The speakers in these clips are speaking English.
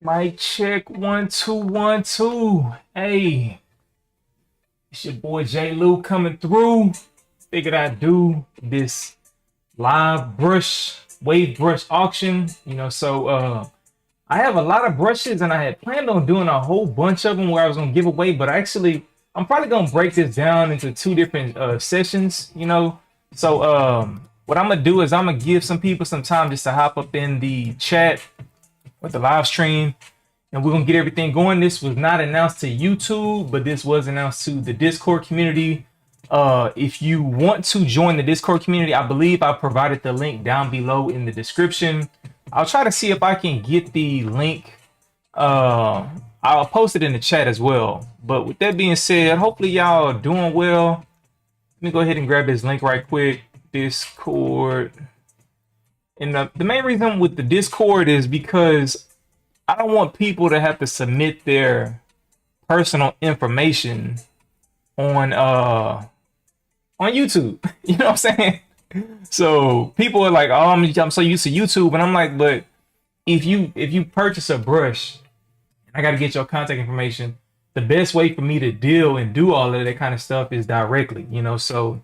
Mic check 1 2 1 2. Hey, it's your boy J Lou coming through. Figured I'd do this live brush wave brush auction. I have a lot of brushes and I had planned on doing a whole bunch of them where I was gonna give away, but actually I'm probably gonna break this down into two different sessions. What I'm gonna do is I'm gonna give some people some time just to hop up in the chat with the live stream, and we're gonna get everything going. This was not announced to YouTube, but this was announced to the Discord community. If you want to join the Discord community, I believe I provided the link down below in the description. I'll try to see if I can get the link. I'll post it in the chat as well. But with that being said, hopefully y'all are doing well. Let me go ahead and grab this link right quick. Discord. And the main reason with the Discord is because I don't want people to have to submit their personal information on YouTube. You know what I'm saying? So people are like, "Oh, I'm so used to YouTube," and I'm like, "But if you purchase a brush, I got to get your contact information. The best way for me to deal and do all of that kind of stuff is directly, you know." So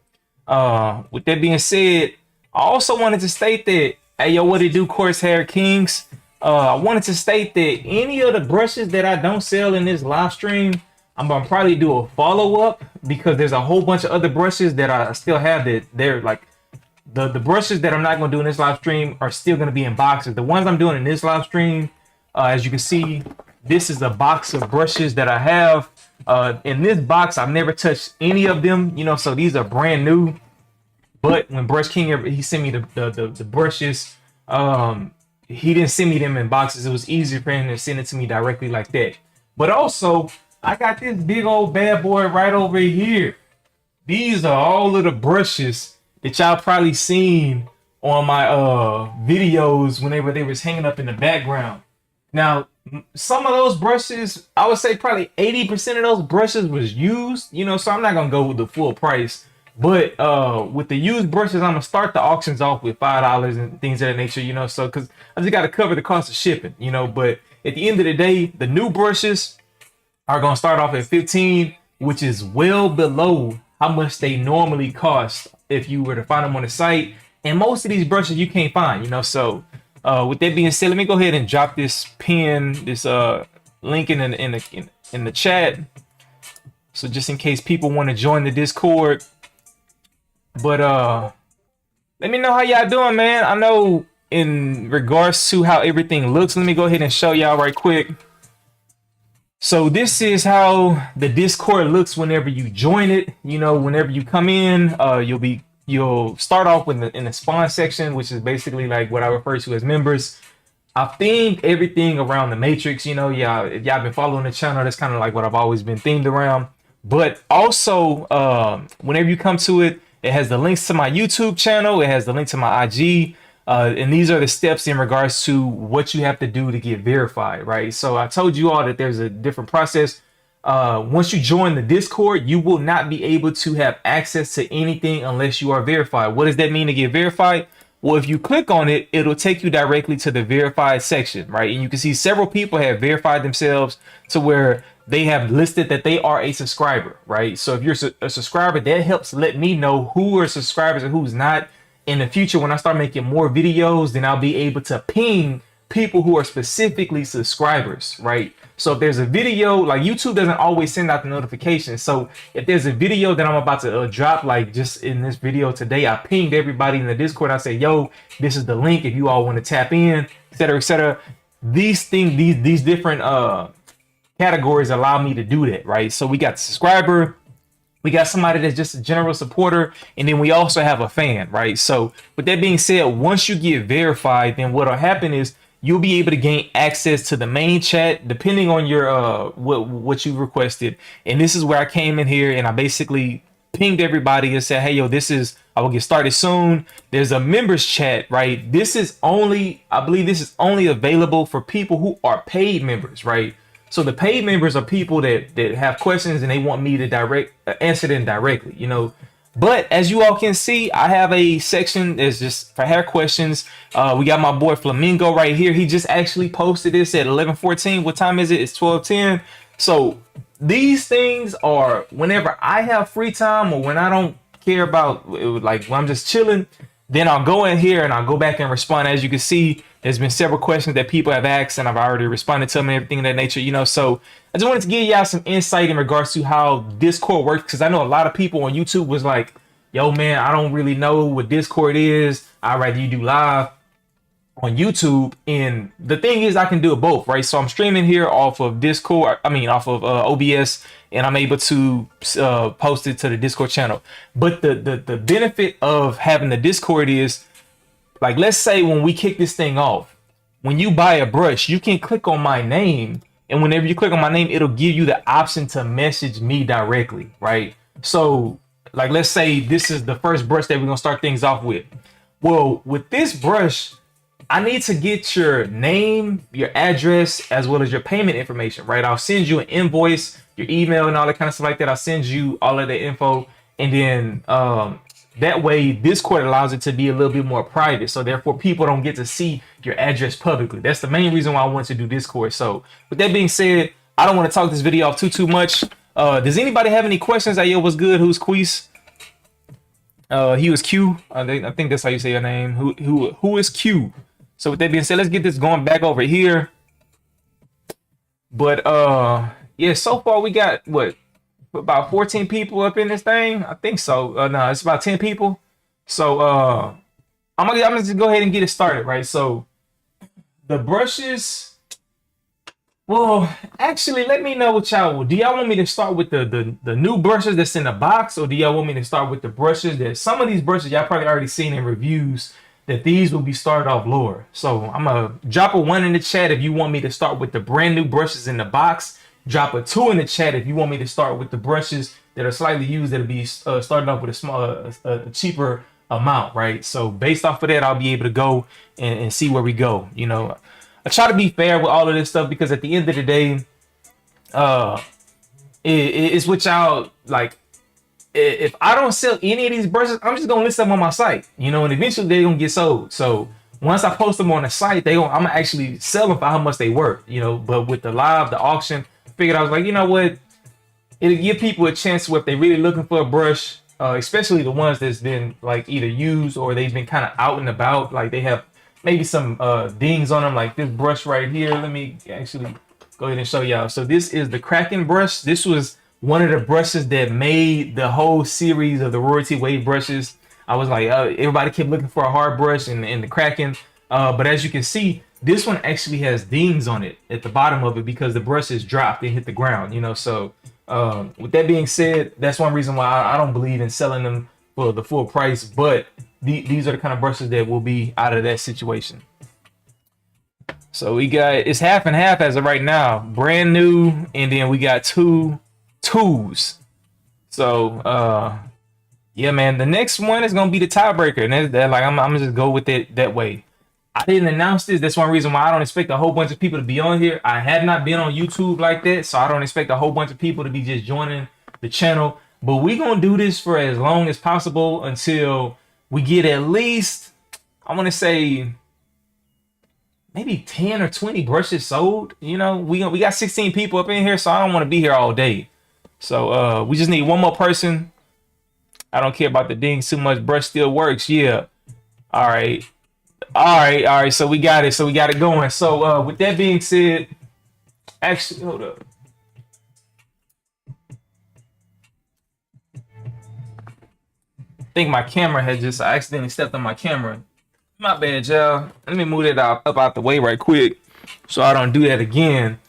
with that being said, I also wanted to state that, hey, yo, what it do, Course Hair Kings? I wanted to state that any of the brushes that I don't sell in this live stream, I'm gonna probably do a follow-up, because there's a whole bunch of other brushes that I still have that they're like, the brushes that I'm not gonna do in this live stream are still gonna be in boxes. The ones I'm doing in this live stream, as you can see, this is a box of brushes that I have. In this box, I've never touched any of them, you know, so these are brand new. But when Brush King, he sent me the brushes, he didn't send me them in boxes. It was easier for him to send it to me directly like that. But also, I got this big old bad boy right over here. These are all of the brushes that y'all probably seen on my videos whenever they was hanging up in the background. Now, some of those brushes, I would say probably 80% of those brushes was used, you know, so I'm not gonna go with the full price. But with the used brushes, I'm gonna start the auctions off with $5 and things of that nature, you know, so because I just gotta cover the cost of shipping, you know. But at the end of the day, the new brushes are gonna start off at 15, which is well below how much they normally cost if you were to find them on the site. And most of these brushes you can't find, you know. So with that being said, let me go ahead and drop this link in the chat. So just in case people want to join the Discord. But let me know how y'all doing, man. I know in regards to how everything looks, let me go ahead and show y'all right quick. So this is how the Discord looks whenever you join it. You know, whenever you come in, you'll start off in the spawn section, which is basically like what I refer to as members. I themed everything around the Matrix. You know, yeah, if y'all been following the channel, that's kind of like what I've always been themed around. But also, whenever you come to it, it has the links to my YouTube channel. It has the link to my IG. And these are the steps in regards to what you have to do to get verified, right? So I told you all that there's a different process. Once you join the Discord, you will not be able to have access to anything unless you are verified. What does that mean to get verified? Well, if you click on it, it'll take you directly to the verified section, right? And you can see several people have verified themselves to where they have listed that they are a subscriber, right? So if you're a subscriber, that helps let me know who are subscribers and who's not. In the future, when I start making more videos, then I'll be able to ping people who are specifically subscribers, right? So if there's a video, like YouTube doesn't always send out the notifications. So if there's a video that I'm about to drop, like just in this video today, I pinged everybody in the Discord. I say, yo, this is the link if you all want to tap in, etc., etc. These things, these different categories allow me to do that, right? So we got the subscriber, we got somebody that's just a general supporter, and then we also have a fan, right? So with that being said, once you get verified, then what'll happen is you'll be able to gain access to the main chat depending on your what you requested. And this is where I came in here and I basically pinged everybody and said, hey, yo, I will get started soon. There's a members chat, right? This is only, I believe this is only available for people who are paid members, right? So the paid members are people that have questions and they want me to answer them directly. You know, But as you all can see, I have a section that's just for hair questions. We got my boy Flamingo right here. He just actually posted this at 11:14. What time is it? It's 12:10. So these things are whenever I have free time or when I don't care about, like when I'm just chilling, then I'll go in here and I'll go back and respond. As you can see, there's been several questions that people have asked and I've already responded to them and everything of that nature, you know. So I just wanted to give y'all some insight in regards to how Discord works, because I know a lot of people on YouTube was like, yo man, I don't really know what Discord is. I'd rather you do live on YouTube. And the thing is, I can do it both, right? So I'm streaming here off of Discord, off of OBS, and I'm able to post it to the Discord channel. But the benefit of having the Discord is, like, let's say when we kick this thing off, when you buy a brush, you can click on my name, and whenever you click on my name, it'll give you the option to message me directly, right? So like, let's say this is the first brush that we're gonna start things off with. Well, with this brush, I need to get your name, your address, as well as your payment information, right? I'll send you an invoice, your email, and all that kind of stuff like that. I'll send you all of the info, and then that way Discord allows it to be a little bit more private, so therefore people don't get to see your address publicly. That's the main reason why I want to do Discord. So with that being said, I don't want to talk this video off too much. Does anybody have any questions? Hey, yo, what's good? Who's Queese? He was Q. I think that's how you say your name. Who is Q? So with that being said, let's get this going back over here. But yeah, so far we got what, about 14 people up in this thing. I think so. No, it's about 10 people. So I'm gonna just go ahead and get it started, right? So the brushes. Well, actually, let me know what y'all will. Do y'all want me to start with the new brushes that's in the box, or do y'all want me to start with the brushes that some of these brushes y'all probably already seen in reviews, that these will be started off lower? So I'm gonna drop a 1 in the chat if you want me to start with the brand new brushes in the box. Drop a 2 in the chat if you want me to start with the brushes that are slightly used, that'll be starting off with a cheaper amount, right? So based off of that, I'll be able to go and see where we go, you know. I try to be fair with all of this stuff, because at the end of the day, it's what y'all like. If I don't sell any of these brushes, I'm just gonna list them on my site, you know, and eventually they're gonna get sold. So once I post them on the site, I'm gonna actually sell them for how much they worth, you know. But with the auction, I figured, I was like, you know what, it'll give people a chance where if they're really looking for a brush, especially the ones that's been like either used or they've been kind of out and about, like they have maybe some dings on them, like this brush right here. Let me actually go ahead and show y'all. So this is the Kraken brush. This was one of the brushes that made the whole series of the royalty wave brushes. I was like, everybody kept looking for a hard brush in the Kraken, but as you can see, this one actually has dings on it at the bottom of it because the brush is dropped and hit the ground, you know. So with that being said, that's one reason why I don't believe in selling them for the full price, but these are the kind of brushes that will be out of that situation. So we got, it's half and half as of right now, brand new, and then we got 2 twos. So yeah, man, the next one is gonna be the tiebreaker, and that like I'm gonna just go with it that way. I didn't announce this. That's one reason why I don't expect a whole bunch of people to be on here. I have not been on YouTube like that, so I don't expect a whole bunch of people to be just joining the channel. But we gonna do this for as long as possible until we get at least, I want to say, maybe 10 or 20 brushes sold. You know, we got 16 people up in here, so I don't want to be here all day. So we just need one more person. I don't care about the dings too much. Brush still works. Yeah. All right. So we got it. So we got it going. So with that being said, actually, hold up. I think my camera had just, I accidentally stepped on my camera. My bad, y'all. Let me move it up out the way right quick so I don't do that again.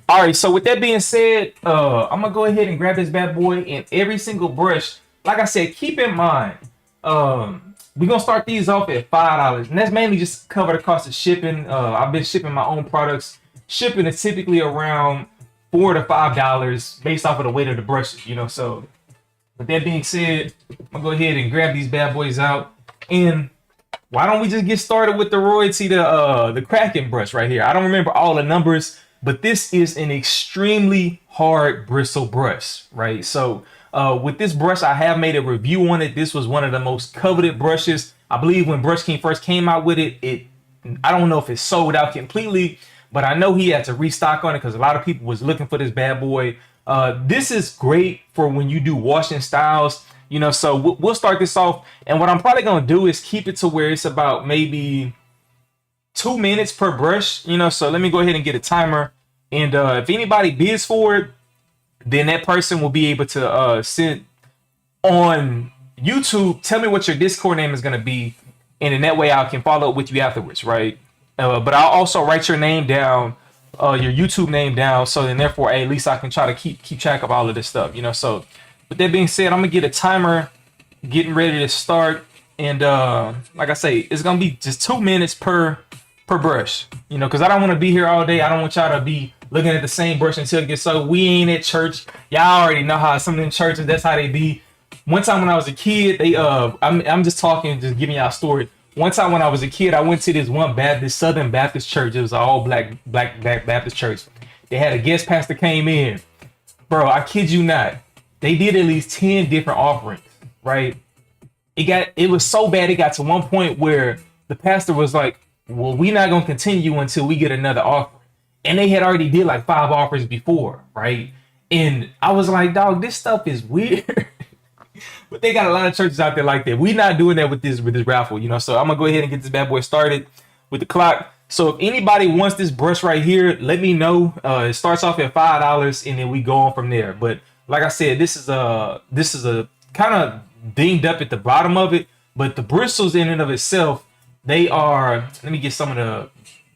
All right, so with that being said, I'm gonna go ahead and grab this bad boy, and every single brush, like I said, keep in mind, we're gonna start these off at $5, and that's mainly just cover the cost of shipping. I've been shipping my own products. Shipping is typically around $4 to $5 based off of the weight of the brushes, you know. So with that being said, I'm gonna go ahead and grab these bad boys out, and why don't we just get started with the royalty, the Kraken brush right here. I don't remember all the numbers, but this is an extremely hard bristle brush, right? So With this brush, I have made a review on it. This was one of the most coveted brushes. I believe when Brush King first came out with it, I don't know if it sold out completely, but I know he had to restock on it because a lot of people was looking for this bad boy. This is great for when you do washing styles, you know, so we'll start this off. And what I'm probably going to do is keep it to where it's about maybe 2 minutes per brush, you know, so let me go ahead and get a timer. And if anybody bids for it, then that person will be able to send on YouTube, tell me what your Discord name is going to be. And in that way, I can follow up with you afterwards, right? But I'll also write your name down, your YouTube name down. So then therefore, at least I can try to keep track of all of this stuff, you know? So with that being said, I'm going to get a timer getting ready to start. And like I say, it's going to be just 2 minutes per brush, you know, because I don't want to be here all day. I don't want y'all to be looking at the same brush until it gets so. We ain't at church. Y'all already know how some of them churches, that's how they be. One time when I was a kid, they I'm just talking, just giving y'all a story. One time when I was a kid, I went to this one Southern Baptist church. It was an all black Baptist church. They had a guest pastor came in. Bro, I kid you not. They did at least 10 different offerings, right? It was so bad, it got to one point where the pastor was like, well, we're not going to continue until we get another offer. And they had already did like 5 offers before, right? And I was like, dog, this stuff is weird. But they got a lot of churches out there like that. We're not doing that with this raffle, you know. So I'm gonna go ahead and get this bad boy started with the clock. So if anybody wants this brush right here, let me know. It starts off at $5 and then we go on from there. But like I said, this is a kind of dinged up at the bottom of it, but the bristles in and of itself, they are, let me get some of the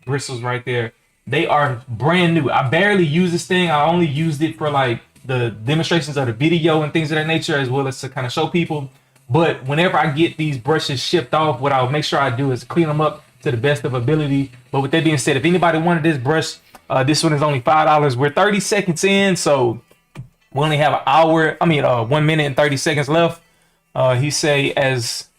bristles right there. They are brand new. I barely use this thing. I only used it for like the demonstrations of the video and things of that nature, as well as to kind of show people. But whenever I get these brushes shipped off, what I'll make sure I do is clean them up to the best of ability. But with that being said, if anybody wanted this brush, this one is only $5. We're 30 seconds in, so we only have 1 minute and 30 seconds left. He say, as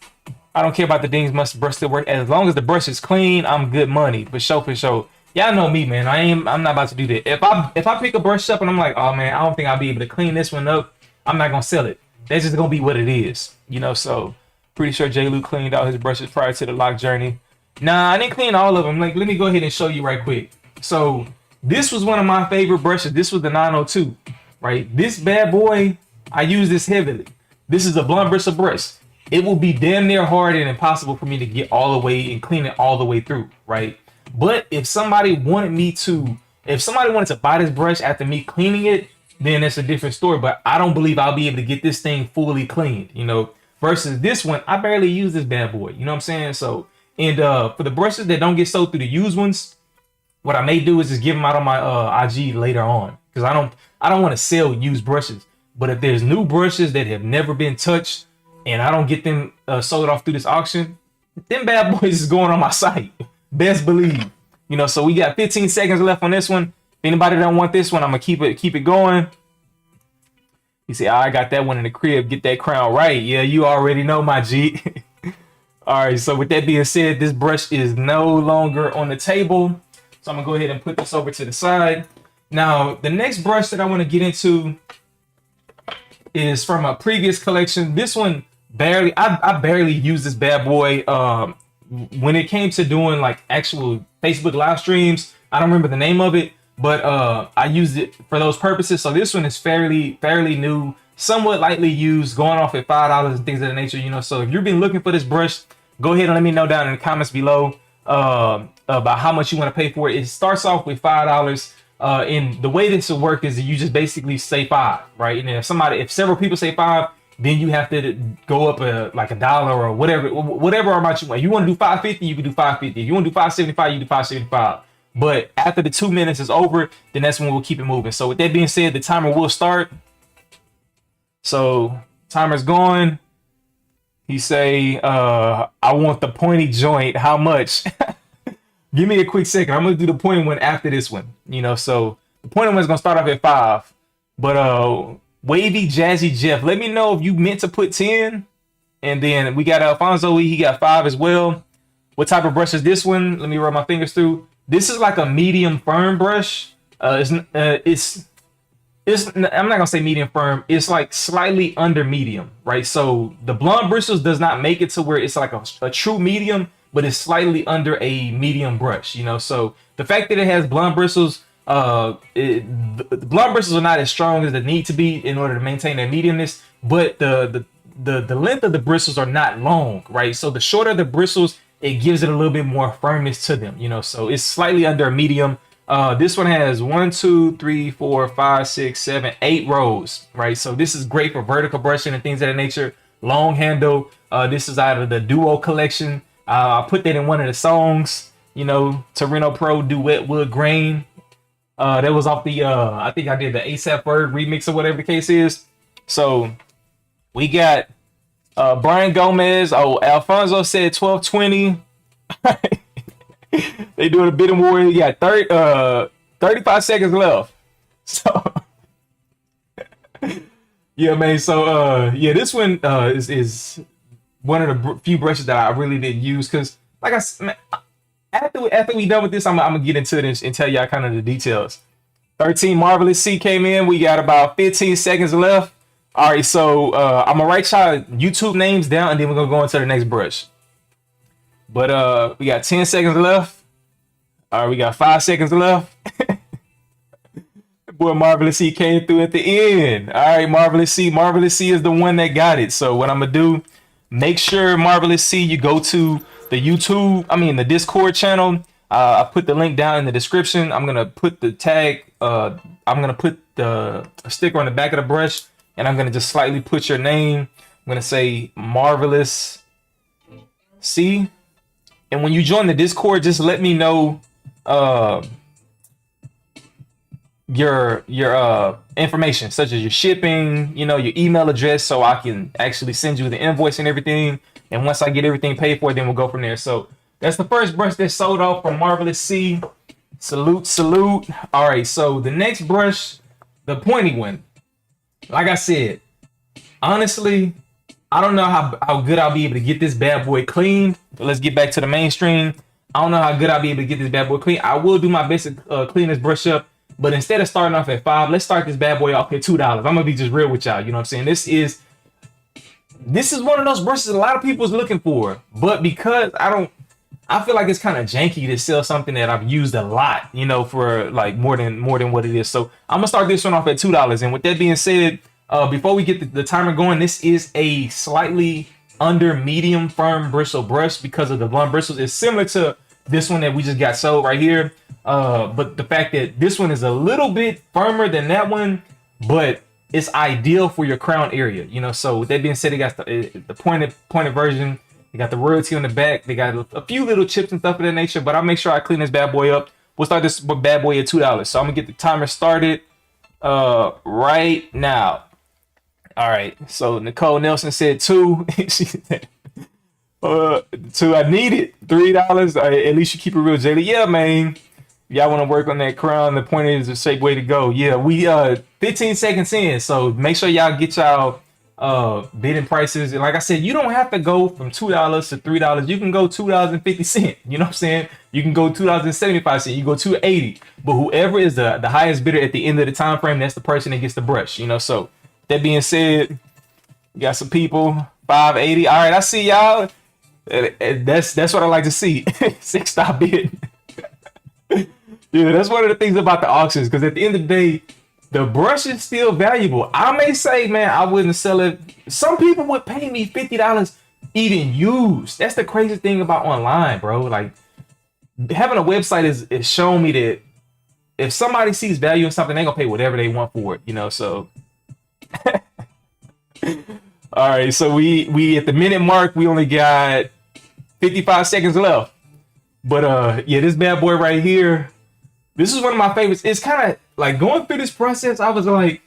I don't care about the dings, must brush still work. As long as the brush is clean, I'm good money. For sure. Y'all know me, man. I'm not about to do that. If I pick a brush up and I'm like, oh man, I don't think I'll be able to clean this one up, I'm not gonna sell it. That's just gonna be what it is, you know. So pretty sure J. Lou cleaned out his brushes prior to the lock journey. Nah, I didn't clean all of them. Like, let me go ahead and show you right quick. So this was one of my favorite brushes. This was the 902, right? This bad boy, I use this heavily. This is a blunt bristle brush. It will be damn near hard and impossible for me to get all the way and clean it all the way through, right? But if somebody wanted to buy this brush after me cleaning it, then it's a different story. But I don't believe I'll be able to get this thing fully cleaned, you know, versus this one. I barely use this bad boy, you know what I'm saying? So, and for the brushes that don't get sold through the used ones, what I may do is just give them out on my IG later on, because I don't want to sell used brushes. But if there's new brushes that have never been touched and I don't get them sold off through this auction, them bad boys is going on my site. Best believe, you know. So we got 15 seconds left on this one. If anybody don't want this one, I'm gonna keep it going. You say, I got that one in the crib. Get that crown right. Yeah, you already know, my G. All right. So with that being said, this brush is no longer on the table. So I'm gonna go ahead and put this over to the side. Now, the next brush that I want to get into is from a previous collection. This one I barely use this bad boy. When it came to doing like actual Facebook live streams, I don't remember the name of it, but I used it for those purposes. So this one is fairly new, somewhat lightly used, going off at $5 and things of that nature, you know. So if you've been looking for this brush, go ahead and let me know down in the comments below about how much you want to pay for it. It starts off with $5. And the way this will work is that you just basically say 5, right? And if several people say 5, then you have to go up like $1 or whatever amount you want. You want to do $5.50, you can do $5.50. If you want to do $5.75, you do $5.75. But after the 2 minutes is over, then that's when we'll keep it moving. So with that being said, the timer will start. So timer's going. He say, I want the pointy joint. How much? Give me a quick second. I'm gonna do the pointy one after this one. You know, so the pointy one is gonna start off at 5. But Wavy Jazzy Jeff, let me know if you meant to put 10. And then we got Alfonso, he got 5 as well. What type of brush is this one? Let me run my fingers through. This is like a medium firm brush. It's I'm not gonna say medium firm. It's like slightly under medium, right? So the blonde bristles does not make it to where it's like a true medium, but it's slightly under a medium brush, you know. So the fact that it has blonde bristles, the blonde bristles are not as strong as they need to be in order to maintain their mediumness, but the length of the bristles are not long, right? So the shorter the bristles, it gives it a little bit more firmness to them, you know. So it's slightly under a medium. This one has 1, 2, 3, 4, 5, 6, 7, 8 rows, right? So this is great for vertical brushing and things of that nature. Long handle. This is out of the Duo collection. I put that in one of the songs, you know, Torino Pro Duet Wood Grain. That was off the, I think I did the ASAP Ferg remix or whatever the case is. So we got Brian Gomez. Oh, Alfonso said 1220. They doing a bidding war. You got 35 seconds left. So yeah, man. So yeah, this one is one of the few brushes that I really didn't use because, like I said, after we done with this, I'm gonna get into it and tell y'all kind of the details. 13 Marvelous C came in. We got about 15 seconds left. All right, so I'm gonna write y'all YouTube names down, and then we're gonna go into the next brush. But we got 10 seconds left. All right, we got 5 seconds left. Boy, Marvelous C came through at the end. All right, Marvelous C. Marvelous C is the one that got it. So what I'm gonna do, make sure Marvelous C, you go to the Discord channel. I put the link down in the description. I'm gonna put the tag. I'm gonna put the sticker on the back of the brush, and I'm gonna just slightly put your name. I'm gonna say Marvelous C. And when you join the Discord, just let me know your information, such as your shipping, you know, your email address, so I can actually send you the invoice and everything. And once I get everything paid for, then we'll go from there. So that's the first brush that sold off from Marvelous C. Salute, salute. All right, so the next brush, the pointy one. Like I said, honestly, I don't know how good I'll be able to get this bad boy clean. But let's get back to the mainstream. I don't know how good I'll be able to get this bad boy clean. I will do my best to clean this brush up. But instead of starting off at $5, let's start this bad boy off at $2. I'm going to be just real with y'all. You know what I'm saying? This is one of those brushes a lot of people is looking for. But because I feel like it's kind of janky to sell something that I've used a lot, you know, for like more than what it is. So I'm going to start this one off at $2. And with that being said, before we get the timer going, this is a slightly under medium firm bristle brush because of the blunt bristles. It's similar to this one that we just got sold right here. But the fact that this one is a little bit firmer than that one, but it's ideal for your crown area, you know. So with that being said, it got the pointed version. They got the royalty on the back. They got a few little chips and stuff of that nature, but I'll make sure I clean this bad boy up. We'll start this bad boy at $2. So I'm gonna get the timer started right now. All right, so Nicole Nelson said 2. She said, 2, I need it. $3. At least you keep it real, Jaylee. Yeah, man. Y'all want to work on that crown? The point is a safe way to go. Yeah, we 15 seconds in, so make sure y'all get y'all bidding prices. And like I said, you don't have to go from $2 to $3. You can go $2.50. You know what I'm saying? You can go $2.75. You go $2.80. But whoever is the highest bidder at the end of the time frame, that's the person that gets the brush. You know, so. That being said, we got some people, $5.80. All right, I see y'all. That's what I like to see. 6 stop bidding. Yeah, that's one of the things about the auctions, because at the end of the day, the brush is still valuable. I may say, man, I wouldn't sell it. Some people would pay me $50 even used. That's the crazy thing about online, bro. Like, having a website is showing me that if somebody sees value in something, they're gonna pay whatever they want for it, you know. So all right, so we at the minute mark, we only got 55 seconds left. But yeah, this bad boy right here, this is one of my favorites. It's kind of like going through this process, I was like,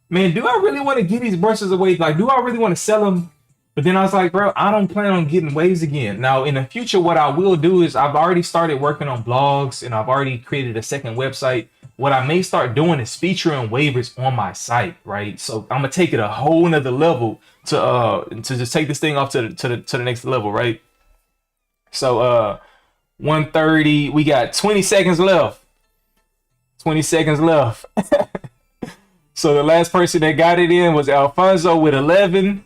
man, do I really want to give these brushes away? Like, do I really want to sell them? But then I was like, bro, I don't plan on getting waves again. Now, in the future, what I will do is I've already started working on blogs, and I've already created a second website. What I may start doing is featuring waivers on my site, right? So I'm gonna take it a whole nother level to just take this thing off to the next level, right? So 1:30, we got 20 seconds left. 20 seconds left. So the last person that got it in was Alfonso with 11.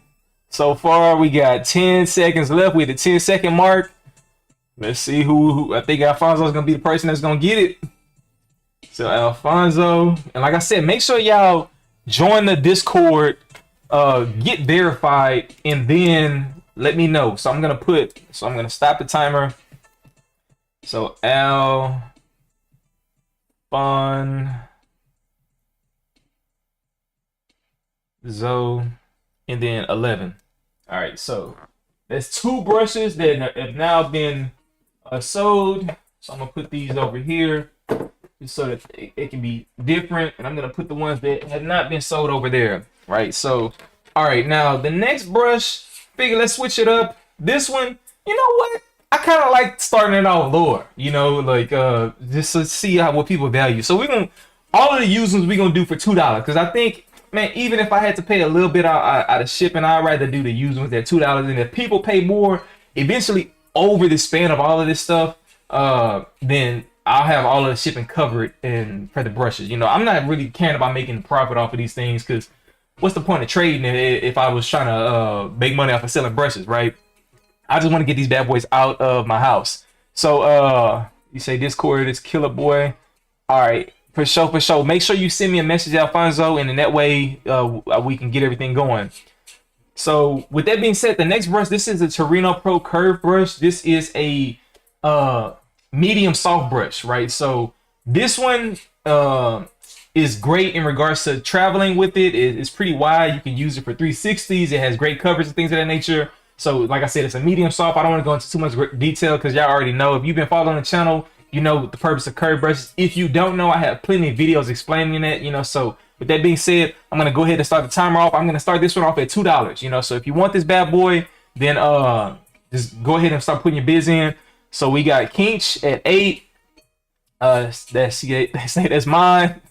So far, we got 10 seconds left with the 10-second mark. Let's see who I think Alfonso is gonna be the person that's gonna get it. So Alfonso, and like I said, make sure y'all join the Discord, get verified, and then let me know. So I'm gonna stop the timer. So Alfonso, and then 11. All right, so there's 2 brushes that have now been sold. So I'm gonna put these over here just so that it can be different, and I'm gonna put the ones that have not been sold over there. Right. So, all right, now the next brush, figure let's switch it up. This one, you know what? I kind of like starting it off lower. You know, like just to see what people value. So we're gonna all of the users we're gonna do for $2 because I think, man, even if I had to pay a little bit out of shipping, I'd rather do the used ones at $2. And if people pay more, eventually over the span of all of this stuff, then I'll have all of the shipping covered and for the brushes. You know, I'm not really caring about making profit off of these things because what's the point of trading it if I was trying to make money off of selling brushes, right? I just want to get these bad boys out of my house. So you say Discord is Killer Boy. All right. For sure. Make sure you send me a message, Alfonso, and in that way we can get everything going. So with that being said, the next brush, this is a Torino Pro Curve brush. This is a medium soft brush, right? So this one is great in regards to traveling with it. It's pretty wide. You can use it for 360s. It has great coverage and things of that nature. So like I said, it's a medium soft. I don't want to go into too much detail because y'all already know. If you've been following the channel, you know the purpose of curve brushes. If you don't know, I have plenty of videos explaining it, you know. So with that being said, I'm going to go ahead and start the timer off. I'm going to start this one off at $2, you know. So if you want this bad boy, then just go ahead and start putting your bids in. So we got Kinch at 8. That's mine.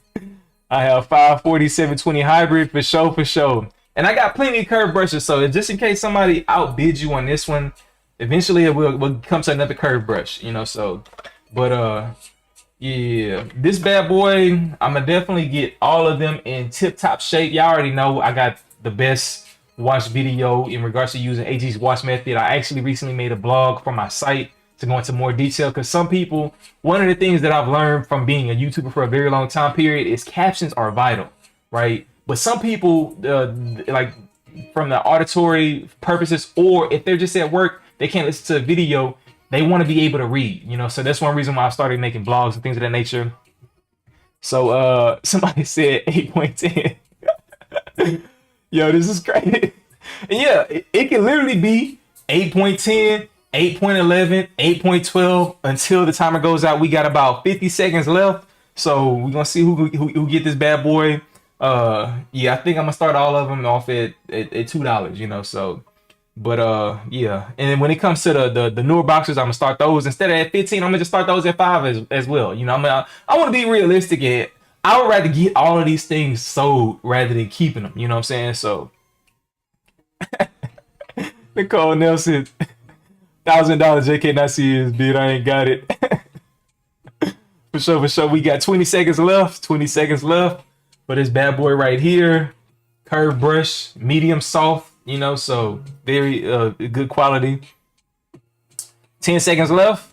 I have 540 720 hybrid for sure. And I got plenty of curve brushes. So just in case somebody outbids you on this one, eventually it will come to another curve brush, you know. So, but yeah, this bad boy, I'm gonna definitely get all of them in tip-top shape. Y'all already know I got the best wash video in regards to using AG's wash method. I actually recently made a blog for my site to go into more detail because some people, one of the things that I've learned from being a YouTuber for a very long time period is captions are vital, right? But some people, like from the auditory purposes, or if they're just at work, they can't listen to a video, they want to be able to read, you know. So that's one reason why I started making blogs and things of that nature. So somebody said 8.10. Yo, this is crazy. And yeah, it can literally be 8.10, 8.11, 8.12 until the timer goes out. We got about 50 seconds left. So we're gonna see who get this bad boy. Yeah, I think I'm gonna start all of them off at $2, you know. So but yeah, and then when it comes to the newer boxes, I'm gonna start those instead of at 15. I'm gonna just start those at 5 as well, you know. I want to be realistic. I would rather get all of these things sold rather than keeping them, you know what I'm saying? So Nicole Nelson, $1,000 JK not see his bid. I ain't got it. For sure. We got 20 seconds left. For this bad boy right here. Curve brush, medium soft, you know, so very good quality. 10 seconds left.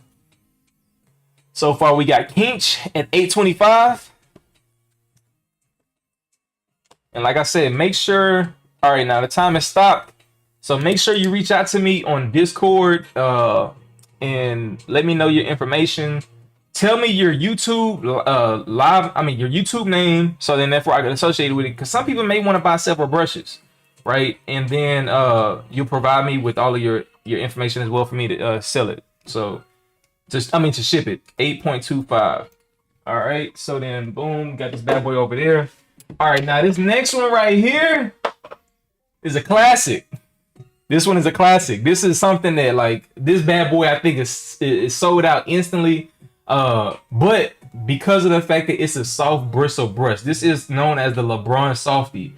So far we got Kinch at 825. And like I said, make sure, all right, now the time is stopped. So make sure you reach out to me on Discord and let me know your information. Tell me your YouTube your YouTube name, so then therefore I can associate with it. Because some people may want to buy several brushes, right? And then you'll provide me with all of your information as well for me to sell it. So to ship it. 8.25. All right. So then boom, got this bad boy over there. All right, now this next one right here is a classic. This one is a classic. This is something that, like, this bad boy I think is sold out instantly. But because of the fact that it's a soft bristle brush, this is known as the LeBron Softie.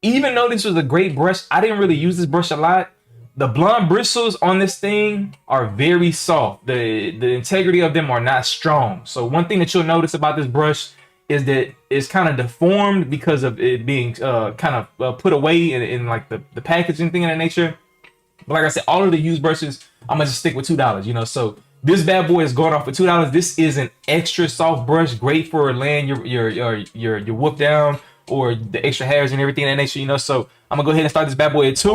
Even though this was a great brush, I didn't really use this brush a lot. The blonde bristles on this thing are very soft. The integrity of them are not strong. So one thing that you'll notice about this brush is that it's kind of deformed because of it being kind of put away in like the packaging thing of that nature. But like I said, all of the used brushes, I'm gonna just stick with $2. You know, so this bad boy is going off for $2. This is an extra soft brush, great for laying your whoop down or the extra hairs and everything of that nature. You know, so I'm gonna go ahead and start this bad boy at 2.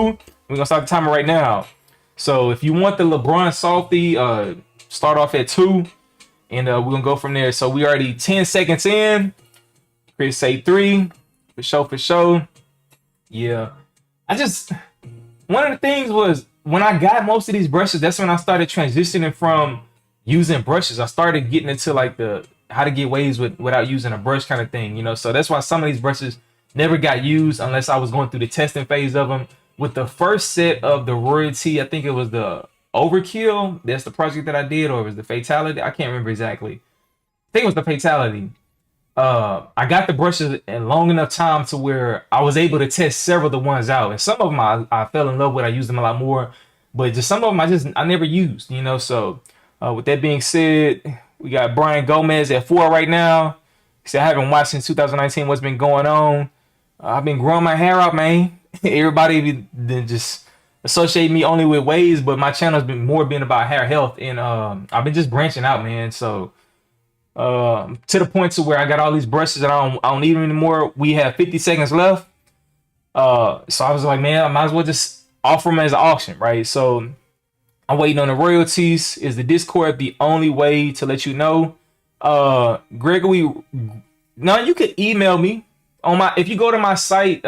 We're gonna start the timer right now. So if you want the LeBron Softie, start off at 2, and we're gonna go from there. So we already 10 seconds in. Chris say 3, for sure. Yeah, one of the things was when I got most of these brushes, that's when I started transitioning from using brushes. I started getting into like the how to get waves without using a brush kind of thing, you know. So that's why some of these brushes never got used unless I was going through the testing phase of them. With the first set of the royalty, I think it was the Overkill. That's the project that I did, or it was the Fatality. I can't remember exactly. I think it was the Fatality. I got the brushes in long enough time to where I was able to test several of the ones out, and some of them I fell in love with. I used them a lot more, but just some of them I never used, you know. So with that being said, we got Brian Gomez at 4 right now. He said, I haven't watched since 2019. What's been going on? I've been growing my hair out, man. Everybody just associate me only with waves, but my channel's been about hair health, and I've been just branching out, man. So to the point to where I got all these brushes and I don't need them anymore. We have 50 seconds left. So I was like, man, I might as well just offer them as an auction, right? So I'm waiting on the royalties. Is the Discord the only way to let you know? Gregory, no, you could email me on my, if you go to my site,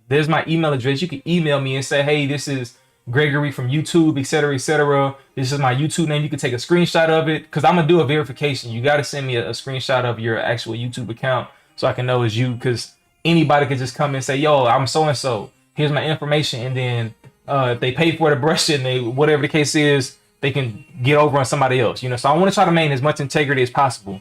there's my email address. You can email me and say, hey, this is Gregory from YouTube, etc., etc. This is my YouTube name. You can take a screenshot of it, because I'm gonna do a verification. You got to send me a screenshot of your actual YouTube account so I can know it's you, because anybody could just come and say, yo, I'm so and so, here's my information, and then if they pay for the brush and they, whatever the case is, they can get over on somebody else, you know. So I want to try to maintain as much integrity as possible.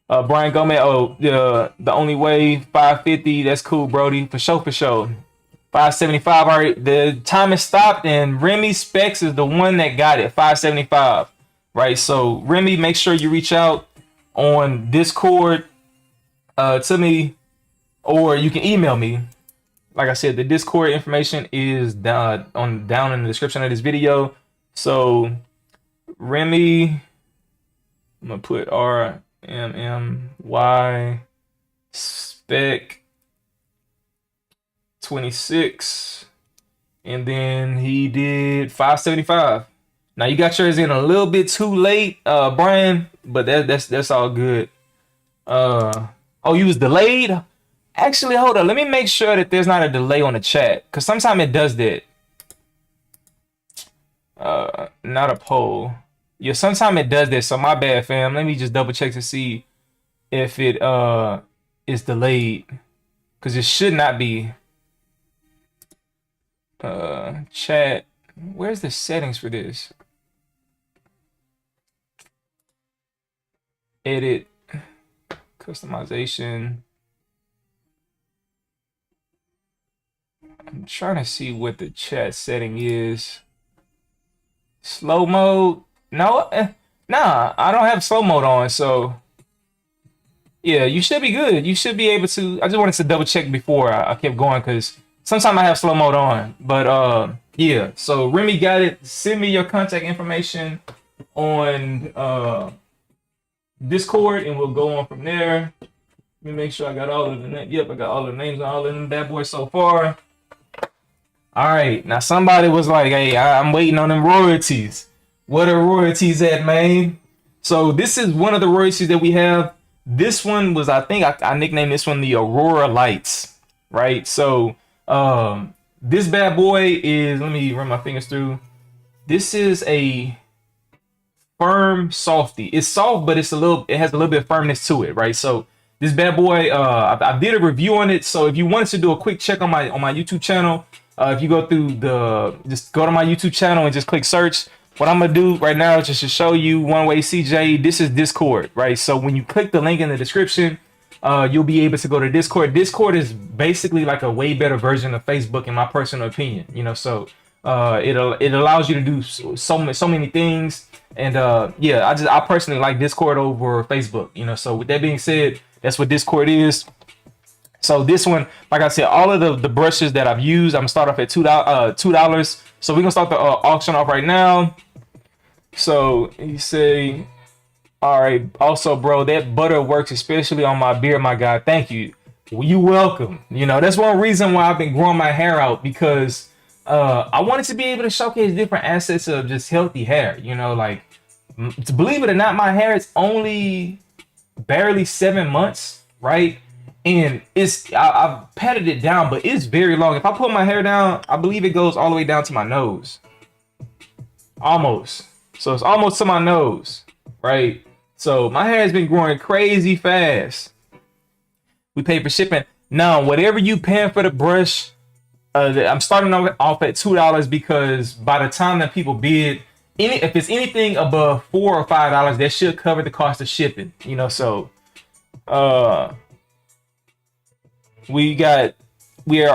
Brian Gomez, the only way, 550. That's cool, Brody, for sure. 575. All right, the time is stopped, and Remy Specs is the one that got it. 575. Right. So Remy, make sure you reach out on Discord to me, or you can email me. Like I said, the Discord information is down in the description of this video. So Remy, I'm gonna put RMMY spec 26, and then he did 575. Now you got yours in a little bit too late, Brian, but that's all good. Oh, you was delayed? Actually, hold on. Let me make sure that there's not a delay on the chat, because sometimes it does that. Not a poll. Yeah, sometimes it does that, so my bad, fam. Let me just double check to see if it is delayed, because it should not be. Chat, where's the settings for this? Edit, customization. I'm trying to see what the chat setting is. Slow mode? No, nah, I don't have slow mode on, so yeah, you should be good. You should be able to. I just wanted to double check before I kept going, because sometimes I have slow mode on. But yeah, so Remy got it. Send me your contact information on Discord, and we'll go on from there. Let me make sure I got all of the names. Yep, I got all the names on all of them bad boys so far. All right, now somebody was like, hey, I'm waiting on them royalties. What are royalties at, man? So this is one of the royalties that we have. This one was, I think I nicknamed this one the Aurora Lights, right? So this bad boy is, let me run my fingers through. This is a firm softie. It's soft, but it has a little bit of firmness to it, right? So this bad boy, I did a review on it. So if you wanted to do a quick check on my YouTube channel, if you go through just go to my YouTube channel and just click search. What I'm gonna do right now is just to show you one way, CJ. This is Discord, right? So when you click the link in the description, you'll be able to go to Discord. Discord is basically like a way better version of Facebook, in my personal opinion. You know, so it allows you to do so many things. And yeah, I personally like Discord over Facebook. You know, so with that being said, That's what Discord is. So this one, like I said, all of the brushes that I've used, I'm gonna start off at $2. So we're gonna start the auction off right now. So you say, all right. Also, bro, that butter works especially on my beard, my guy. Thank you. Well, you welcome. You know, that's one reason why I've been growing my hair out, because I wanted to be able to showcase different assets of just healthy hair. You know, like, to believe it or not, my hair is only barely 7 months, right? And I've patted it down, but it's very long. If I pull my hair down, I believe it goes all the way down to my nose. Almost. So it's almost to my nose, right? So my hair has been growing crazy fast. We pay for shipping. Now, whatever you paying for the brush, I'm starting off at $2 because by the time that people bid, if it's anything above $4 or $5, that should cover the cost of shipping. You know, so we are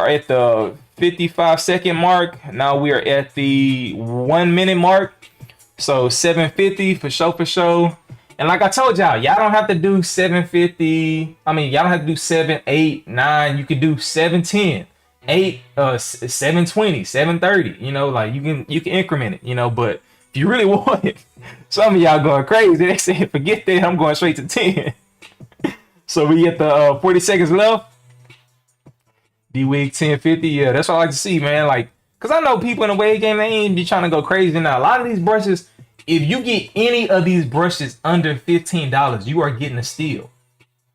at the 55-second mark. Now we are at the 1 minute mark. So 750 for sure. And like I told y'all don't have to do 750. I mean, y'all don't have to do 7, 8, 9. You could do 710, 8, 720, 730. You know, like you can increment it. You know, but if you really want it, some of y'all going crazy. They say forget that. I'm going straight to 10. So we get the 40 seconds left. D-Wig 1050, yeah, that's what I like to see, man. Like, cause I know people in the wave game, they ain't be trying to go crazy now. A lot of these brushes, if you get any of these brushes under $15, you are getting a steal,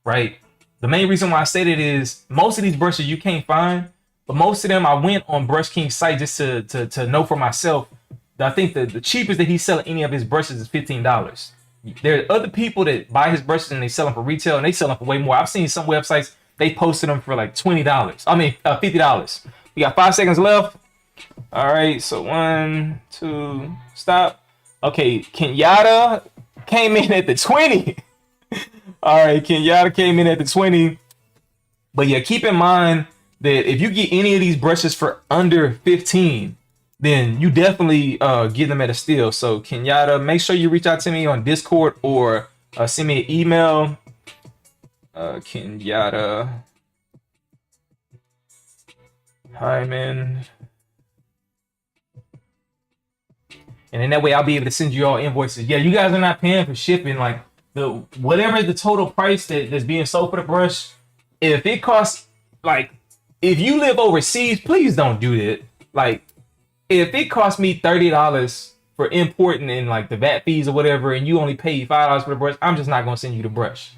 right? The main reason why I say that is most of these brushes you can't find, but most of them I went on Brush King's site just to know for myself. That I think the cheapest that he's selling any of his brushes is $15. There are other people that buy his brushes and they sell them for retail, and they sell them for way more. I've seen some websites, they posted them for like $20. I mean, $50. We got 5 seconds left. All right, so 1, 2, stop. Okay, Kenyatta came in at the 20. All right, Kenyatta came in at the 20. But yeah, keep in mind that if you get any of these brushes for under 15, then you definitely get them at a steal. So Kenyatta, make sure you reach out to me on Discord or send me an email. Kenyatta Hyman, and in that way I'll be able to send you all invoices. Yeah, you guys are not paying for shipping. Like whatever the total price that's being sold for the brush, if it costs, like, if you live overseas, please don't do that. Like, if it costs me $30 for importing and like the VAT fees or whatever, and you only pay $5 for the brush, I'm just not gonna send you the brush.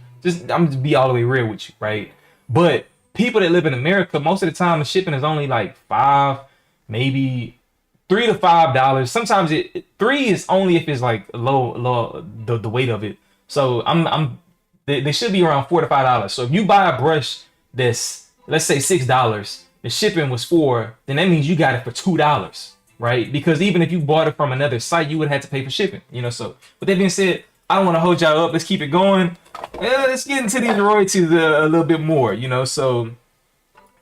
I'm just be all the way real with you, right? But people that live in America, most of the time the shipping is only like $5, maybe $3 to $5. Sometimes 3 is only if it's like low the weight of it. So they should be around $4 to $5. So if you buy a brush that's, let's say, $6, the shipping was $4, then that means you got it for $2, right? Because even if you bought it from another site, you would have to pay for shipping, you know. So with that being said, I don't want to hold y'all up. Let's keep it going. Let's get into these royalties a little bit more, you know. So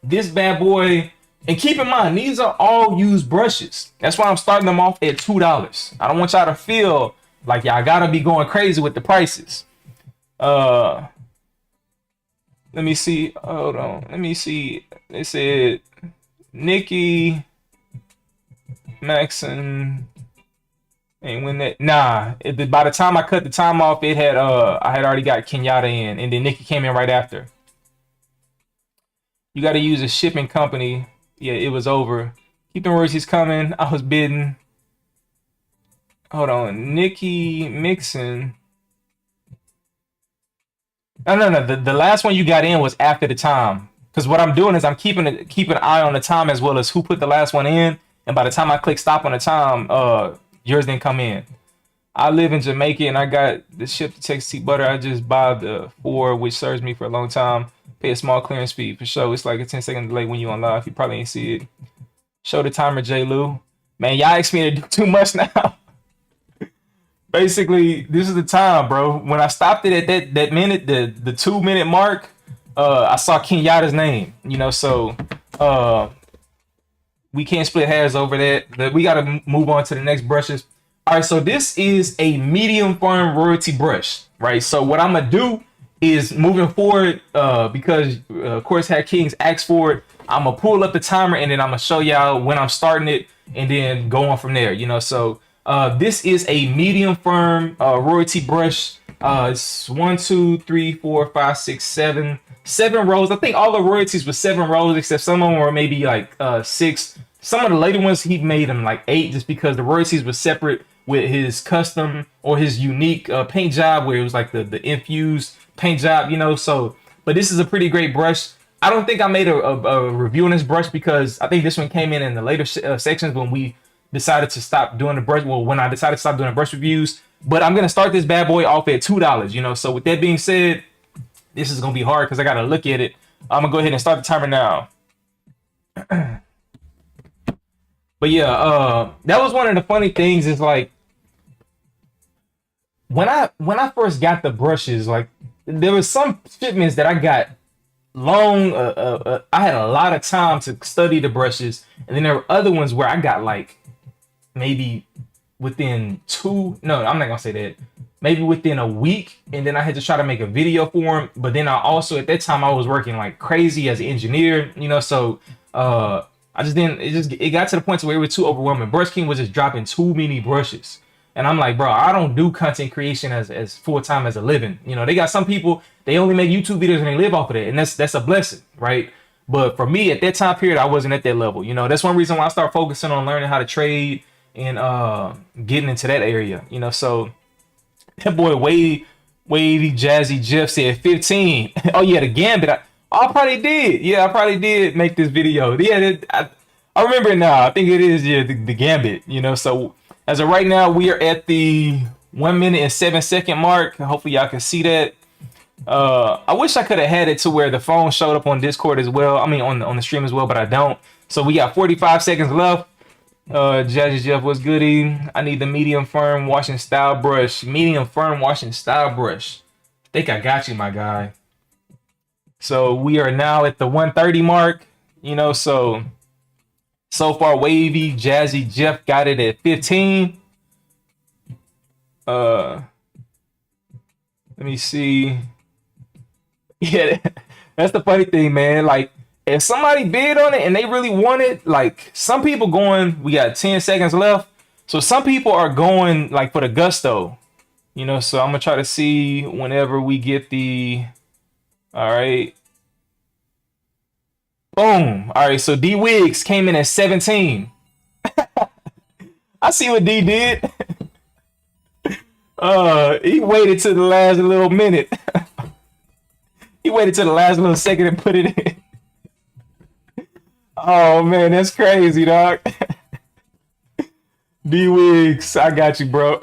this bad boy, and keep in mind, these are all used brushes. That's why I'm starting them off at $2. I don't want y'all to feel like y'all gotta be going crazy with the prices. Let me see. Hold on. Let me see. They said Nikki Maxon. And when that, by the time I cut the time off, it had I had already got Kenyatta in, and then Nikki came in right after. You got to use a shipping company. Yeah, it was over. Keep the royalties coming. I was bidding. Hold on, Nikki Mixon. No. The last one you got in was after the time. Because what I'm doing is I'm keeping an eye on the time as well as who put the last one in. And by the time I click stop on the time, yours didn't come in. I live in Jamaica and I got the ship to Texas tea butter. I just buy the 4, which serves me for a long time. Pay a small clearance fee for sure. It's like a 10-second delay when you on live. You probably ain't see it. Show the timer, J. Lou. Man, y'all asked me to do too much now. Basically, this is the time, bro. When I stopped it at that minute, the 2 minute mark, I saw Kenyatta's name. You know, so we can't split hairs over that. We got to move on to the next brushes. All right, so this is a medium firm royalty brush, right? So what I'm gonna do is moving forward, because of course had Kings asked for it. I'm gonna pull up the timer and then I'm gonna show y'all when I'm starting it and then go on from there. You know, so this is a medium firm royalty brush. It's 1, 2, 3, 4, 5, 6, 7 rows. I think all the royalties were 7 rows, except some of them were maybe like 6. Some of the later ones he made them like 8, just because the royalties were separate with his custom or his unique paint job, where it was like the infused paint job, you know. So, but this is a pretty great brush. I don't think I made a review on this brush because I think this one came in the later sections when we decided to stop doing the brush. Well, when I decided to stop doing the brush reviews. But I'm gonna start this bad boy off at $2, you know. So with that being said, this is gonna be hard because I gotta look at it. I'm gonna go ahead and start the timer now. But yeah, that was one of the funny things is like when I first got the brushes, like there was some shipments that I got long. I had a lot of time to study the brushes, and then there were other ones where I got like maybe within I'm not gonna say that, maybe within a week, and then I had to try to make a video for them. But then I also at that time I was working like crazy as an engineer, you know, so I just didn't, it got to the point where it was too overwhelming. Brush King was just dropping too many brushes. And I'm like, bro, I don't do content creation as full-time as a living. You know, they got some people, they only make YouTube videos and they live off of that. And that's a blessing, right? But for me at that time period, I wasn't at that level. You know, that's one reason why I started focusing on learning how to trade and getting into that area. You know, so that boy Wavy Jazzy Jeff said 15. Oh yeah, the Gambit. I probably did. Yeah, I probably did make this video. Yeah, I remember it now. I think it is, yeah, the Gambit. You know, so as of right now, we are at the 1 minute and 7 second mark. Hopefully y'all can see that. I wish I could have had it to where the phone showed up on Discord as well. I mean, on the stream as well, but I don't. So we got 45 seconds left. Jazzy Jeff, what's goody? I need the medium firm washing style brush. Medium firm washing style brush. Think I got you, my guy. So we are now at the 130 mark. You know, so far Wavy Jazzy Jeff got it at 15. Let me see. Yeah, that's the funny thing, man. Like, if somebody bid on it and they really want it, like some people going, we got 10 seconds left. So some people are going like for the gusto, you know, so I'm gonna try to see whenever we get the, all right. Boom. All right. So D Wiggs came in at 17. I see what D did. He waited to the last little minute. He waited to the last little second and put it in. Oh man, that's crazy, dog. D Wiggs, I got you, bro.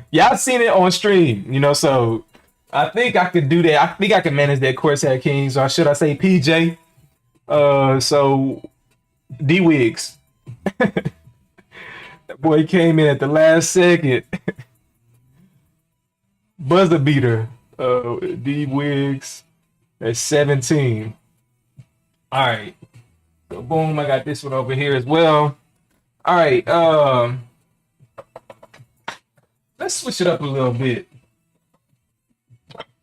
Y'all seen it on stream, you know, so I think I could do that. I think I can manage that course at Kings, or should I say PJ? So D Wiggs. That boy came in at the last second. Buzzer beater. D Wiggs at 17. All right. So boom, I got this one over here as well. All right, let's switch it up a little bit.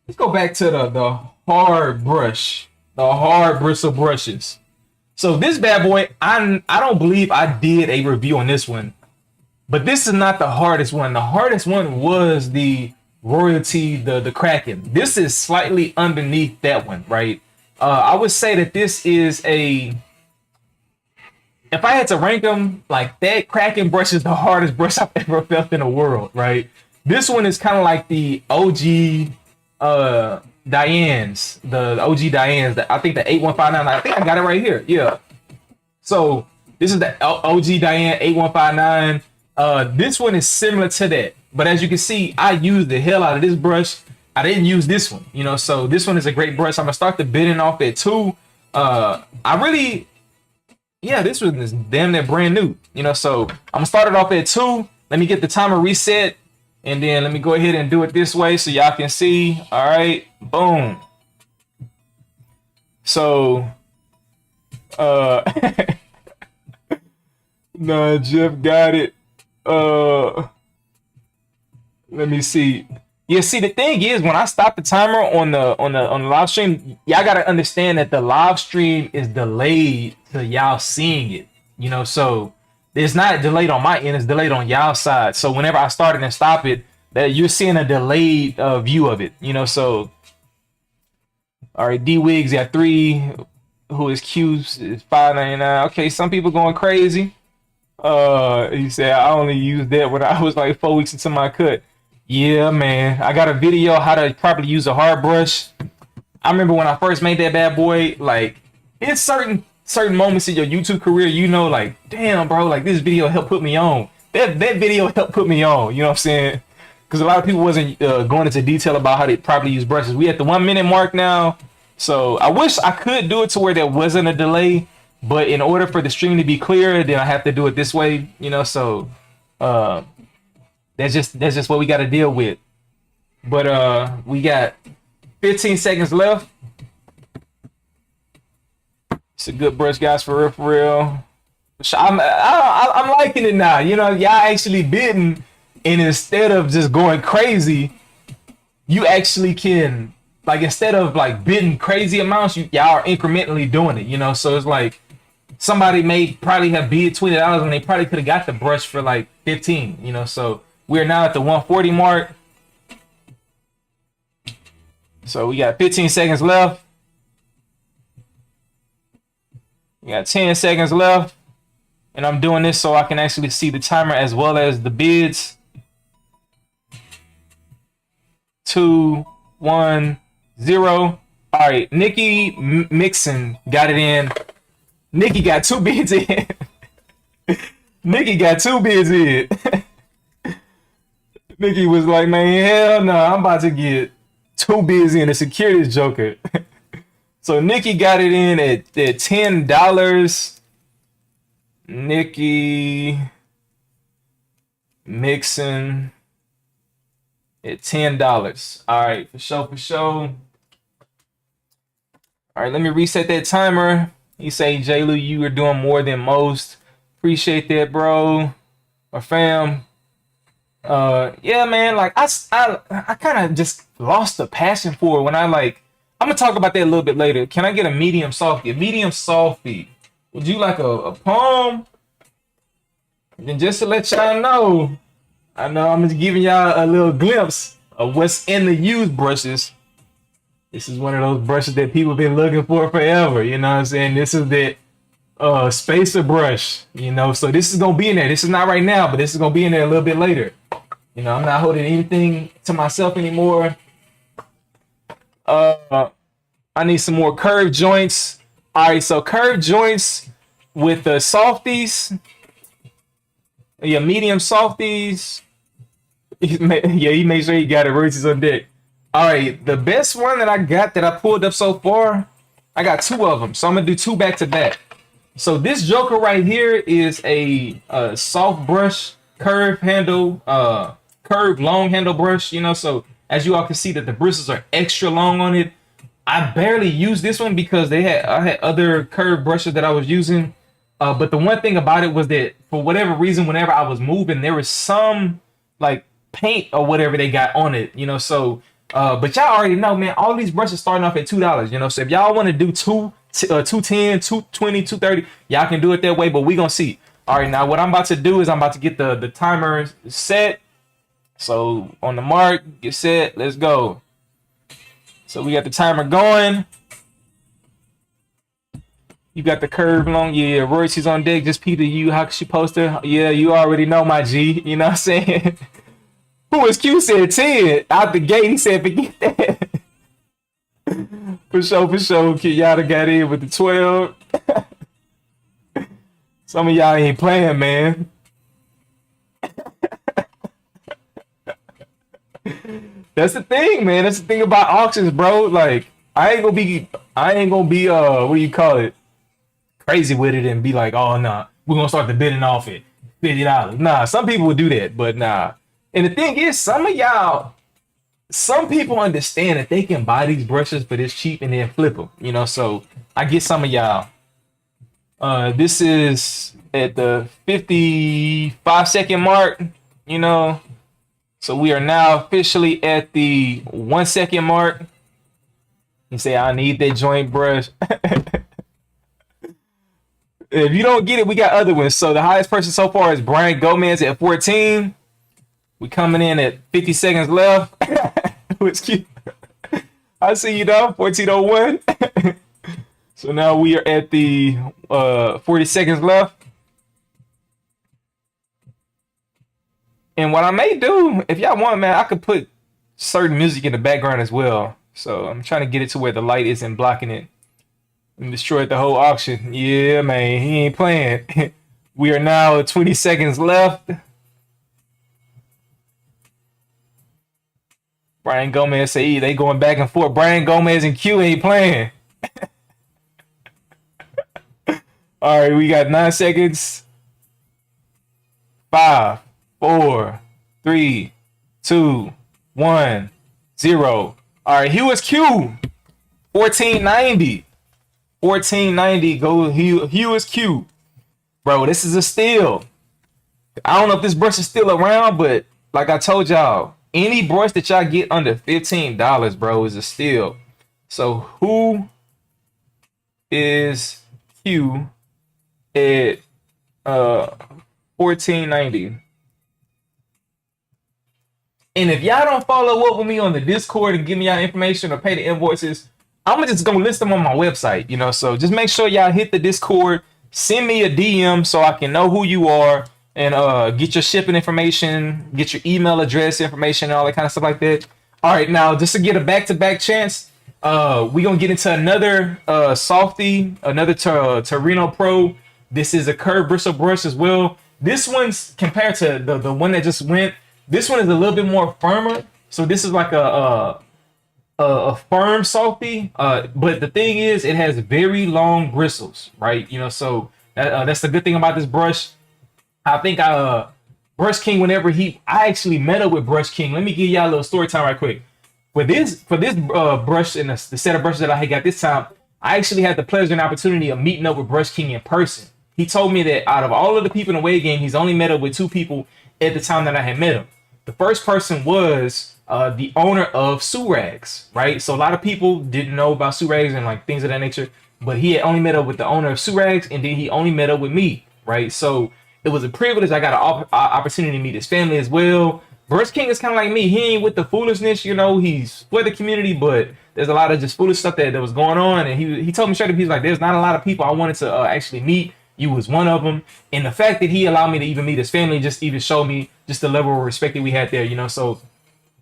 Let's go back to the hard brush, the hard bristle brushes. So this bad boy, I don't believe I did a review on this one, but this is not the hardest one. The hardest one was the royalty, the Kraken. This is slightly underneath that one, right? I would say that this is a, if I had to rank them, like that Kraken brush is the hardest brush I've ever felt in the world, right? This one is kind of like the OG Diane's, the OG Diane's. I think the 8159. I think I got it right here. Yeah. So this is the OG Diane 8159. This one is similar to that, but as you can see, I used the hell out of this brush. I didn't use this one, you know. So this one is a great brush. I'm gonna start the bidding off at 2. Yeah, this one is damn near brand new, you know, so I'm gonna start it off at 2. Let me get the timer reset, and then let me go ahead and do it this way so y'all can see. All right, boom. So, no, Jeff got it. Let me see. Yeah, see, the thing is, when I stop the timer on the live stream, y'all gotta understand that the live stream is delayed to y'all seeing it. You know, so it's not delayed on my end; it's delayed on y'all side. So whenever I start it and stop it, that you're seeing a delayed view of it. You know, so all right, D Wigs got 3. Who is Q is 5.99. Okay, some people going crazy. He said I only used that when I was like 4 weeks into my cut. Yeah, man. I got a video how to properly use a hard brush. I remember when I first made that bad boy, like it's certain moments in your YouTube career, you know, like, damn, bro, like this video helped put me on. That video helped put me on, you know what I'm saying? Because a lot of people wasn't going into detail about how to properly use brushes. We at the 1 minute mark now. So I wish I could do it to where there wasn't a delay, but in order for the stream to be clear, then I have to do it this way, you know, so that's just what we got to deal with. But we got 15 seconds left. It's a good brush, guys, for real, for real. I'm liking it now. You know, y'all actually bidding, and instead of just going crazy, you actually can, like, instead of like bidding crazy amounts, y'all are incrementally doing it. You know, so it's like somebody may probably have bid $20 and they probably could have got the brush for like 15. You know, so we're now at the 140 mark. So we got 15 seconds left. We got 10 seconds left. And I'm doing this so I can actually see the timer as well as the bids. 2, 1, 0. All right, Nikki Mixon got it in. Nikki got 2 bids in. Nikki got 2 bids in. Nikki was like, man, hell no, I'm about to get 2 bids in to secure this joker. So Nikki got it in at $10. Nikki Mixon at $10. All right, for sure, for sure. All right, let me reset that timer. You say, J-Lu, you are doing more than most. Appreciate that, bro. Or fam. Yeah, man, like I kind of just lost the passion for it when I'm gonna talk about that a little bit later. Can I get a medium softie? A medium softie. Would you like a palm? And just to let y'all know, I know I'm just giving y'all a little glimpse of what's in the used brushes. This is one of those brushes that people have been looking for forever. You know what I'm saying? This is that spacer brush, you know, so this is gonna be in there. This is not right now, but this is gonna be in there a little bit later. You know, I'm not holding anything to myself anymore. I need some more curved joints. All right, so curved joints with the softies. Yeah, medium softies. Yeah, he made sure he got it. Royce's on deck. All right, the best one that I got that I pulled up so far, I got 2 of them, so I'm gonna do 2 back to back. So this joker right here is a soft brush, curved handle, curved long handle brush. You know, so as you all can see that the bristles are extra long on it. I barely used this one because I had other curved brushes that I was using. But the one thing about it was that for whatever reason, whenever I was moving, there was some like paint or whatever they got on it, you know. So, but y'all already know, man, all these brushes starting off at $2, you know. So if y'all want to do 210, 220, 230, y'all can do it that way. But we gonna see. All right, now what I'm about to do is I'm about to get the timer set. So on the mark, get set, let's go. So we got the timer going. You got the curve long. Yeah, Royce's on deck. Just Peter, you, how can she post her? Yeah, you already know, my G. You know what I'm saying? Who was Q said 10 out the gate. He said, forget that. For sure, for sure. Kenyatta got in with the 12. Some of y'all ain't playing, man. That's the thing, man. That's the thing about auctions, bro. Like, I ain't gonna be what do you call it? Crazy with it and be like, oh nah, we're gonna start the bidding off at $50. Nah, some people would do that, but nah. And the thing is, some people understand that they can buy these brushes for this cheap and then flip them, you know. So I get some of y'all. This is at the 55-second mark, you know. So we are now officially at the 1 second mark. You say, I need that joint brush. If you don't get it, we got other ones. So the highest person so far is Brian Gomez at 14. We coming in at 50 seconds left. It's cute. I see you though, 1401. So now we are at the 40 seconds left. And what I may do, if y'all want, man, I could put certain music in the background as well. So I'm trying to get it to where the light isn't blocking it. And destroyed the whole auction. Yeah, man, he ain't playing. We are now at 20 seconds left. Brian Gomez say they going back and forth. Brian Gomez and Q ain't playing. All right, we got 9 seconds. 5, 4, 3, 2, 1, 0. All right, Hugh is Q. 1490. 1490. Go Hugh is Q. Bro, this is a steal. I don't know if this brush is still around, but like I told y'all, any brush that y'all get under $15, bro, is a steal. So who is Q at 1490? And if y'all don't follow up with me on the Discord and give me y'all information or pay the invoices, I'm just gonna list them on my website, you know. So just make sure y'all hit the Discord, send me a DM so I can know who you are, and get your shipping information, get your email address information, and all that kind of stuff like that. All right, now just to get a back-to-back chance, we gonna get into another softie, another Torino Pro. This is a curved bristle brush as well. This one's compared to the one that just went. This one is a little bit more firmer. So this is like a firm softie. But the thing is, it has very long bristles, right? You know, so that's the good thing about this brush. I think Brush King, I actually met up with Brush King. Let me give y'all a little story time right quick. For this brush and the set of brushes that I had got this time, I actually had the pleasure and opportunity of meeting up with Brush King in person. He told me that out of all of the people in the Wade game, he's only met up with 2 people at the time that I had met him. The first person was the owner of Surags, right? So a lot of people didn't know about Surags and like things of that nature, but he had only met up with the owner of Surags, and then he only met up with me, right? So it was a privilege. I got an opportunity to meet his family as well. Brush King is kind of like me. He ain't with the foolishness, you know. He's for the community, but there's a lot of just foolish stuff that was going on. And he told me straight up, he's like, there's not a lot of people I wanted to actually meet. You was one of them. And the fact that he allowed me to even meet his family just even showed me just the level of respect that we had there, you know. So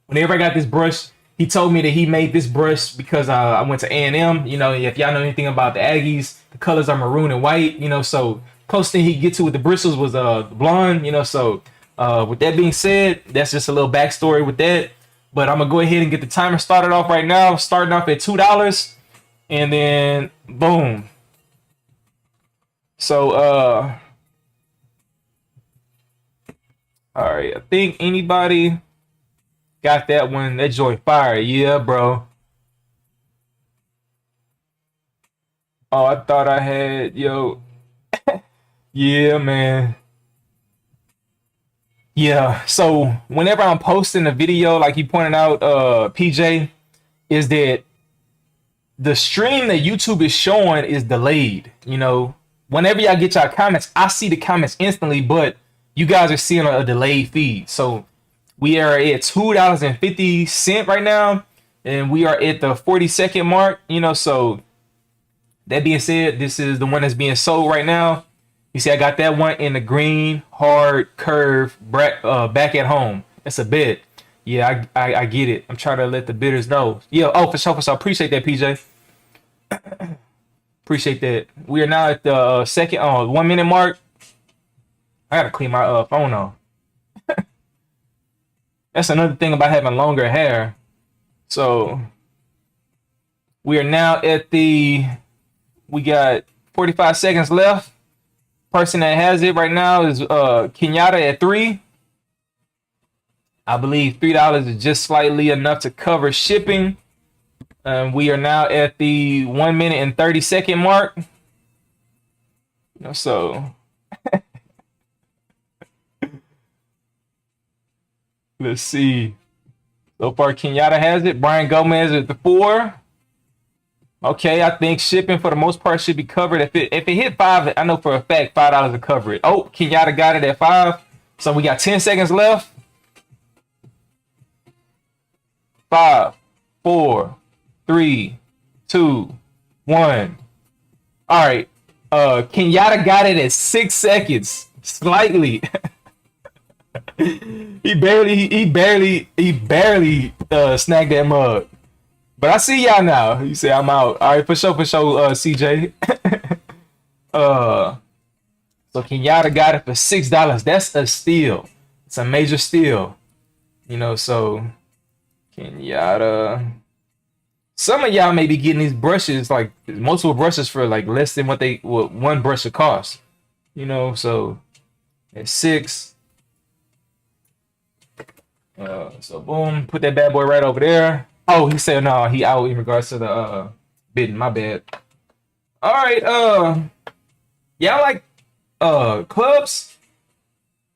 whenever I got this brush, he told me that he made this brush because I went to A&M. You know, if y'all know anything about the Aggies, the colors are maroon and white, you know. So close thing he could get to with the bristles was blonde, you know. So with that being said, that's just a little backstory with that. But I'm gonna go ahead and get the timer started off right now, starting off at $2, and then boom. So all right, I think anybody got that one. That joy fire, yeah, bro. Oh, I thought I had, yo. Yeah, man. Yeah, so whenever I'm posting a video, like you pointed out, PJ, is that the stream that YouTube is showing is delayed. You know, whenever y'all get y'all comments, I see the comments instantly, but you guys are seeing a delayed feed. So we are at $2.50 right now, and we are at the 40-second mark. You know, so that being said, this is the one that's being sold right now. You see, I got that one in the green, hard, curve, back at home. That's a bid. Yeah, I get it. I'm trying to let the bidders know. Yeah, oh, for sure, for sure. Appreciate that, PJ. Appreciate that. We are now at the second, 1 minute mark. I gotta clean my phone off. That's another thing about having longer hair. So we are now at we got 45 seconds left. Person that has it right now is Kenyatta at 3. I believe $3 is just slightly enough to cover shipping. We are now at the 1 minute and 30-second mark. You know, so Let's see. So far, Kenyatta has it. Brian Gomez at the 4. Okay, I think shipping for the most part should be covered. If it hit 5, I know for a fact $5 to cover it. Oh, Kenyatta got it at 5. So we got 10 seconds left. 5, 4, 3, 2, 1. All right. Kenyatta got it at 6 seconds. Slightly. he barely snagged that mug. But I see y'all now. You say I'm out. All right, for sure, CJ. So Kenyatta got it for $6. That's a steal. It's a major steal. You know, so Kenyatta. Some of y'all may be getting these brushes, like multiple brushes, for like less than what one brush would cost. You know, so at 6. So boom, put that bad boy right over there. Oh, he said no, he out in regards to the bidding. My bad. All right, yeah, I like clubs.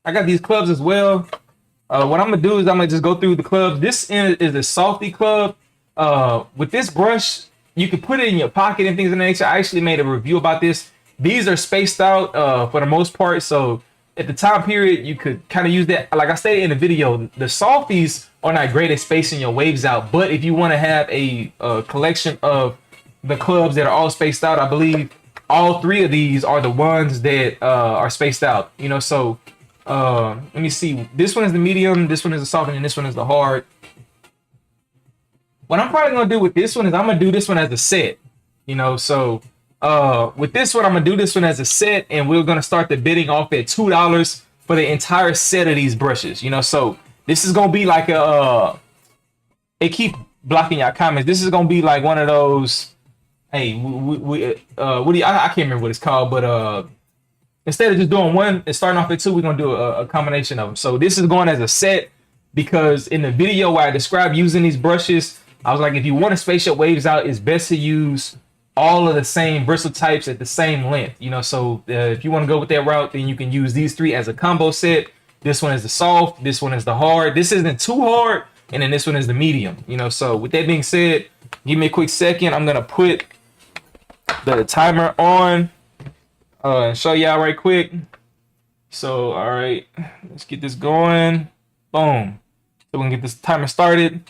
I got these clubs as well. What I'm gonna do is I'm gonna just go through the clubs. This is a softie club. With this brush, you can put it in your pocket and things of that nature. I actually made a review about this. These are spaced out for the most part, so at the time period, you could kind of use that. Like I stated in the video, the softies are not great at spacing your waves out, but if you want to have a collection of the clubs that are all spaced out, I believe all 3 of these are the ones that are spaced out. You know, so let me see. This one is the medium, this one is the soft, and this one is the hard. What I'm probably gonna do with this one is I'm gonna do this one as a set. You know, so with this one, I'm gonna do this one as a set, and we're gonna start the bidding off at $2 for the entire set of these brushes. You know, so this is gonna be like a it keep blocking y'all comments. This is gonna be like one of those. Hey, what do you? I can't remember what it's called, but instead of just doing one and starting off at 2, we're gonna do a combination of them. So this is going as a set because in the video where I described using these brushes, I was like, if you want to space your waves out, it's best to use all of the same bristle types at the same length. You know, so if you want to go with that route, then you can use these 3 as a combo set. This one is the soft, this one is the hard, this isn't too hard, and then this one is the medium. You know, so with that being said, give me a quick second. I'm gonna put the timer on and show y'all right quick. So all right, let's get this going. Boom. So we can get this timer started.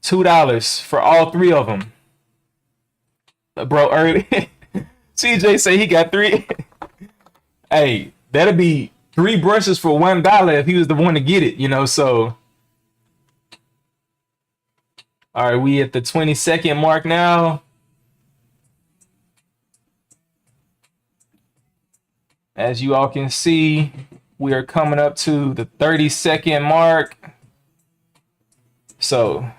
$2 for all 3 of them. Bro, early. CJ say he got 3. Hey, that'll be 3 brushes for $1 if he was the one to get it, you know, so. All right, we at the 20-second mark now. As you all can see, we are coming up to the 30-second mark. So,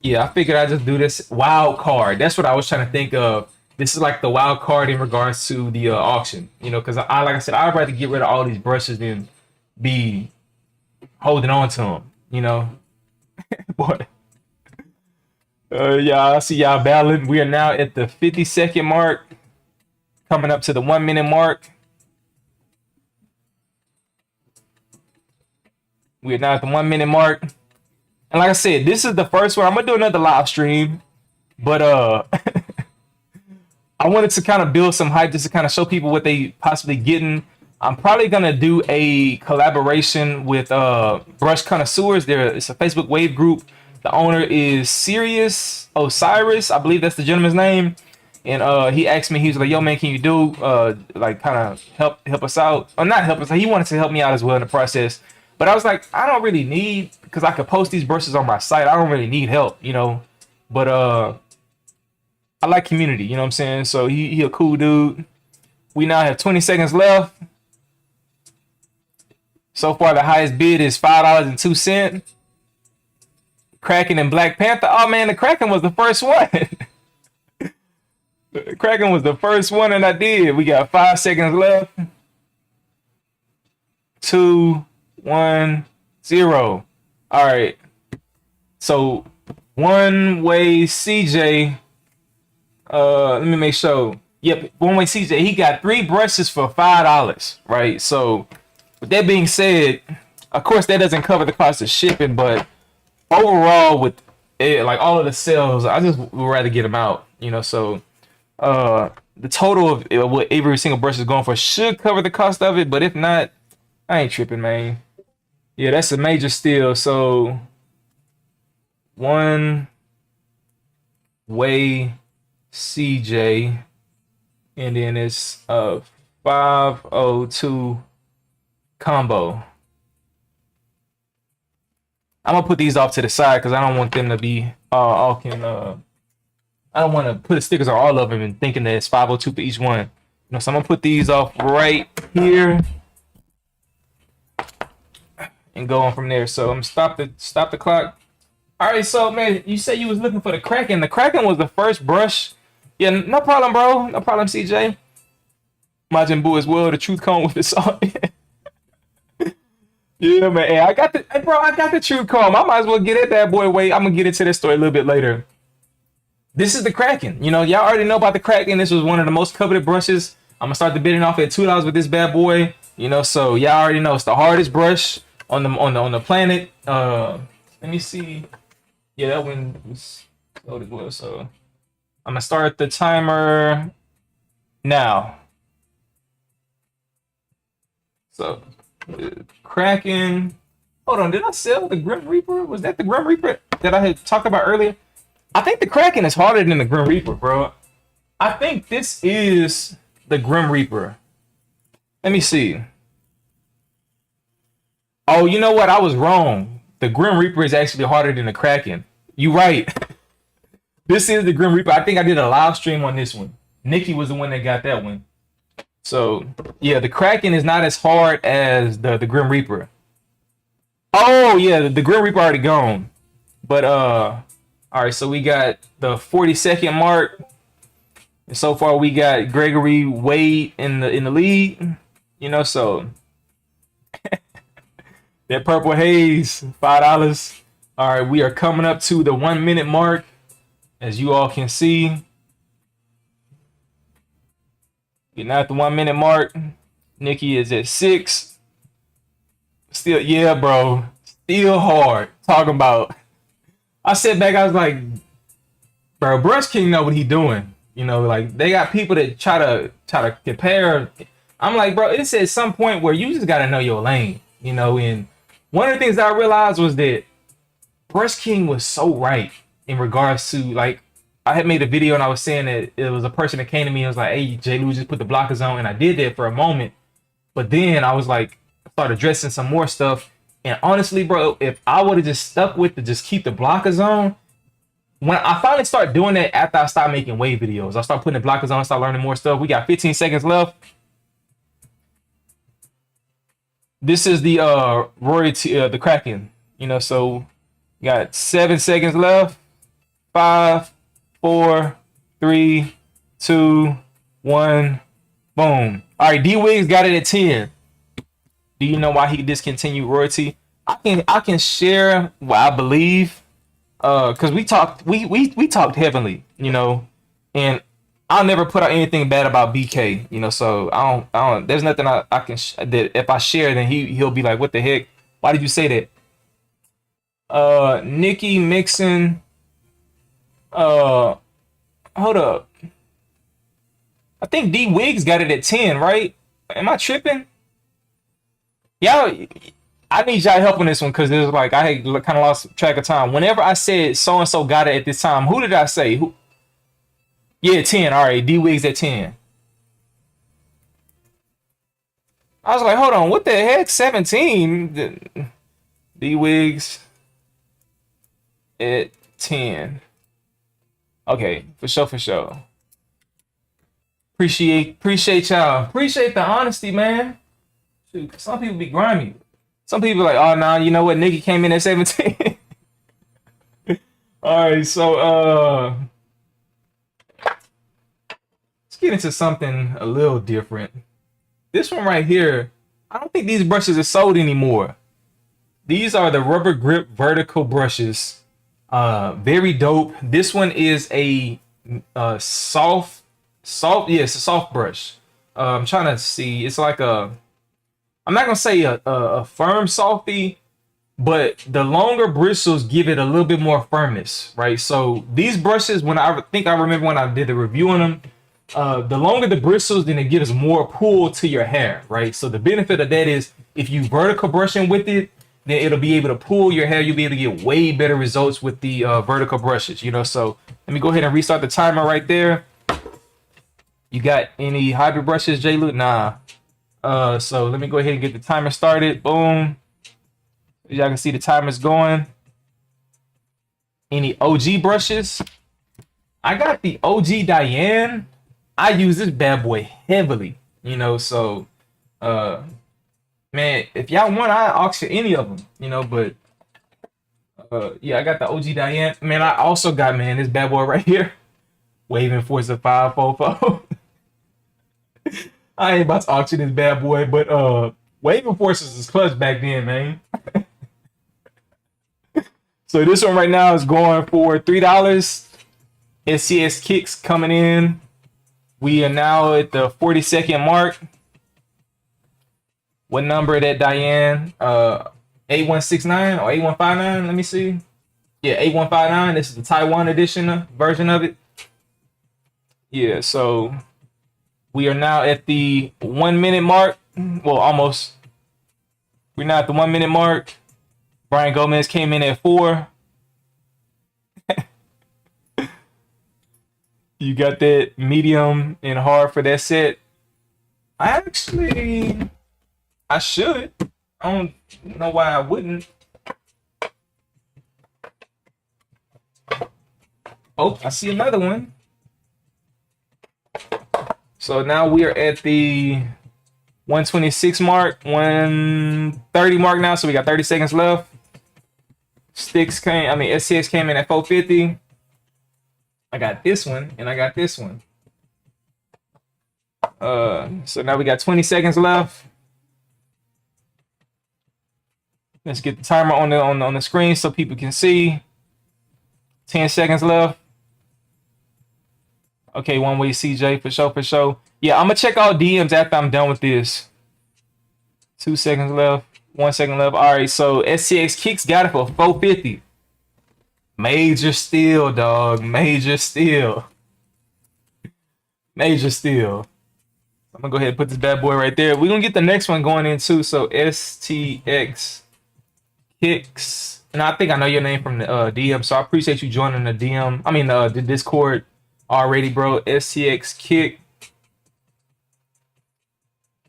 yeah, I figured I'd just do this wild card. That's what I was trying to think of. This is like the wild card in regards to the auction, you know, because like I said, I'd rather get rid of all these brushes than be holding on to them, you know. Boy. Yeah, I see y'all battling. We are now at the 50-second mark, coming up to the 1-minute mark. We are now at the 1-minute mark. And like I said, this is the first one. I'm gonna do another live stream, but I wanted to kind of build some hype just to kind of show people what they possibly getting. I'm probably gonna do a collaboration with Brush Connoisseurs. It's a Facebook wave group. The owner is Sirius Osiris, I believe that's the gentleman's name. And he asked me, he was like, "Yo, man, can you do like kind of help us out?" Or not help us. He wanted to help me out as well in the process. But I was like, I don't really need, because I could post these brushes on my site. I don't really need help, you know. But I like community, you know what I'm saying? So he a cool dude. We now have 20 seconds left. So far, the highest bid is $5.02. Kraken and Black Panther. Oh man, the Kraken was the first one. The Kraken was the first one, and I did. We got 5 seconds left. 2, 1, 0. All right. So one way CJ. Let me make sure. Yep, one way CJ. He got 3 brushes for $5. Right. So with that being said, Of course, that doesn't cover the cost of shipping, but overall, with it, like all of the sales, I just would rather get them out. So the total of what every single brush is going for should cover the cost of it, but if not, I ain't tripping, man. Yeah, that's a major steal. So one way CJ, and then it's 502 combo. I'm gonna put these off to the side because I don't want them to be all can. I don't want to put the stickers on all of them and thinking that it's 502 for each one. So I'm gonna put these off right here and go on from there. So I'm gonna stop the clock. All right, so man, you said you was looking for the Kraken. The Kraken was the first brush. Yeah, no problem, bro. No problem, CJ. Majin Buu as well. The truth cone with the salt. Yeah, man. Hey, I got the truth comb. I might as well get at that boy. Wait, I'm gonna get into this story a little bit later. This is the Kraken. Y'all already know about the Kraken. This was one of the most coveted brushes. I'm gonna start the bidding off at $2 with this bad boy. So y'all already know it's the hardest brush on the planet. Let me see. Yeah, that one was loaded well. So I'm gonna start the timer now. So Kraken. Hold on, did I sell the Grim Reaper? Was that the Grim Reaper that I had talked about earlier? I think the Kraken is harder than the Grim Reaper, bro. I think this is the Grim Reaper. Let me see. Oh, you know what? I was wrong. The Grim Reaper is actually harder than the Kraken. You right. This is the Grim Reaper. I think I did a live stream on this one. Nikki was the one that got that one. So, yeah, the Kraken is not as hard as the Grim Reaper. Oh, yeah, the Grim Reaper already gone. But, all right, so we got the 40-second mark. And so far we got Gregory Wade in the lead. So that purple haze, $5. All right, we are coming up to the 1 minute mark, as you all can see. Getting at the 1 minute mark. Nikki is at 6. Still, yeah, bro. Still hard. Talking about. I sat back, I was like, bro, Brush King know what he doing. Like they got people that try to compare. I'm like, bro, it's at some point where you just gotta know your lane. And one of the things I realized was that Brush King was so right in regards to, like, I had made a video and I was saying that it was a person that came to me and was like, hey, J. Lou, just put the blockers on. And I did that for a moment. But then I was like, started addressing some more stuff. And honestly, bro, if I would have just stuck with just keep the blockers on, when I finally start doing that after I start making wave videos, I start putting the blockers on, start learning more stuff. We got 15 seconds left. This is the royalty, the Kraken. So we got 7 seconds left. 5, 4, 3, 2, 1, boom. All right, D Wiggs got it at 10. Do you know why he discontinued royalty? I can share what I believe, because we talked heavily, and I'll never put out anything bad about BK, so I don't there's nothing I can that if I share, then he'll be like, what the heck, why did you say that? Nikki Mixon, hold up, I think D Wiggs got it at 10, right? Am I tripping? Y'all, I need y'all help on this one, because it was like I had kind of lost track of time. Whenever I said so and so got it at this time, who did I say? Who? Yeah, 10. All right, D Wiggs at 10. I was like, hold on, what the heck? 17. D Wiggs at 10. Okay, for sure. Appreciate y'all. Appreciate the honesty, man. Shoot, some people be grimy. Some people like, oh no, you know what? Nikki came in at 17. All right, so let's get into something a little different. This one right here, I don't think these brushes are sold anymore. These are the rubber grip vertical brushes. Very dope. This one is a soft, yeah, it's a soft brush. I'm trying to see. It's like a I'm not gonna say a firm softie, but the longer bristles give it a little bit more firmness, right? So these brushes, when I think I remember when I did the review on them, the longer the bristles, then it gives more pull to your hair, right? So the benefit of that is if you vertical brushing with it, then it'll be able to pull your hair. You'll be able to get way better results with the vertical brushes, you know? So let me go ahead and restart the timer right there. You got any hybrid brushes, J. Luke? Nah. So let me go ahead and get the timer started. Boom. Y'all can see the timer's going. Any OG brushes? I got the OG Diane. I use this bad boy heavily, you know, so man, if y'all want, I auction any of them, you know, but yeah, I got the OG Diane. Man, I also got, man, this bad boy right here. Waving Forza 544. I ain't about to auction this bad boy, but Waving Forces is clutch back then, man. So this one right now is going for $3. SCS kicks coming in. We are now at the 40-second mark. What number that, Diane? 8169 or 8159? Let me see. Yeah, 8159. This is the Taiwan edition version of it. Yeah, so we are now at the 1 minute mark. Well, almost. We're now at the 1 minute mark. Brian Gomez came in at 4. You got that medium and hard for that set. I should. I don't know why I wouldn't. Oh, I see another one. So now we are at the 126 mark, 130 mark now. So we got 30 seconds left. SCX came in at 450. I got this one and I got this one. So now we got 20 seconds left. Let's get the timer on the screen so people can see. 10 seconds left. Okay, one way CJ for sure. Yeah, I'm gonna check out DMs after I'm done with this. 2 seconds left. 1 second left. All right, so SCX kicks got it for 450. Major steal, dog. Major steal. Major steal. I'm gonna go ahead and put this bad boy right there. We're gonna get the next one going in too. So STX kicks. And I think I know your name from the DM, so I appreciate you joining the DM. I mean the Discord already, bro. STX kick.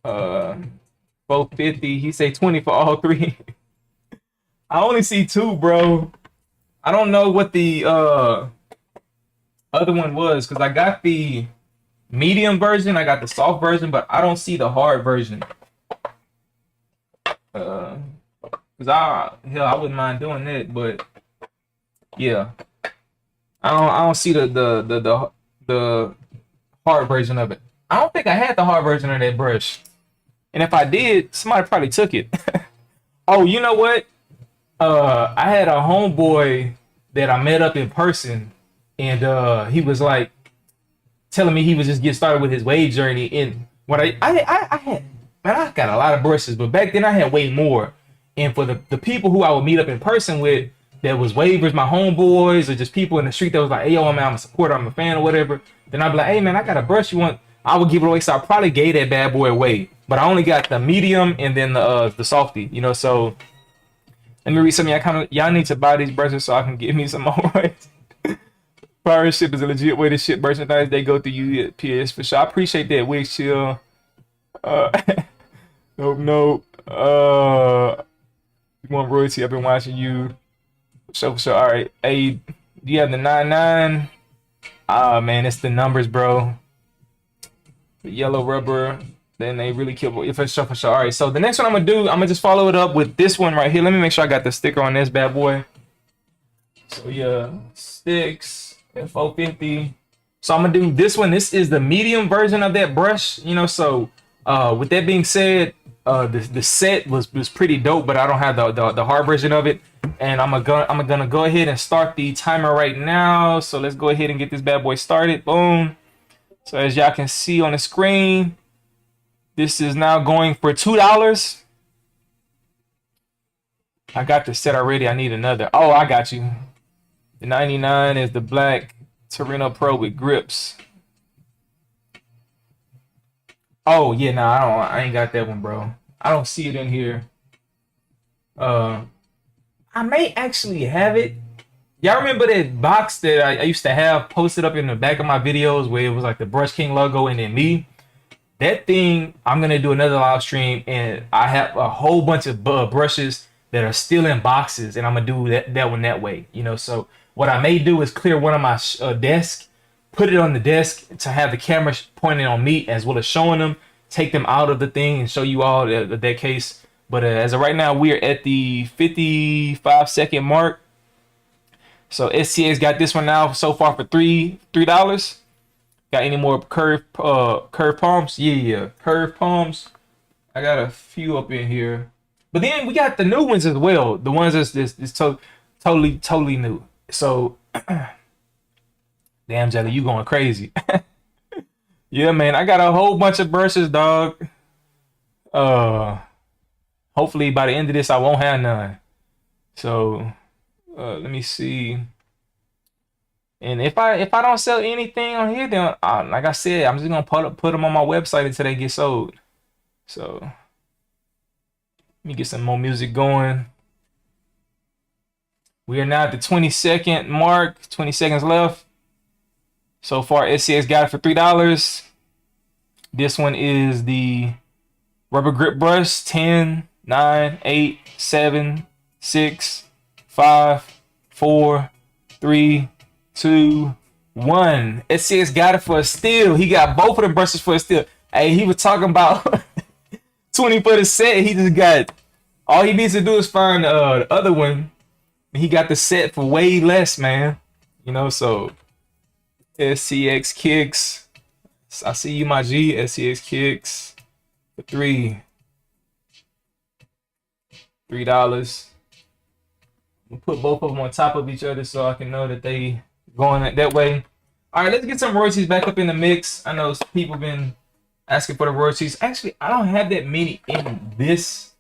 450. He say 20 for all three. I only see 2, bro. I don't know what the other one was because I got the medium version, I got the soft version, but I don't see the hard version. Because I wouldn't mind doing that, but yeah, I don't see the hard version of it. I don't think I had the hard version of that brush, and if I did, somebody probably took it. Oh, you know what? I had a homeboy that I met up in person, and he was like telling me he was just getting started with his wave journey. And what I had, man, I got a lot of brushes, but back then I had way more. And for the people who I would meet up in person with, that was wavers, my homeboys, or just people in the street that was like, hey, yo, man, I'm a supporter, I'm a fan, or whatever. Then I'd be like, hey, man, I got a brush you want. I would give it away, so I probably gave that bad boy away. But I only got the medium and then the softie, you know. So let me read some of y'all need to buy these brushes so I can give me some more. Pirate ship is a legit way to ship merchandise. They go through UPS for sure. I appreciate that, Wig Chill. Nope. You want royalty? I've been watching you. For sure. All right. Hey, do you have the 99? Ah, man, it's the numbers, bro. The yellow rubber. Then they really kill. For sure. All right. So the next one I'm gonna do, I'm gonna just follow it up with this one right here. Let me make sure I got the sticker on this bad boy. So yeah, sticks at 450. So I'm gonna do this one. This is the medium version of that brush. You know. So with that being said, the set was pretty dope, but I don't have the hard version of it. And I'm gonna go ahead and start the timer right now. So let's go ahead and get this bad boy started. Boom. So as y'all can see on the screen, this is now going for $2. I got the set already. I need another. Oh, I got you. The 99 is the black Torino Pro with grips. Oh yeah, nah, I ain't got that one, bro. I don't see it in here. I may actually have it. Y'all remember that box that I used to have posted up in the back of my videos where it was like the Brush King logo and then me? That thing, I'm gonna do another live stream, and I have a whole bunch of brushes that are still in boxes, and I'm gonna do that one that way. You know, so what I may do is clear one of my desk, put it on the desk to have the camera pointing on me as well as showing them, take them out of the thing and show you all that case. But as of right now, we are at the 55-second mark. So SCA's got this one now so far for $3. Got any more curved palms? Yeah, curved palms. I got a few up in here, but then we got the new ones as well. The ones that's totally new. So, damn Jelly, you going crazy? Yeah, man, I got a whole bunch of brushes, dog. Hopefully by the end of this, I won't have none. So, let me see. And if I don't sell anything on here, then like I said, I'm just gonna put them on my website until they get sold. So let me get some more music going. We are now at the 20-second mark. 20 seconds left. So far, SCX got it for $3. This one is the rubber grip brush. 10, 9, 8, 7, 6, 5, 4, 3, 2, 1. SCX got it for a steal. He got both of the brushes for a steal. Hey, he was talking about 20 for the set. He just got, all he needs to do is find the other one. He got the set for way less, man. You know, so SCX kicks. I see you, my G. SCX kicks for $3. $3. I'm gonna put both of them on top of each other so I can know that they going that way. All right, let's get some royalties back up in the mix. I know people been asking for the royalties. Actually, I don't have that many in this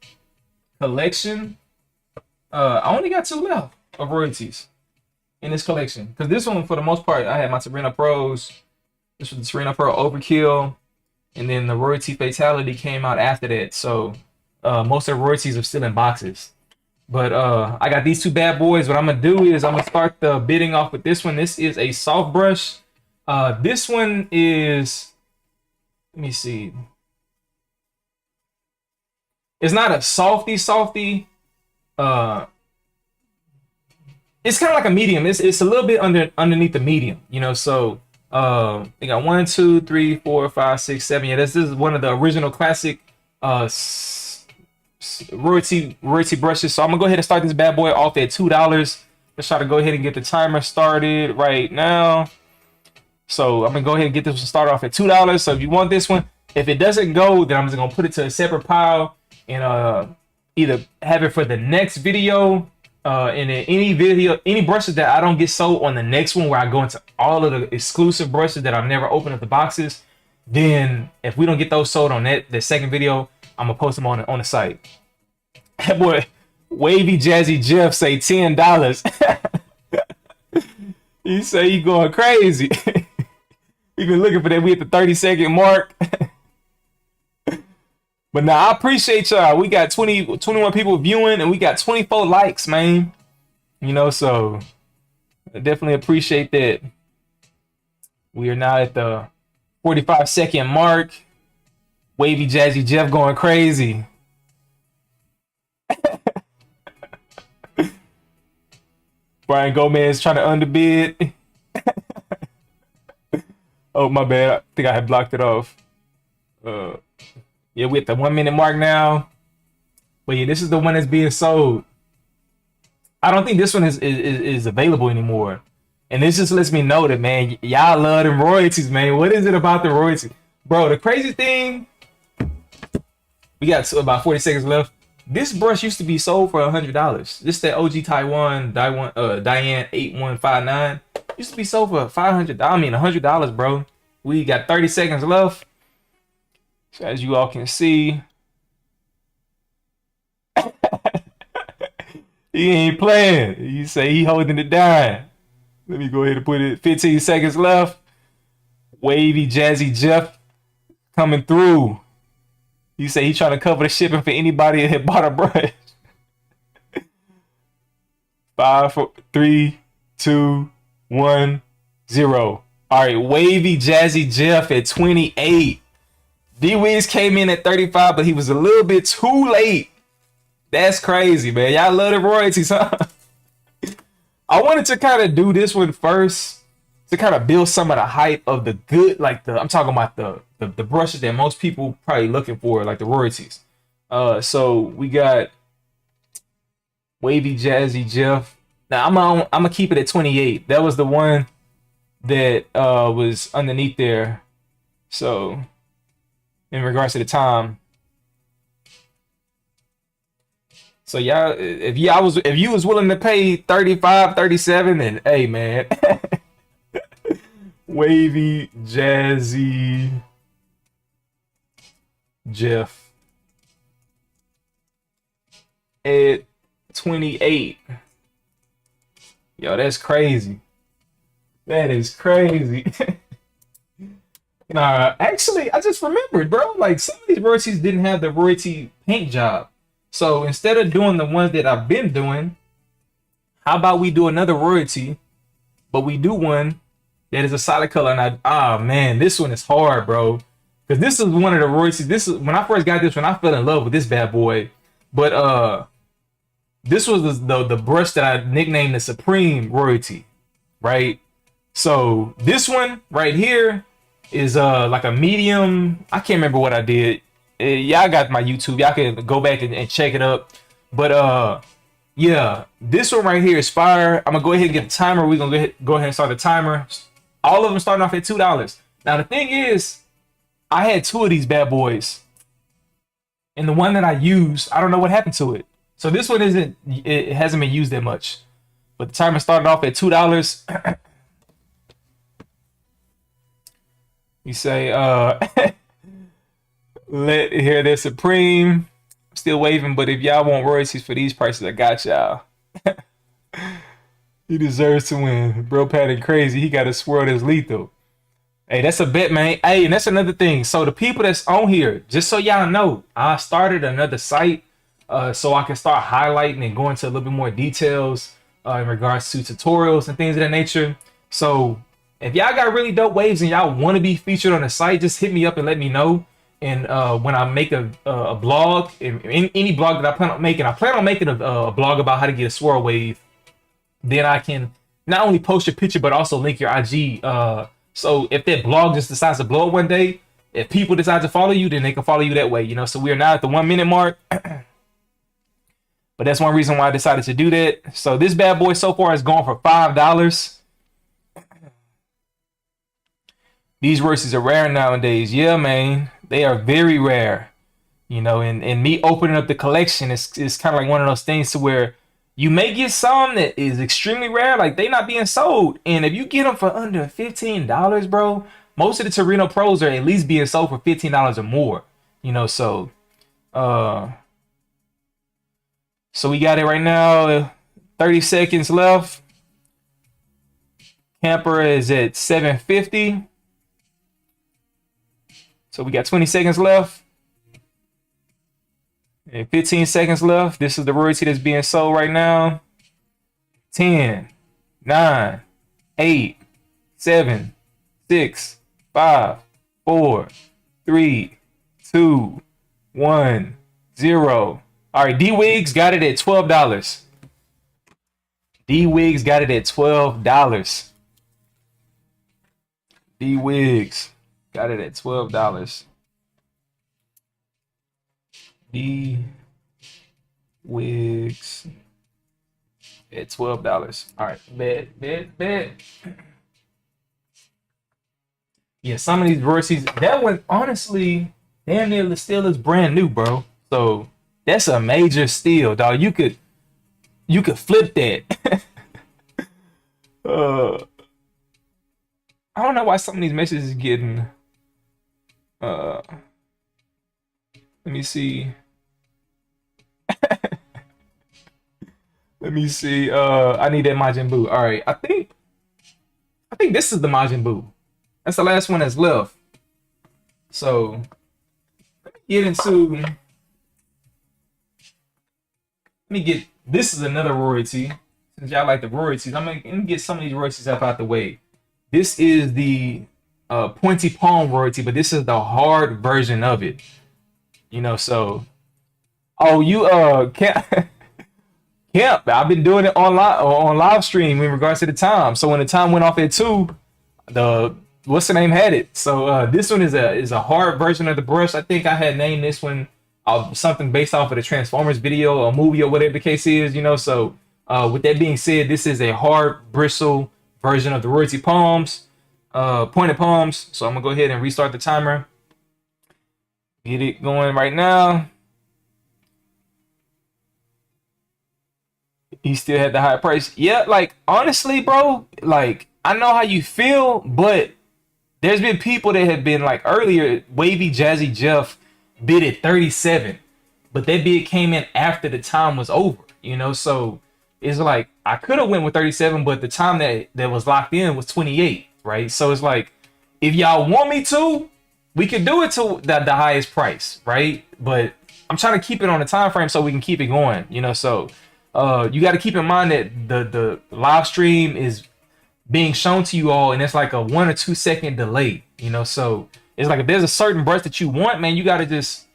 collection. I only got 2 left of royalties in this collection, because this one, for the most part, I had my Torino Pros. This was the Torino Pro Overkill, and then the Royalty Fatality came out after that. So most of the royalties are still in boxes. But I got these 2 bad boys. What I'm gonna do is I'm gonna start the bidding off with this one. This is a soft brush. This one is, let me see. It's not a softie. It's kind of like a medium. It's a little bit underneath the medium, you know. So they got 1, 2, 3, 4, 5, 6, 7. Yeah, this is one of the original classic royalty brushes. So I'm gonna go ahead and start this bad boy off at $2. Let's try to go ahead and get the timer started right now. So I'm gonna go ahead and get this one started off at $2. So if you want this one, if it doesn't go, then I'm just gonna put it to a separate pile and either have it for the next video. And then any brushes that I don't get sold on the next one, where I go into all of the exclusive brushes that I've never opened up the boxes, then if we don't get those sold on the second video, I'm gonna post them on the site. That boy Wavy Jazzy Jeff say $10. He say he going crazy. He been looking for that. We at the 30-second mark. But now I appreciate y'all. We got 21 people viewing, and we got 24 likes, man. You know, so I definitely appreciate that. We are now at the 45-second mark. Wavy Jazzy Jeff going crazy. Brian Gomez trying to underbid. Oh, my bad. I think I had blocked it off. Yeah, we're at the 1 minute mark now. But yeah, this is the one that's being sold. I don't think this one is available anymore. And this just lets me know that, man, y'all love them royalties, man. What is it about the royalties? Bro, the crazy thing, we got about 40 seconds left. This brush used to be sold for $100. This that OG Taiwan Diane 8159 used to be sold for $100, bro. We got 30 seconds left. So as you all can see, He ain't playing. You say he holding it down. Let me go ahead and put it. 15 seconds left. Wavy Jazzy Jeff coming through. You say he trying to cover the shipping for anybody that bought a brush. 5, 4, 3, 2, 1, 0. All right, Wavy Jazzy Jeff at 28. D-Wiz came in at 35, but he was a little bit too late. That's crazy, man. Y'all love the royalties, huh? I wanted to kind of do this one first to kind of build some of the hype of the good, like I'm talking about the brushes that most people probably looking for, like the royalties. So we got Wavy Jazzy Jeff. Now I'm gonna keep it at 28. That was the one that was underneath there. So in regards to the time. So y'all, if you was willing to pay 35, 37, then hey man. Wavy Jazzy Jeff at 28. Yo, that's crazy. That is crazy. Nah, actually, I just remembered, bro. Like some of these royalties didn't have the royalty paint job. So instead of doing the ones that I've been doing, how about we do another royalty, but we do one that is a solid color. And man, this one is hard, bro. Because this is one of the royalties. This is when I first got this one, I fell in love with this bad boy. But this was the brush that I nicknamed the Supreme royalty, right? So this one right here is like a medium. I can't remember what I did. Y'all got my YouTube. Y'all can go back and check it up. But yeah, this one right here is fire. I'm gonna go ahead and get the timer. We're gonna go ahead and start the timer. All of them starting off at $2. Now the thing is, I had 2 of these bad boys, and the one that I used, I don't know what happened to it. So this one it hasn't been used that much. But the timer started off at $2. You say, let hear their Supreme. I'm still waving, but if y'all want royalties for these prices, I got y'all. He deserves to win. Bro pattern crazy. He got a swirl that's lethal. Hey, that's a bet, man. Hey, and that's another thing. So the people that's on here, just so y'all know, I started another site so I can start highlighting and going into a little bit more details in regards to tutorials and things of that nature. So if y'all got really dope waves and y'all want to be featured on the site, just hit me up and let me know. And when I make a blog, any blog that I plan on making, a blog about how to get a swirl wave. Then I can not only post your picture, but also link your IG. So if that blog just decides to blow up one day, if people decide to follow you, then they can follow you that way, you know. So we are now at the 1 minute mark. But that's one reason why I decided to do that. So this bad boy so far is going for $5. These verses are rare nowadays. Yeah, man. They are very rare. You know, and me opening up the collection is kind of like one of those things to where you may get some that is extremely rare, like they not being sold. And if you get them for under $15, bro, most of the Torino Pros are at least being sold for $15 or more. You know, so we got it right now. 30 seconds left. Camper is at 750. So we got 20 seconds left. And 15 seconds left. This is the royalty that's being sold right now. 10, 9, 8, 7, 6, 5, 4, 3, 2, 1, 0. All right, D-Wigs got it at $12. D-Wigs got it at $12. D-Wigs got it at $12. D-Wigs at $12. All right, bet. Yeah, some of these royalties, that one honestly damn near still is brand new, bro. So that's a major steal, dog. You could flip that. I don't know why some of these messages is getting let me see. Let me see. I need that Majin Buu. All right, I think this is the Majin Buu. That's the last one that's left. So get into. Let me get. This is another royalty. Since y'all like the royalties, I'm gonna get some of these royalties up out the way. This is the pointy palm royalty, but this is the hard version of it. You know, so oh, you can't. Yep, I've been doing it on live stream in regards to the time. So when the time went off at 2, the what's the name had it. So this one is a hard version of the brush. I think I had named this one something based off of the Transformers video or movie or whatever the case is. You know, so with that being said, this is a hard bristle version of the royalty palms, pointed palms. So I'm gonna go ahead and restart the timer. Get it going right now. He still had the high price. Yeah, like honestly, bro, like I know how you feel, but there's been people that have been like earlier, Wavy Jazzy Jeff bid at 37, but that bid came in after the time was over, you know, so it's like I could have went with 37, but the time that was locked in was 28, right? So it's like if y'all want me to, we could do it to the highest price, right? But I'm trying to keep it on the time frame so we can keep it going, you know, so you got to keep in mind that the live stream is being shown to you all, and it's like a 1 or 2 second delay, you know. So it's like if there's a certain brush that you want, man, you got to just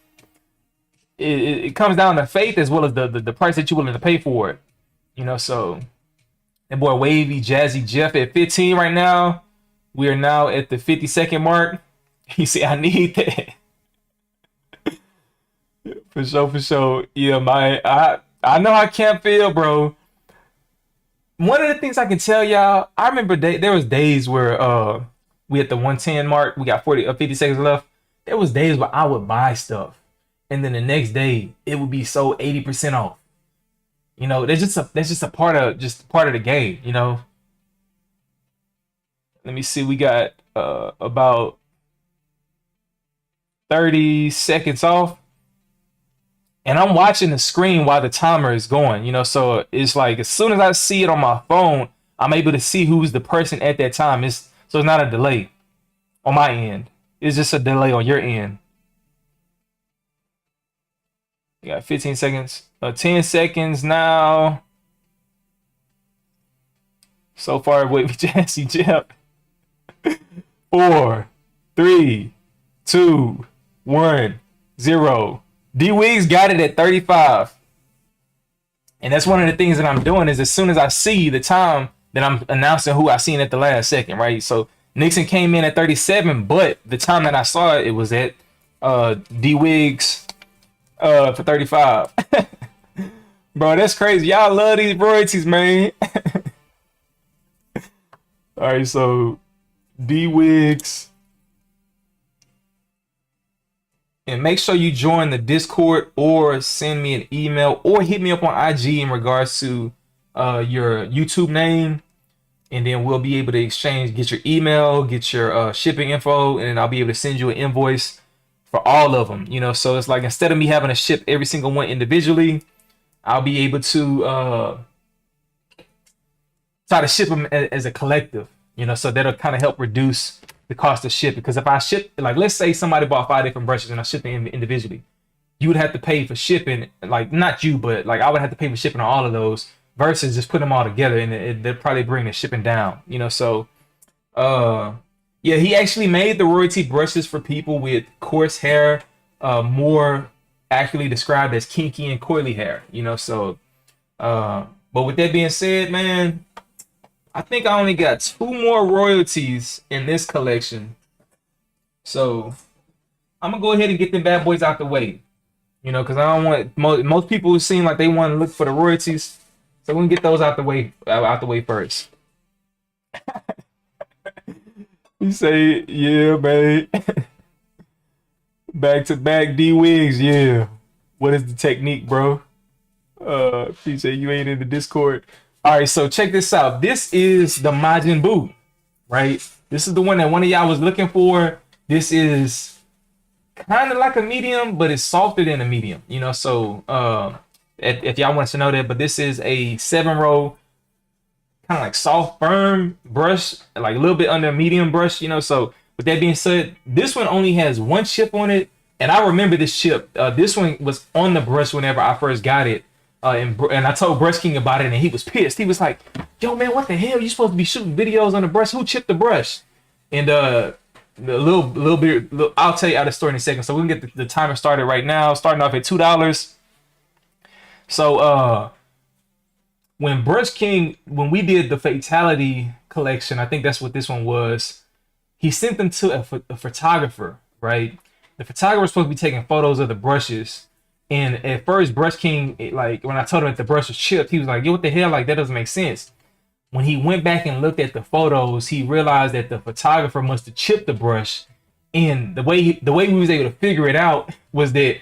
it comes down to faith as well as the price that you're willing to pay for it, you know. So that boy Wavy Jazzy Jeff at 15 right now. We are now at the 50-second mark. You see, I need that for sure. Yeah, I know I can't feel, bro. One of the things I can tell y'all, I remember there was days where we at the 110 mark, we got 50 seconds left. There was days where I would buy stuff, and then the next day it would be so 80% off. You know, that's just a part of the game, you know. Let me see, we got about 30 seconds off. And I'm watching the screen while the timer is going, you know, so it's like as soon as I see it on my phone, I'm able to see who's the person at that time. So it's not a delay on my end. It's just a delay on your end. You got 15 seconds, 10 seconds now. So far with Jazzy Jeff. 4, 3, 2, 1, 0. D-Wigs got it at 35. And that's one of the things that I'm doing is as soon as I see the time, then I'm announcing who I seen at the last second, right? So Nixon came in at 37, but the time that I saw it, it was at D-Wigs for 35. Bro, that's crazy. Y'all love these royalties, man. All right, so D-Wigs. And make sure you join the Discord or send me an email or hit me up on IG in regards to your YouTube name. And then we'll be able to exchange, get your email, get your shipping info, and I'll be able to send you an invoice for all of them. You know, so it's like instead of me having to ship every single one individually, I'll be able to try to ship them as a collective. You know, so that'll kind of help reduce the cost of shipping. Because if I ship, like, let's say somebody bought 5 different brushes and I ship them individually, you would have to pay for shipping, like, not you, but like I would have to pay for shipping on all of those versus just putting them all together, and they'll probably bring the shipping down, you know. So yeah, he actually made the royalty brushes for people with coarse hair, more accurately described as kinky and coily hair, you know. So but with that being said, man, I think I only got 2 more royalties in this collection. So I'm gonna go ahead and get them bad boys out the way. You know, because I don't want most people seem like they want to look for the royalties. So we're gonna get those out the way first. You say, yeah, man. Back to back D-Wigs, yeah. What is the technique, bro? She said you ain't in the Discord. All right, so check this out. This is the Majin Buu, right? This is the one that one of y'all was looking for. This is kind of like a medium, but it's softer than a medium, you know. So if y'all want to know that. But this is a 7-row, kind of like soft, firm brush, like a little bit under medium brush, you know. So with that being said, this one only has one chip on it, and I remember this chip. This one was on the brush whenever I first got it, and I told Brush King about it, and he was pissed. He was like, "Yo, man, what the hell? You supposed to be shooting videos on the brush? Who chipped the brush?" And a little bit, I'll tell you out of the story in a second. So we can get the timer started right now, starting off at $2. So when Brush King, when we did the Fatality collection, I think that's what this one was. He sent them to a photographer, right? The photographer was supposed to be taking photos of the brushes. And at first, Brush King, like when I told him that the brush was chipped, he was like, "Yo, what the hell? Like that doesn't make sense." When he went back and looked at the photos, he realized that the photographer must have chipped the brush. And the way we was able to figure it out was that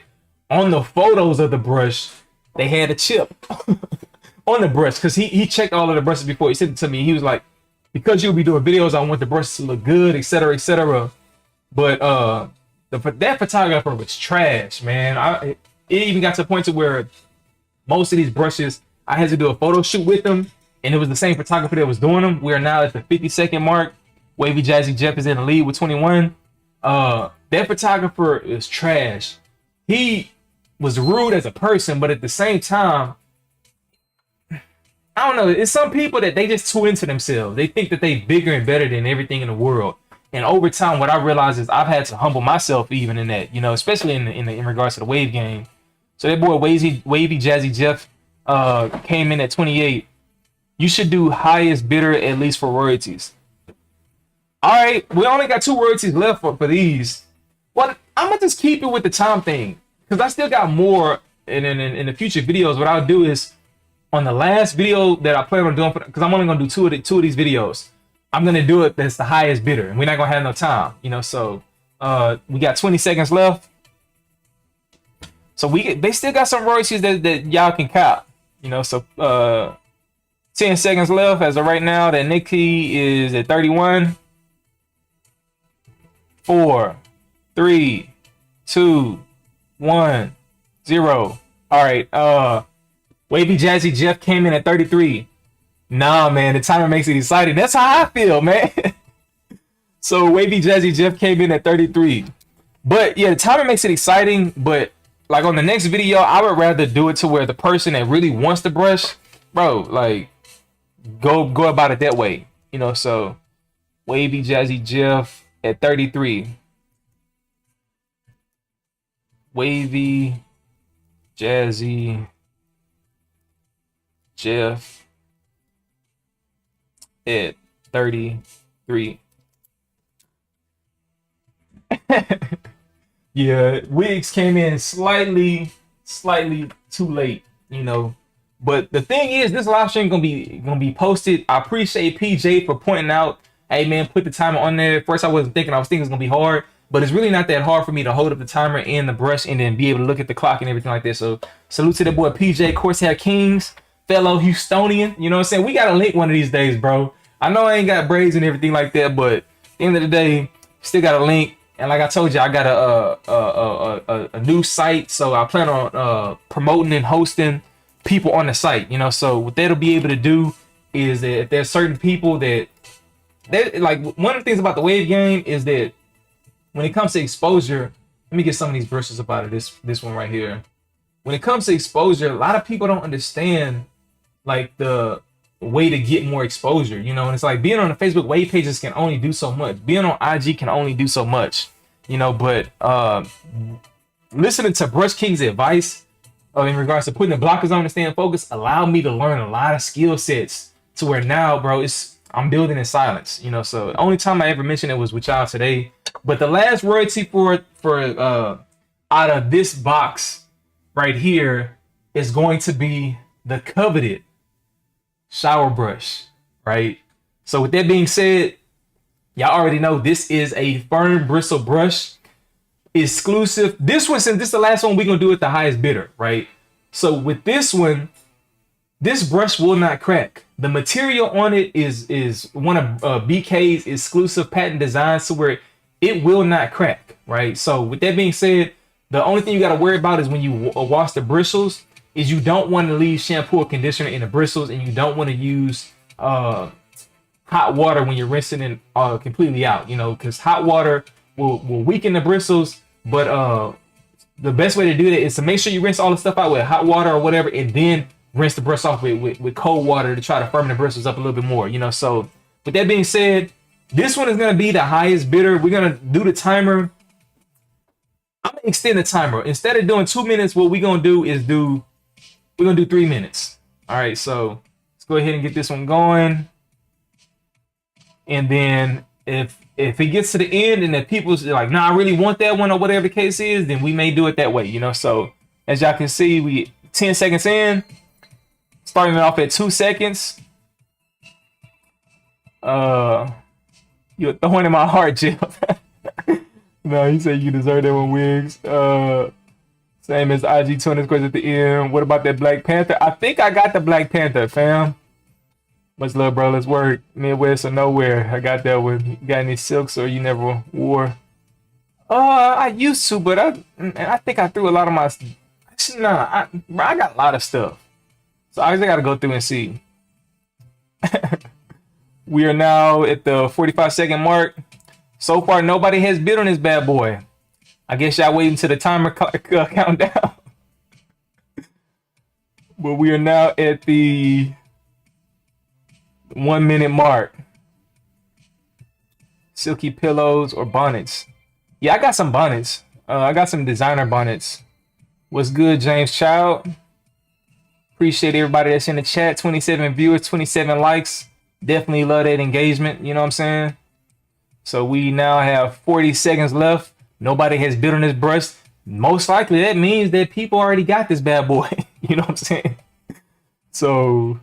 on the photos of the brush, they had a chip on the brush, because he checked all of the brushes before he sent it to me. He was like, "Because you'll be doing videos, I want the brushes to look good, etc., etc." But that photographer was trash, man. It even got to the point to where most of these brushes, I had to do a photo shoot with them, and it was the same photographer that was doing them. We are now at the 50-second mark. Wavy Jazzy Jeff is in the lead with 21. That photographer is trash. He was rude as a person, but at the same time, I don't know. It's some people that they just too into themselves. They think that they bigger and better than everything in the world. And over time, what I realized is I've had to humble myself even in that, you know, especially in regards to the wave game. So that boy Wavy Jazzy Jeff came in at 28. You should do highest bidder at least for royalties. All right, we only got 2 royalties left for these. Well, I'm gonna just keep it with the time thing, because I still got more in the future videos. What I'll do is on the last video that I plan on doing, because I'm only gonna do two of these videos, I'm gonna do it that's the highest bidder, and we're not gonna have no time, you know. So we got 20 seconds left. So they still got some royalties that y'all can cop, you know. So 10 seconds left as of right now. That Nikki is at 31. 4, 3, 2, 1, 0. All right. Wavy Jazzy Jeff came in at 33. Nah, man, the timer makes it exciting. That's how I feel, man. So Wavy Jazzy Jeff came in at 33. But yeah, the timer makes it exciting, but like on the next video, I would rather do it to where the person that really wants the brush, bro, like go about it that way, you know. So Wavy Jazzy Jeff at 33. Wavy Jazzy Jeff at 33. Yeah, Wigs came in slightly too late, you know. But the thing is, this live stream gonna be posted. I appreciate PJ for pointing out, hey man, put the timer on there. First I was thinking it's gonna be hard, but it's really not that hard for me to hold up the timer and the brush and then be able to look at the clock and everything like that. So salute to the boy PJ, Corsair Kings, fellow Houstonian. You know what I'm saying? We gotta link one of these days, bro. I know I ain't got braids and everything like that, but at the end of the day, still got a link. And like I told you, I got a new site, so I plan on promoting and hosting people on the site. You know, so what that'll be able to do is that if there's certain people that like, one of the things about the wave game is that when it comes to exposure, let me get some of these brushes up out of this one right here. When it comes to exposure, a lot of people don't understand like the way to get more exposure, you know. And it's like being on the Facebook wave pages can only do so much. Being on IG can only do so much, you know. But listening to Brush King's advice in regards to putting the blockers on to stay in focus allowed me to learn a lot of skill sets to where now, bro, I'm building in silence, you know. So the only time I ever mentioned it was with y'all today. But the last royalty for out of this box right here is going to be the coveted shower brush, right? So with that being said, y'all already know this is a firm bristle brush, exclusive. This one, since this is the last one, we're gonna do it the highest bidder, right? So with this one, this brush will not crack. The material on it is one of BK's exclusive patent designs, so where it will not crack, right? So with that being said, the only thing you got to worry about is when you wash the bristles, is you don't want to leave shampoo or conditioner in the bristles, and you don't want to use hot water when you're rinsing it completely out, you know, because hot water will weaken the bristles. But the best way to do that is to make sure you rinse all the stuff out with hot water or whatever, and then rinse the bristles off with cold water to try to firm the bristles up a little bit more, you know. So with that being said, this one is going to be the highest bidder. We're going to do the timer. I'm going to extend the timer. Instead of doing 2 minutes, what we're going to do is we're going to do 3 minutes. All right, so let's go ahead and get this one going. And then if it gets to the end and the people's like, nah, I really want that one, or whatever the case is, then we may do it that way, you know. So as y'all can see, we 10 seconds in, starting it off at 2 seconds. You're throwing in my heart, Jim. No, you said you deserve that one, Wiggs. Same as IG 20 at the end. What about that Black Panther? I think I got the Black Panther, fam. Much love, bro. Let's work. Midwest or nowhere. I got that one. You got any silks or you never wore? I used to, but I think I threw a lot of my. Nah, I got a lot of stuff, so I just got to go through and see. We are now at the 45-second mark. So far, nobody has bid on this bad boy. I guess y'all waiting until the timer count down. But we are now at the 1 minute mark. Silky pillows or bonnets? Yeah, I got some bonnets. I got some designer bonnets. What's good, James Child? Appreciate everybody that's in the chat. 27 viewers, 27 likes. Definitely love that engagement. You know what I'm saying? So we now have 40 seconds left. Nobody has bid on this brush. Most likely that means that people already got this bad boy. You know what I'm saying? So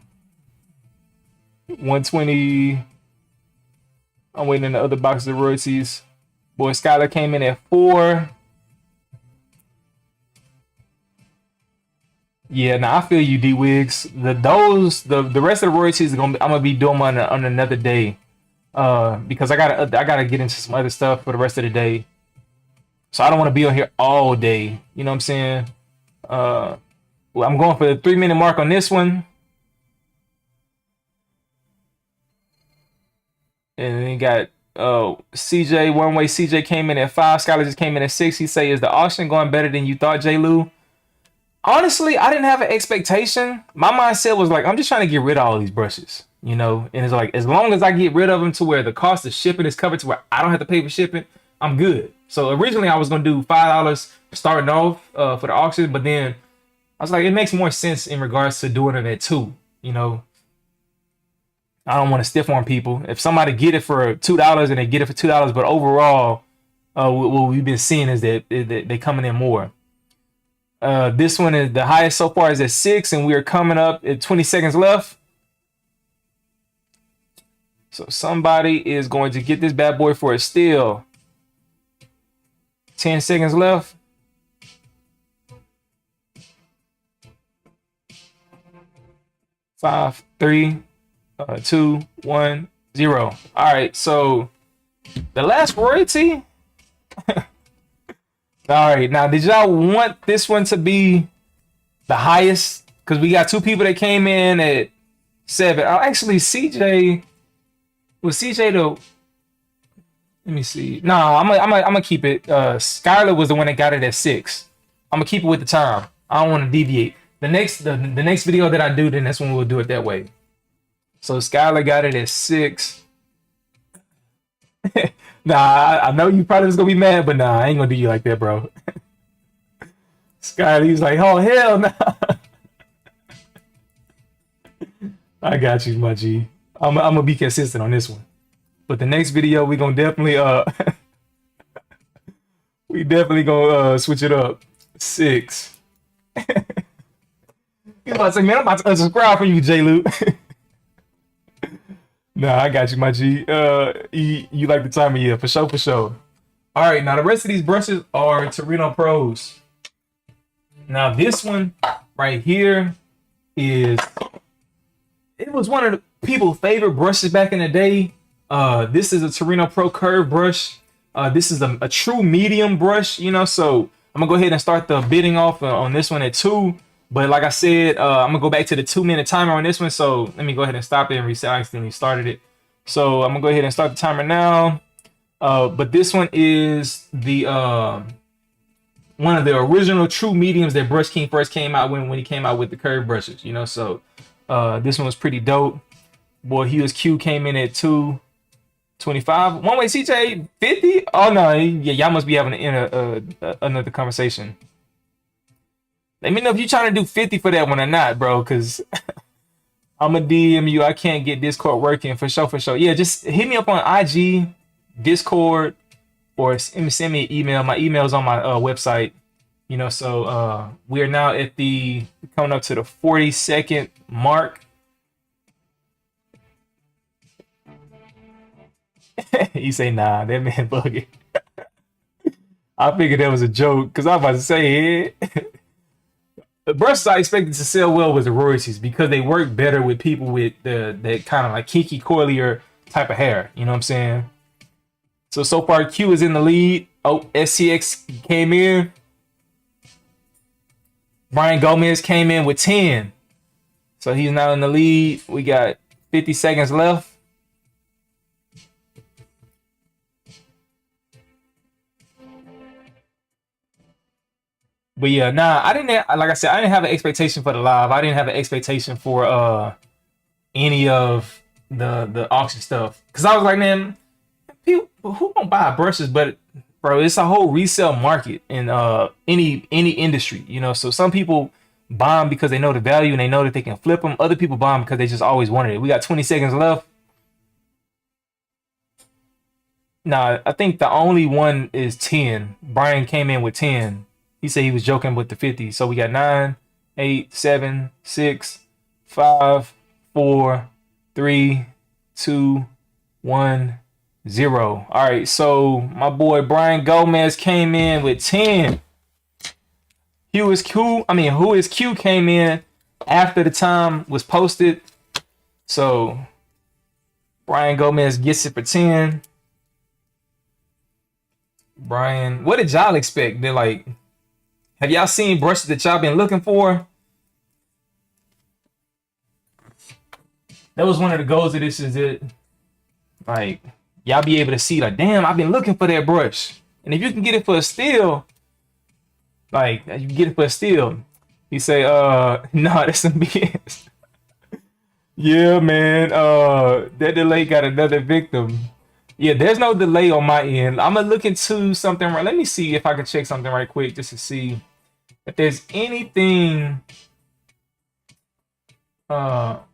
120. I'm waiting in the other boxes of royalties. Boy, Skylar came in at 4. Yeah, now I feel you, D Wigs. The rest of the royalties I'm gonna be doing on another day, because I gotta get into some other stuff for the rest of the day. So I don't want to be on here all day. You know what I'm saying? Well, I'm going for the 3 minute mark on this one, and then you got CJ one way. CJ came in at 5. Skylar just came in at 6. He say, "Is the auction going better than you thought, J. Lou?" Honestly, I didn't have an expectation. My mindset was like, I'm just trying to get rid of all these brushes, you know? And it's like, as long as I get rid of them to where the cost of shipping is covered to where I don't have to pay for shipping, I'm good. So originally I was going to do $5 starting off for the auction, but then I was like, it makes more sense in regards to doing it at 2, you know? I don't want to stiff arm people. If somebody get it for $2 and they get it for $2, but overall, what we've been seeing is that they're coming in more. This one is the highest so far is at 6, and we are coming up at 20 seconds left. So somebody is going to get this bad boy for a steal. 10 seconds left. 5, 3, 2, 1, 0. All right, so the last royalty. All right, now did y'all want this one to be the highest? Because we got 2 people that came in at 7. Oh, actually, CJ was CJ the. Let me see. No, I'm gonna keep it. Skylar was the one that got it at 6. I'm gonna keep it with the time. I don't want to deviate. The next video that I do, then that's when we'll do it that way. So Skylar got it at 6. Nah, I know you probably was gonna be mad, but nah, I ain't gonna do you like that, bro. Skylar, he's like, oh hell no. I got you, my G. I'm gonna be consistent on this one. But the next video, we gonna definitely we definitely gonna switch it up. 6. You about to say, man, I'm about to unsubscribe from you, J. Lou. Nah, I got you, my G. You like the timer, yeah, for sure, for sure. All right, now the rest of these brushes are Torino Pros. Now this one right here it was one of the people's favorite brushes back in the day. This is a Torino Pro Curve brush. This is a true medium brush, you know, so I'm gonna go ahead and start the bidding off on this one at 2. But like I said, I'm gonna go back to the 2-minute timer on this one. So let me go ahead and stop it and reset. I accidentally started it. So I'm gonna go ahead and start the timer now. But this one is the one of the original true mediums that Brush King first came out when he came out with the curved brushes, you know. So this one was pretty dope. Boy, Hughes Q came in at 225. One way CJ 50. Oh no, yeah, y'all must be having another conversation. Let me know if you're trying to do 50 for that one or not, bro, because I'm a DM you. I can't get Discord working for sure, for sure. Yeah, just hit me up on IG, Discord, or send me an email. My email is on my website. You know, so we are now at coming up to the 40-second mark. You say, nah, that man bugging. I figured that was a joke because I was about to say it. The brushes I expected to sell well was the royalties because they work better with people with that kind of like kinky, coilier type of hair. You know what I'm saying? So far, Q is in the lead. Oh, SCX came in. Brian Gomez came in with 10. So he's now in the lead. We got 50 seconds left. But yeah, nah, I didn't like I said, I didn't have an expectation for the live. I didn't have an expectation for any of the auction stuff. Cause I was like, man, people who gonna buy brushes, but bro, it's a whole resale market in any industry, you know. So some people buy them because they know the value and they know that they can flip them. Other people buy them because they just always wanted it. We got 20 seconds left. Nah, I think the only one is 10. Brian came in with 10. He said he was joking with the 50. So we got 9, 8, 7, 6, 5, 4, 3, 2, 1, 0. All right, so my boy Brian Gomez came in with 10. Who is Q came in after the time was posted. So Brian Gomez gets it for 10. Brian, what did y'all expect? They're like, have y'all seen brushes that y'all been looking for? That was one of the goals of this, is it like y'all be able to see like, damn, I've been looking for that brush. And if you can get it for a steal, like you get it for a steal, you say, no, that's some BS. Yeah, man, that delay got another victim. Yeah, there's no delay on my end. I'm gonna look into something. Let me see if I can check something right quick just to see if there's anything. What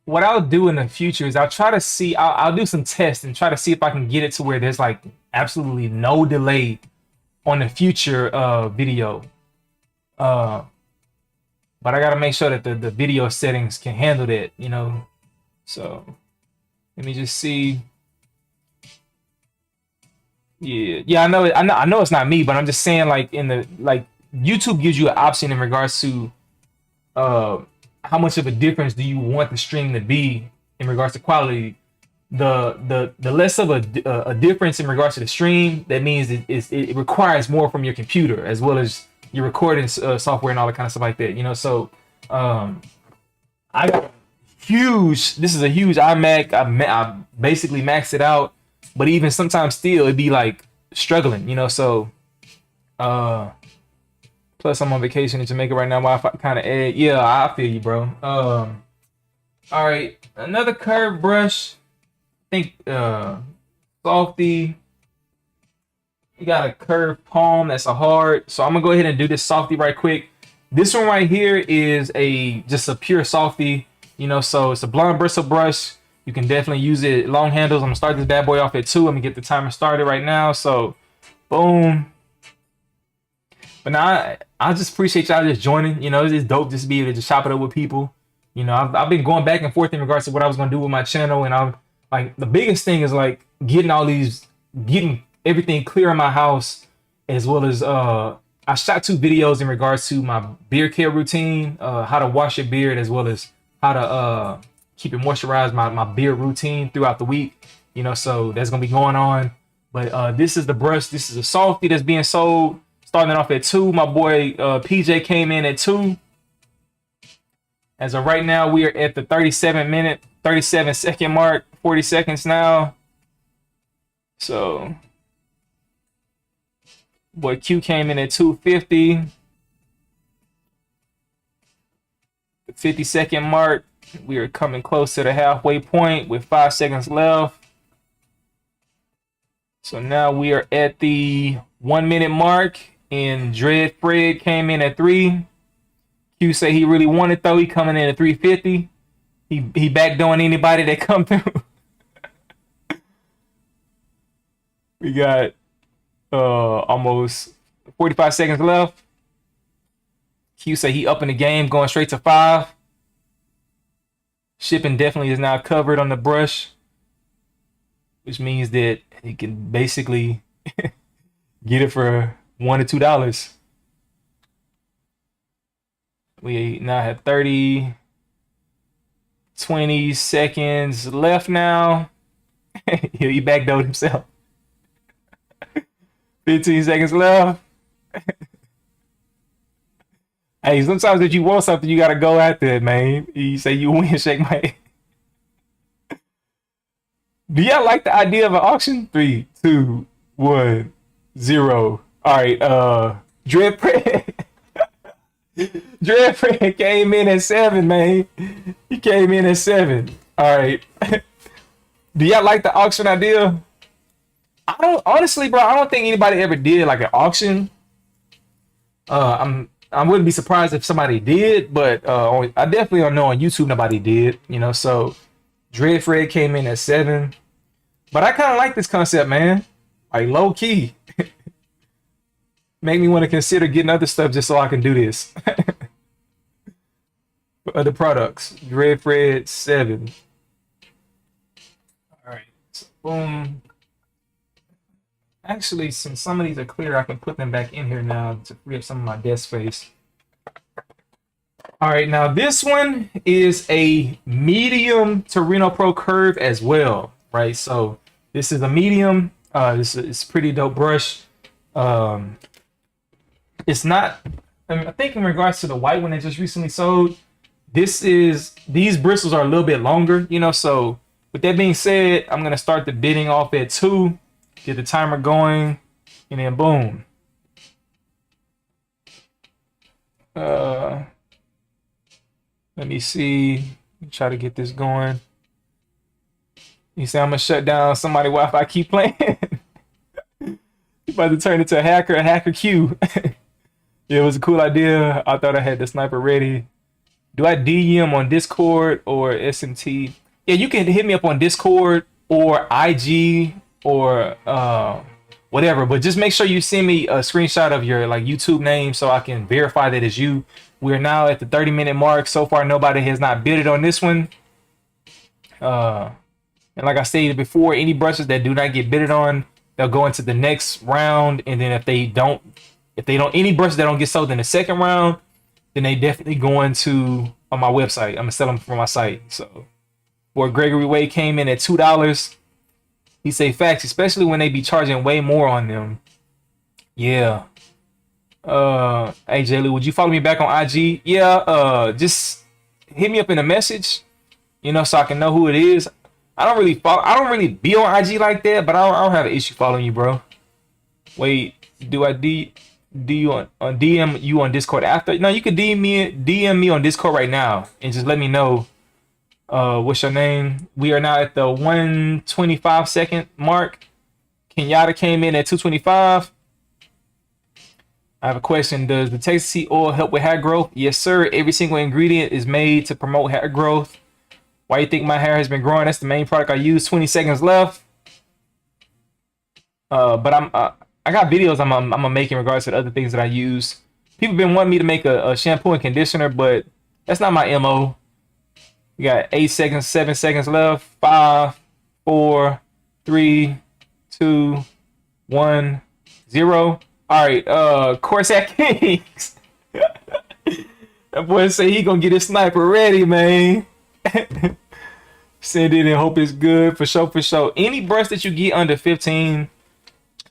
I'll do in the future is I'll try to see. I'll do some tests and try to see if I can get it to where there's like absolutely no delay on the future video. But I gotta make sure that the video settings can handle that, you know. So let me just see. Yeah, I know it's not me, but I'm just saying, like, YouTube gives you an option in regards to how much of a difference do you want the stream to be in regards to quality. The less of a difference in regards to the stream, that means it requires more from your computer as well as your recording software and all that kind of stuff like that, you know. So I got this is a huge iMac. I basically maxed it out. But even sometimes still, it'd be like struggling, you know. So, plus I'm on vacation in Jamaica right now. Wi-Fi kind of add. Yeah, I feel you, bro. All right, another curved brush. I think softie. You got a curved palm. That's a hard. So I'm gonna go ahead and do this softie right quick. This one right here is just a pure softie, you know. So it's a blonde bristle brush. You can definitely use it long handles. I'm gonna start this bad boy off at 2. I'm gonna get the timer started right now. So, boom. But now I just appreciate y'all just joining. You know, it's dope just to be able to just chop it up with people. You know, I've been going back and forth in regards to what I was gonna do with my channel, and I'm like, the biggest thing is like getting everything clear in my house, as well as I shot 2 videos in regards to my beard care routine, how to wash your beard, as well as how to keep it moisturized, my beard routine throughout the week, you know. So that's gonna be going on. But this is the brush. This is a softie that's being sold. starting off at 2. My boy PJ came in at 2. As of right now, we are at the 37-second mark, 40 seconds now. So, boy Q came in at 250. The 50-second mark, we are coming close to the halfway point with 5 seconds left. So now we are at the 1 minute mark, and Dread Fred came in at 3. Q say he really wanted though. He coming in at 350. He backdooring anybody that come through. We got almost 45 seconds left. Q say he up in the game, going straight to 5. Shipping definitely is now covered on the brush, which means that he can basically get it for $1 to $2. We now have 30, 20 seconds left now. He backdoored himself. 15 seconds left. Hey, sometimes if you want something, you gotta go after it, man. You say you win, shake my head. Do y'all like the idea of an auction? 3, 2, 1, 0. All right, Dread Fred. Dread Fred came in at 7, man. He came in at 7. All right. Do y'all like the auction idea? I don't, honestly, bro. I don't think anybody ever did like an auction. I wouldn't be surprised if somebody did, but I definitely don't know on YouTube nobody did. You know, so Dread Fred came in at 7. But I kind of like this concept, man. Like low key. Make me want to consider getting other stuff just so I can do this. For other products. Dread Fred 7. Alright. So boom. Actually, since some of these are clear, I can put them back in here now to free up some of my desk space. Alright, now this one is a medium Torino Pro curve as well. Right, so this is a medium. This is pretty dope brush. It's not. I think in regards to the white one that just recently sold, these bristles are a little bit longer. You know, so with that being said, I'm gonna start the bidding off at 2, get the timer going, and then boom. Let me see. Try to get this going. You say I'm gonna shut down somebody Wi-Fi. Keep playing. You about to turn into a hacker Q. Yeah, it was a cool idea. I thought I had the sniper ready. Do I DM on Discord or SMT? Yeah, you can hit me up on Discord or IG or whatever. But just make sure you send me a screenshot of your like YouTube name so I can verify that it's you. We're now at the 30-minute mark. So far, nobody has not bidded on this one. And like I stated before, any brushes that do not get bidded on, they'll go into the next round. And then if they don't, any brushes that don't get sold in the second round, then they definitely go into on my website. I'm gonna sell them from my site. So, boy, Gregory Wade came in at $2. He say facts, especially when they be charging way more on them. Yeah. Hey Jaylee, would you follow me back on IG? Yeah. Just hit me up in a message, you know, so I can know who it is. I don't really be on IG like that, but I don't have an issue following you, bro. Wait, do I DM you on Discord after? No, you can DM me on Discord right now and just let me know what's your name. We are now at the 125-second mark. Kenyatta came in at 225. I have a question. Does the Texas sea oil help with hair growth? Yes, sir. Every single ingredient is made to promote hair growth. Why you think my hair has been growing? That's the main product I use. 20 seconds left. But I got videos I'm gonna make in regards to the other things that I use. People been wanting me to make a shampoo and conditioner, but that's not my MO. We got 8 seconds, 7 seconds left. 5, 4, 3, 2, 1, 0. All right, Corsac Kings. That boy say he gonna get his sniper ready, man. Send it and hope it's good for sure, for sure. Any brush that you get under 15,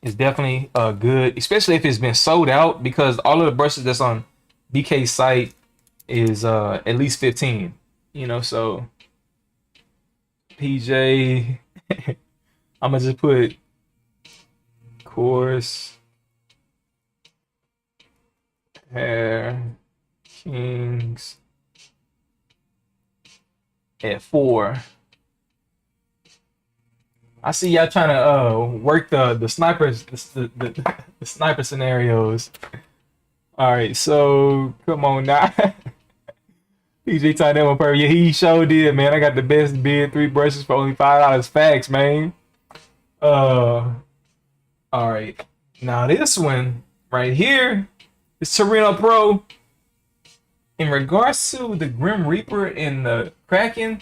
is definitely good, especially if it's been sold out, because all of the brushes that's on BK's site is at least 15. You know, so PJ, I'm gonna just put coarse hair kings at 4. I see y'all trying to work the snipers the sniper scenarios. All right, so come on now. PJ tied that one per. Yeah, he sure did, man. I got the best bid, 3 brushes for only $5. Facts, man. All right. Now this one right here is Torino Pro. In regards to the Grim Reaper and the Kraken,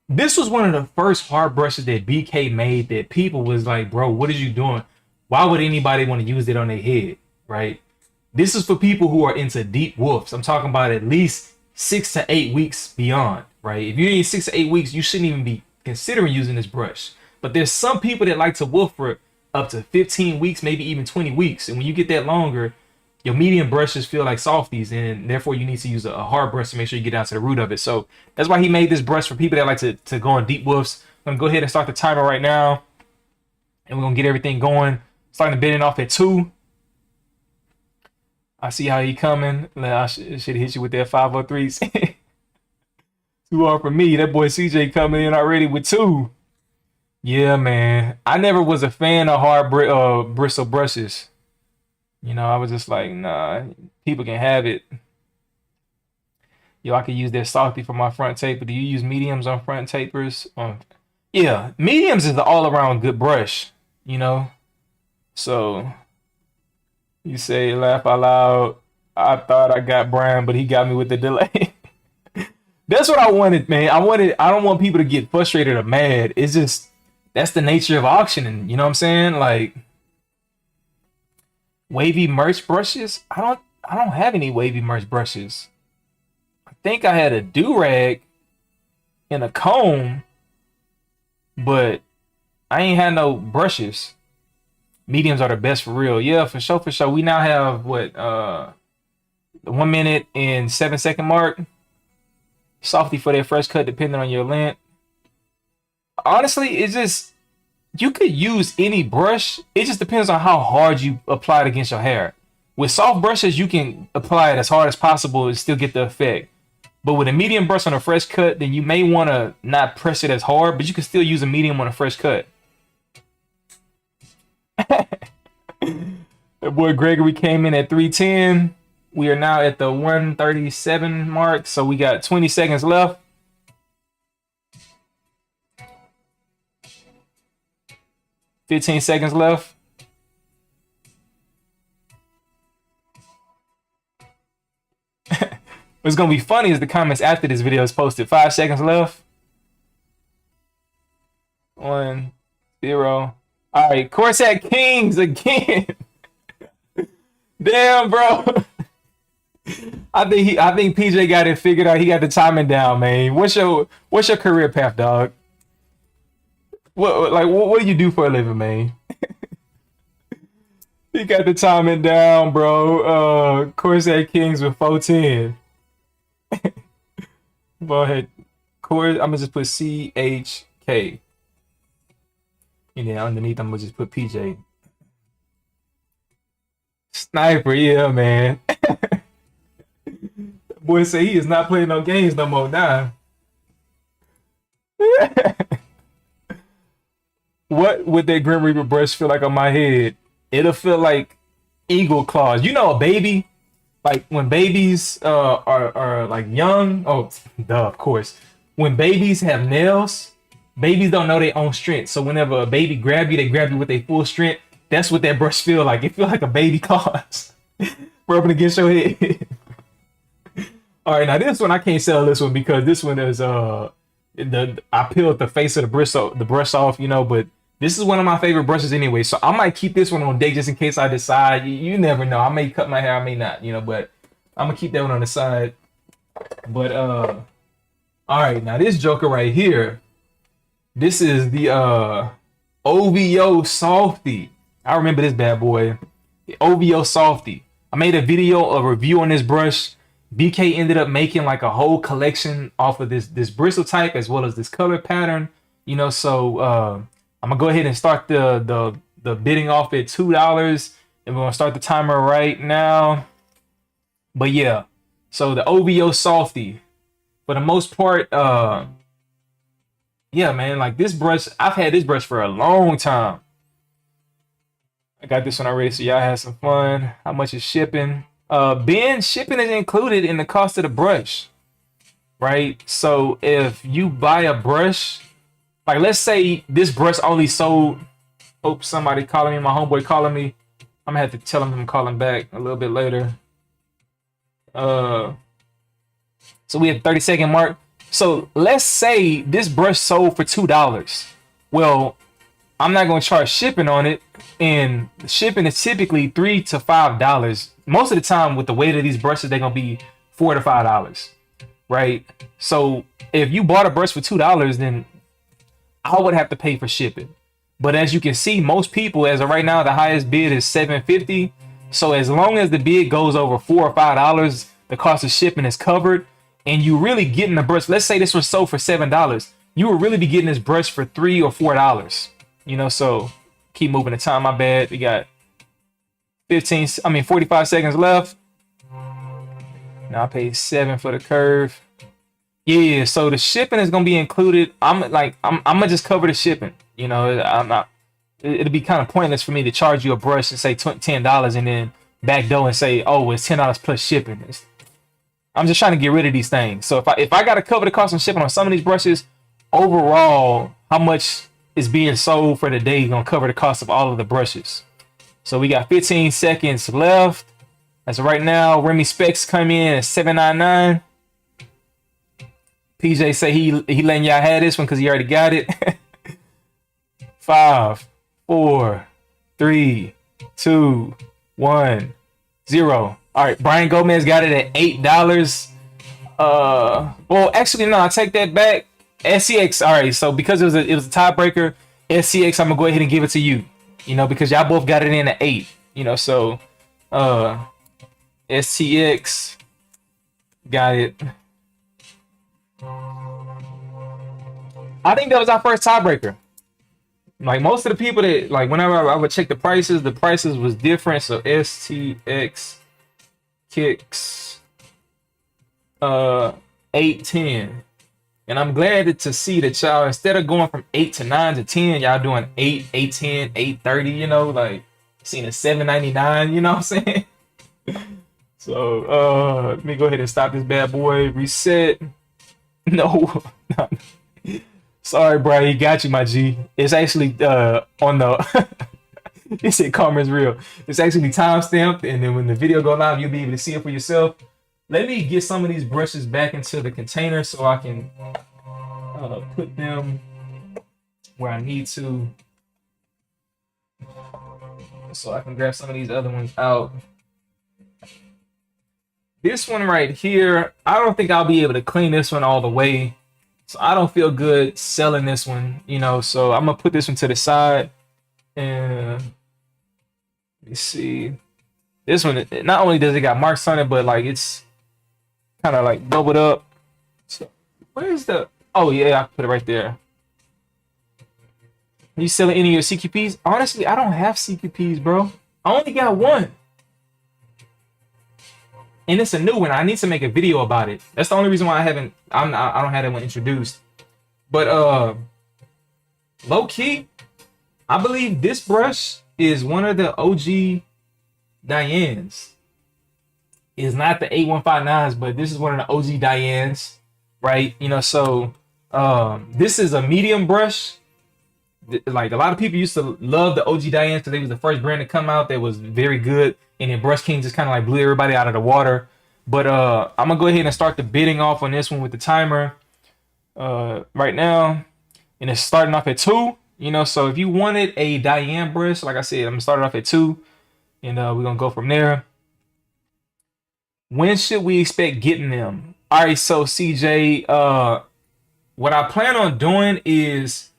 this was one of the first hard brushes that BK made that people was like, bro, what are you doing? Why would anybody want to use it on their head, right? This is for people who are into deep wolves. I'm talking about at least 6 to 8 weeks beyond, right? If you're in 6 to 8 weeks, you shouldn't even be considering using this brush. But there's some people that like to wolf for up to 15 weeks, maybe even 20 weeks. And when you get that longer, your medium brushes feel like softies, and therefore you need to use a hard brush to make sure you get down to the root of it. So that's why he made this brush for people that like to go on deep wolves. I'm gonna go ahead and start the timer right now, and we're gonna get everything going. Starting to bend off at 2. I see how he coming. I should hit you with that 503s. 2 off for me. That boy CJ coming in already with 2. Yeah, man. I never was a fan of hard bristle brushes. You know, I was just like, nah, people can have it. Yo, I could use that softie for my front taper. Do you use mediums on front tapers? Yeah, mediums is the all-around good brush, you know? So, you say, laugh out loud. I thought I got Brian, but he got me with the delay. That's what I wanted, man. I don't want people to get frustrated or mad. It's just, that's the nature of auctioning. You know what I'm saying? Like, wavy merch brushes? I don't have any wavy merch brushes. I think I had a do-rag and a comb, but I ain't had no brushes. Mediums are the best for real. Yeah, for sure, for sure. We now have what the 1 minute and 7 second mark. Softie for that fresh cut depending on your length. Honestly, it's just, you could use any brush. It just depends on how hard you apply it against your hair. With soft brushes, you can apply it as hard as possible and still get the effect. But with a medium brush on a fresh cut, then you may want to not press it as hard, but you can still use a medium on a fresh cut. The boy Gregory came in at 310. We are now at the 137 mark, so we got 20 seconds left. $15 seconds left. What's gonna be funny is the comments after this video is posted. 5 seconds left. 1, 0. All right, Corsac Kings again. Damn, bro. I think PJ got it figured out. He got the timing down, man. What's your career path, dog? What do you do for a living, man? He got the timing down, bro. Corsac Kings with 410. Go ahead. I'm gonna just put CHK. And then underneath, I'm gonna just put PJ. Sniper, yeah, man. Boy say he is not playing no games no more now. What would that Grim Reaper brush feel like on my head? It'll feel like eagle claws. You know, a baby, like when babies are like young. Oh, duh, of course. When babies have nails, babies don't know their own strength. So whenever a baby grab you, they grab you with their full strength. That's what that brush feel like. It feel like a baby claws rubbing against your head. All right, now this one I can't sell this one because this one is I peeled the face of the brush off, you know, but this is one of my favorite brushes anyway. So I might keep this one on deck just in case I decide. You never know. I may cut my hair, I may not, you know, but I'm gonna keep that one on the side. But all right, now this joker right here, this is the OVO Softie. I remember this bad boy, the OVO Softie. I made a video, a review on this brush. BK ended up making like a whole collection off of this bristle type as well as this color pattern. You know, so I'm gonna go ahead and start the bidding off at $2, and we're gonna start the timer right now. But yeah, so the OVO Softie, for the most part, yeah, man, like this brush, I've had this brush for a long time. I got this one already, so y'all have some fun. How much is shipping? Ben, shipping is included in the cost of the brush, right? So if you buy a brush, like let's say this brush only sold. Hope somebody calling me, my homeboy calling me. I'm gonna have to tell him I'm calling back a little bit later. So we have 30-second mark. So let's say this brush sold for $2. Well, I'm not going to charge shipping on it, and shipping is typically $3 to $5. Most of the time, with the weight of these brushes, they're going to be $4 to $5, right? So if you bought a brush for $2, then I would have to pay for shipping. But as you can see, most people, as of right now, the highest bid is $7.50. So as long as the bid goes over $4 or $5, the cost of shipping is covered, and you really getting the brush. Let's say this was sold for $7, you would really be getting this brush for $3 or $4. You know, so keep moving the time. My bad. We got 45 seconds left. Now I paid $7 for the curve. Yeah, so the shipping is gonna be included. I'm gonna just cover the shipping. You know, I'm not. It'll be kind of pointless for me to charge you a brush and say $10 and then backdoor and say, oh, it's $10 plus shipping. I'm just trying to get rid of these things. So if I gotta cover the cost of shipping on some of these brushes, overall, how much is being sold for the day is gonna cover the cost of all of the brushes. So we got 15 seconds left. As of right now, Remy Specs come in at $7.99. PJ say he letting y'all have this one because he already got it. 5, 4, 3, 2, 1, 0. All right, Brian Gomez got it at $8. Well, actually, no, I take that back. SCX, all right, so because it was a tiebreaker, SCX, I'm gonna go ahead and give it to you. You know, because y'all both got it in at 8. You know, so STX got it. I think that was our first tiebreaker. Like most of the people that, like, whenever I would check the prices was different. So STX kicks 810. And I'm glad to see that y'all, instead of going from 8 to 9 to 10, y'all doing 8, 810, 830, you know, like seeing a 799, you know what I'm saying? So let me go ahead and stop this bad boy. Reset. No. Sorry, bro. He got you, my G. It's actually on the it said karma's real. It's actually time stamped, and then when the video go live, you'll be able to see it for yourself. Let me get some of these brushes back into the container so I can put them where I need to, so I can grab some of these other ones out. This one right here, I don't think I'll be able to clean this one all the way, so I don't feel good selling this one, you know, so I'm gonna put this one to the side. And let me see, this one, not only does it got marks on it, but like it's kind of like bubbled up. So where's the, oh yeah, I put it right there. You selling any of your CQPs? Honestly, I don't have CQPs, bro. I only got one, and it's a new one. I need to make a video about it. That's the only reason why I don't have that one introduced. But low key, I believe this brush is one of the OG Dianes. It's not the 8159s, but this is one of the OG Dianes, right? You know, so this is a medium brush. Like a lot of people used to love the OG Dianes because they was the first brand to come out that was very good, and then Brush King just kind of like blew everybody out of the water. But I'm gonna go ahead and start the bidding off on this one with the timer right now, and it's starting off at 2. You know, so if you wanted a Diane brush, like I said, I'm gonna start it off at 2, and we're gonna go from there. When should we expect getting them? All right, so CJ, what I plan on doing is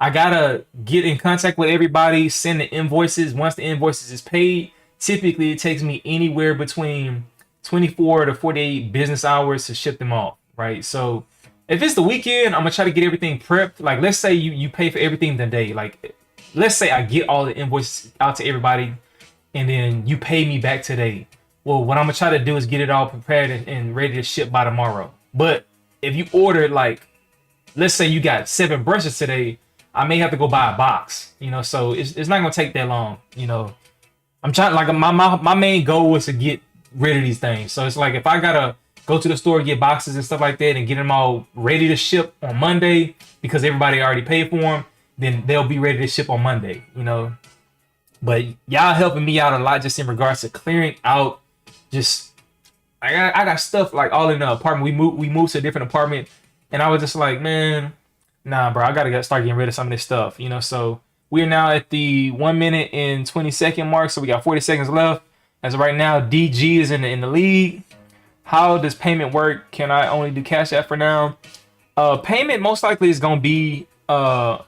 I gotta get in contact with everybody, send the invoices. Once the invoices is paid, typically it takes me anywhere between 24 to 48 business hours to ship them off, right? So if it's the weekend, I'm gonna try to get everything prepped. Like, let's say you pay for everything the day. Like, let's say I get all the invoices out to everybody, and then you pay me back today. Well, what I'm gonna try to do is get it all prepared and ready to ship by tomorrow. But if you order, like, let's say you got 7 brushes today, I may have to go buy a box, you know. So it's not gonna take that long, you know. I'm trying, like, my main goal was to get rid of these things. So it's like, if I gotta go to the store, get boxes and stuff like that, and get them all ready to ship on Monday because everybody already paid for them, then they'll be ready to ship on Monday, you know. But y'all helping me out a lot just in regards to clearing out. Just I got stuff like all in the apartment. We moved to a different apartment, and I was just like, man, nah, bro, I gotta start getting rid of some of this stuff, you know. So we are now at the 1 minute and 20-second mark, so we got 40 seconds left. As of right now, DG is in the lead. How does payment work? Can I only do Cash App for now? Payment most likely is gonna be I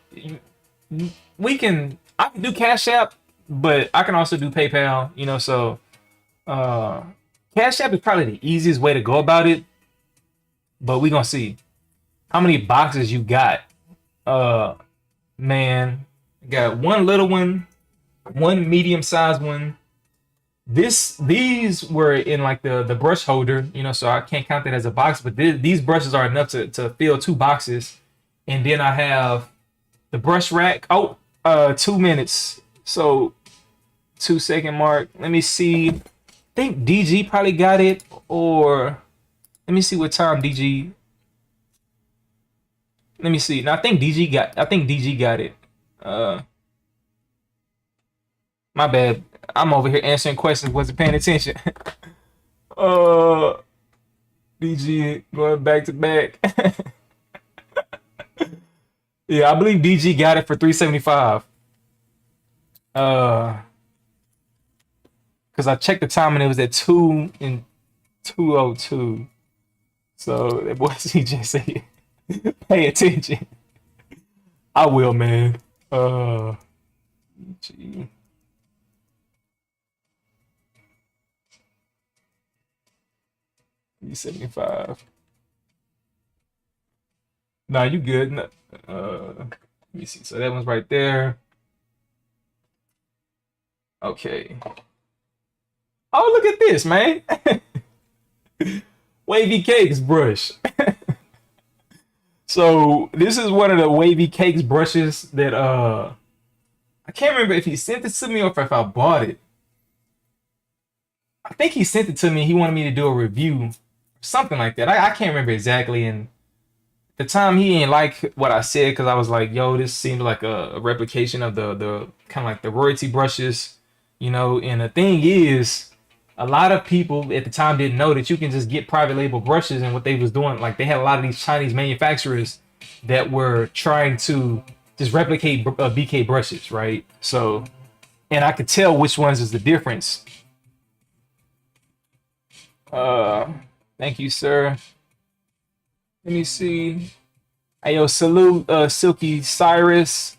can do Cash App, but I can also do PayPal, you know. So Cash App is probably the easiest way to go about it, but we gonna see how many boxes you got. Man, got one little one, one medium sized one. These were in like the brush holder, you know, so I can't count that as a box, but these brushes are enough to fill 2 boxes. And then I have the brush rack. 2 minutes, so 2-second mark. Let me see. I think DG probably got it, or let me see what time DG. Let me see. No, I think DG got it. My bad. I'm over here answering questions, wasn't paying attention. DG going back to back. Yeah, I believe DG got it for 375. Because I checked the time and it was at 2 and 2:02. So that boy CJ said, pay attention. I will, man. DG. 375. Nah, you good. Let me see. So that one's right there. Okay. Oh, look at this, man. Wavy Cakes brush. So this is one of the Wavy Cakes brushes that I can't remember if he sent it to me or if I bought it. I think he sent it to me. He wanted me to do a review, something like that. I can't remember exactly. And at the time, he didn't like what I said because I was like, yo, this seems like a replication of the kind of like the royalty brushes, you know. And the thing is, a lot of people at the time didn't know that you can just get private label brushes. And what they was doing, like, they had a lot of these Chinese manufacturers that were trying to just replicate BK brushes, right? So, and I could tell which ones is the difference. Thank you, sir. Let me see. Hey, yo, salute, Silky Cyrus.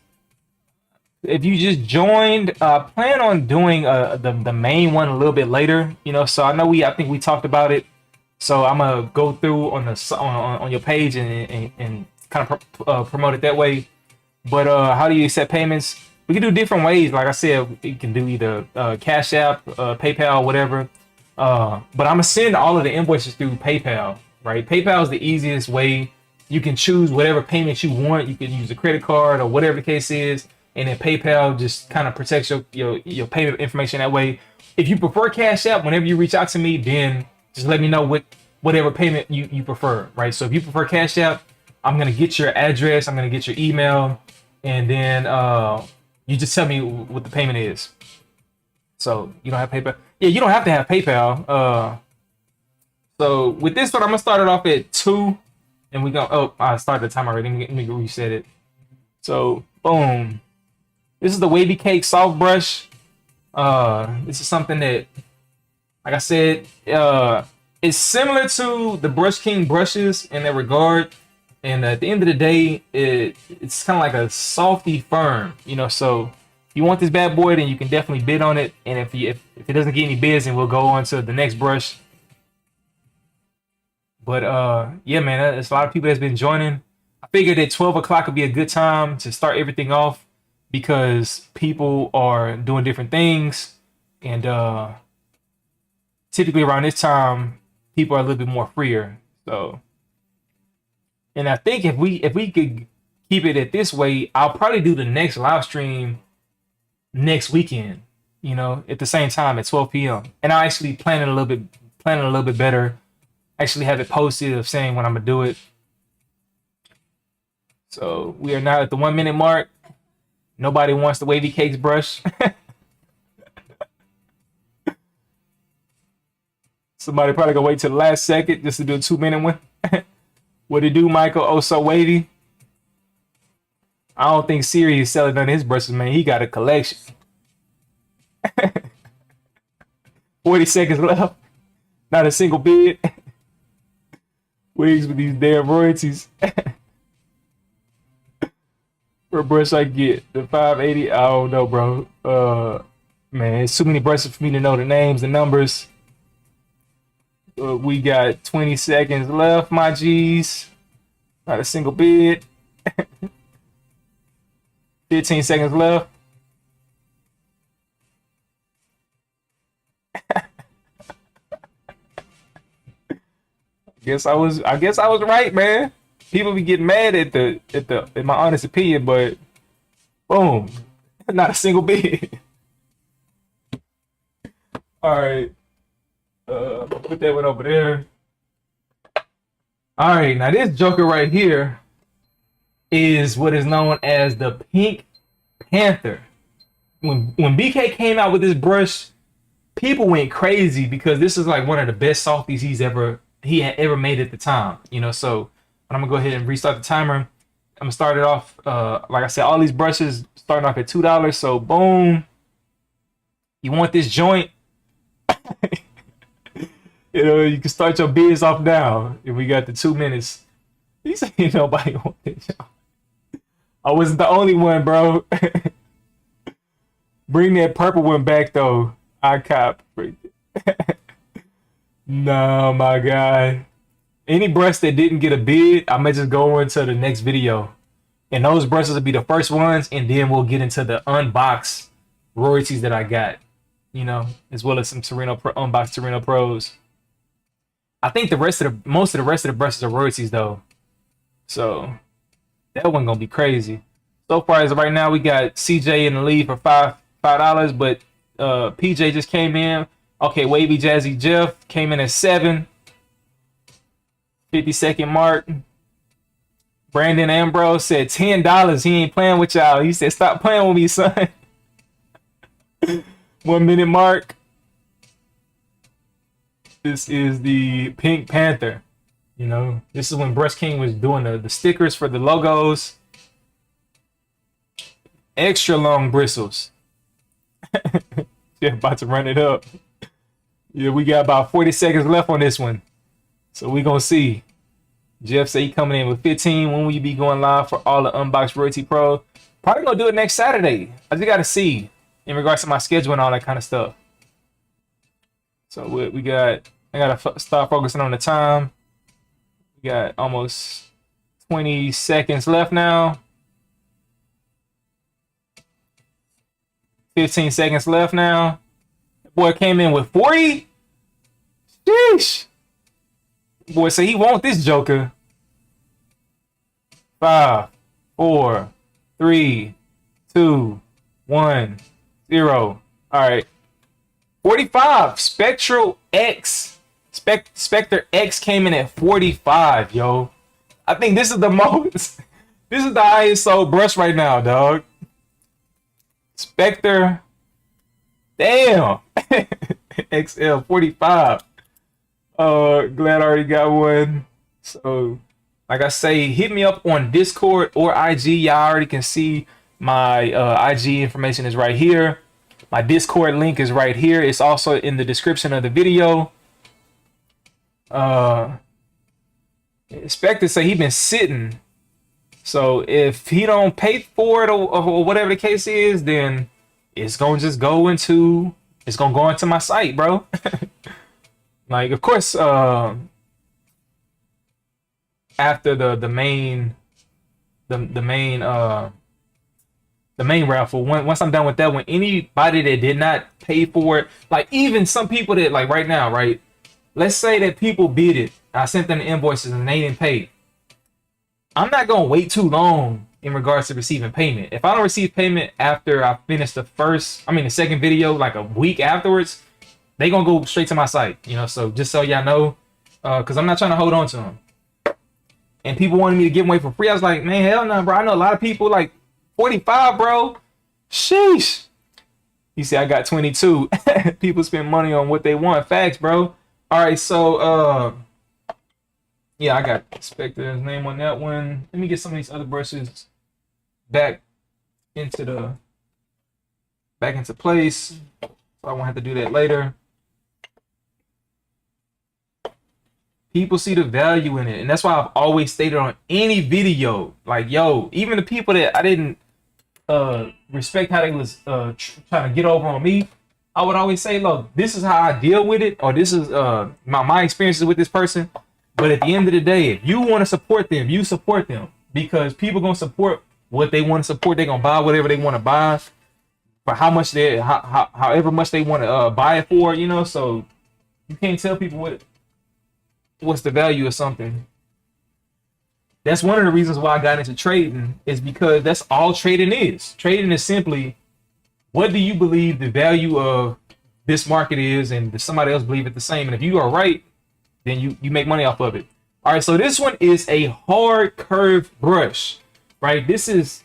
If you just joined, plan on doing the main one a little bit later, you know. So I know I think we talked about it. So I'm gonna go through on the on your page and kind of promote it that way. But how do you accept payments? We can do different ways. Like I said, you can do either Cash App, PayPal, whatever. But I'm gonna send all of the invoices through PayPal, right? PayPal is the easiest way. You can choose whatever payment you want. You can use a credit card or whatever the case is, and then PayPal just kind of protects your payment information that way. If you prefer Cash App, whenever you reach out to me, then just let me know whatever payment you prefer, right? So if you prefer Cash App, I'm gonna get your address, I'm gonna get your email, and then you just tell me what the payment is. So you don't have PayPal? Yeah, you don't have to have PayPal. So with this one, I'm gonna start it off at 2, and we go. Oh, I started the time already. Let me reset it. So boom. This is the Wavy Cake soft brush. This is something that, like I said, it's similar to the Brush King brushes in that regard. And at the end of the day, it's kind of like a softy firm, you know. So if you want this bad boy, then you can definitely bid on it. And if it doesn't get any bids, then we'll go on to the next brush. But yeah, man, there's a lot of people that's been joining. I figured that 12 o'clock would be a good time to start everything off because people are doing different things, and typically around this time, people are a little bit more freer. So, and I think if we could keep it at this way, I'll probably do the next live stream next weekend. You know, at the same time at 12 p.m. And I actually planning a little bit better. Actually have it posted of saying when I'm gonna do it. So we are now at the 1 minute mark. Nobody wants the wavy cakes brush. Somebody probably gonna wait till the last second just to do a 2 minute one. What it do, Michael? Oh, so wavy. I don't think Siri is selling none of his brushes, man. He got a collection. 40 seconds left. Not a single bid. Wigs with these damn royalties. For a brush I get the 580. I don't know, bro. Man, it's too many brushes for me to know the names, the numbers. We got 20 seconds left, my G's. Not a single bid. 15 seconds left. I guess I was right, man. People be getting mad at in my honest opinion, but boom, not a single bid. All right, put that one over there. All right, now this joker right here is what is known as the Pink Panther. When BK came out with this brush, people went crazy because this is like one of the best softies he had ever made at the time, you know. So I'm gonna go ahead and restart the timer. I'm gonna start it off. Like I said, all these brushes starting off at $2. So boom, you want this joint? You know, you can start your bids off now. And we got the 2 minutes. You say nobody want it. I wasn't the only one, bro. Bring that purple one back though. I cop. No, my guy. Any brush that didn't get a bid, I may just go into the next video. And those brushes will be the first ones, and then we'll get into the unbox royalties that I got. You know, as well as some unboxed Torino Pros. I think most of the rest of the brushes are royalties though. So that one gonna be crazy. So far as right now, we got CJ in the lead for $5, but PJ just came in. Okay, Wavy Jazzy Jeff came in at 7. 50-second mark. Brandon Ambrose said $10. He ain't playing with y'all. He said, stop playing with me, son. 1 minute mark. This is the Pink Panther. You know, this is when Brush King was doing the stickers for the logos. Extra long bristles. Yeah, about to run it up. Yeah, we got about 40 seconds left on this one. So we gonna see. Jeff said he coming in with 15. When will you be going live for all the Unboxed Royalty Pro? Probably gonna do it next Saturday. I just gotta see in regards to my schedule and all that kind of stuff. So we got, I gotta start focusing on the time. We got almost 20 seconds left now. 15 seconds left now. Boy came in with 40. Sheesh. Boy, so he want this joker. 5, 4, 3, 2, 1, 0. All right. 45. Spectral X. Spectre X came in at 45, yo. I think this is the most. This is the highest sold brush right now, dog. Spectre. Damn. XL 45. Glad I already got one. So, like I say, hit me up on Discord or IG. Y'all already can see my IG information is right here. My Discord link is right here. It's also in the description of the video. And Inspector say he been sitting. So if he don't pay for it or whatever the case is, then it's gonna just go into my site, bro. Like, of course, after the main the main raffle, once I'm done with that one, anybody that did not pay for it, like even some people that, like, right now, right? Let's say that people bid it. I sent them the invoices and they didn't pay. I'm not gonna wait too long in regards to receiving payment. If I don't receive payment after I finish the second video, like a week afterwards, they gonna go straight to my site, you know. So just so y'all know, because I'm not trying to hold on to them. And people wanted me to give them away for free. I was like, man, hell no, bro. I know a lot of people like 45, bro. Sheesh. You see, I got 22. People spend money on what they want. Facts, bro. All right, so yeah, I got Spectre's name on that one. Let me get some of these other brushes back into place. So I won't have to do that later. People see the value in it, and that's why I've always stated on any video, like, yo, even the people that I didn't respect how they was trying to get over on me, I would always say, look, this is how I deal with it, or this is my experiences with this person. But at the end of the day, if you want to support them, you support them, because people gonna support what they want to support. They're gonna buy whatever they want to buy for however much they want to buy it for, you know. So you can't tell people what's the value of something. That's one of the reasons why I got into trading, is because that's all trading is. Trading is simply, what do you believe the value of this market is, and does somebody else believe it the same? And if you are right, then you make money off of it. All right, so this one is a hard curve brush, right? This is,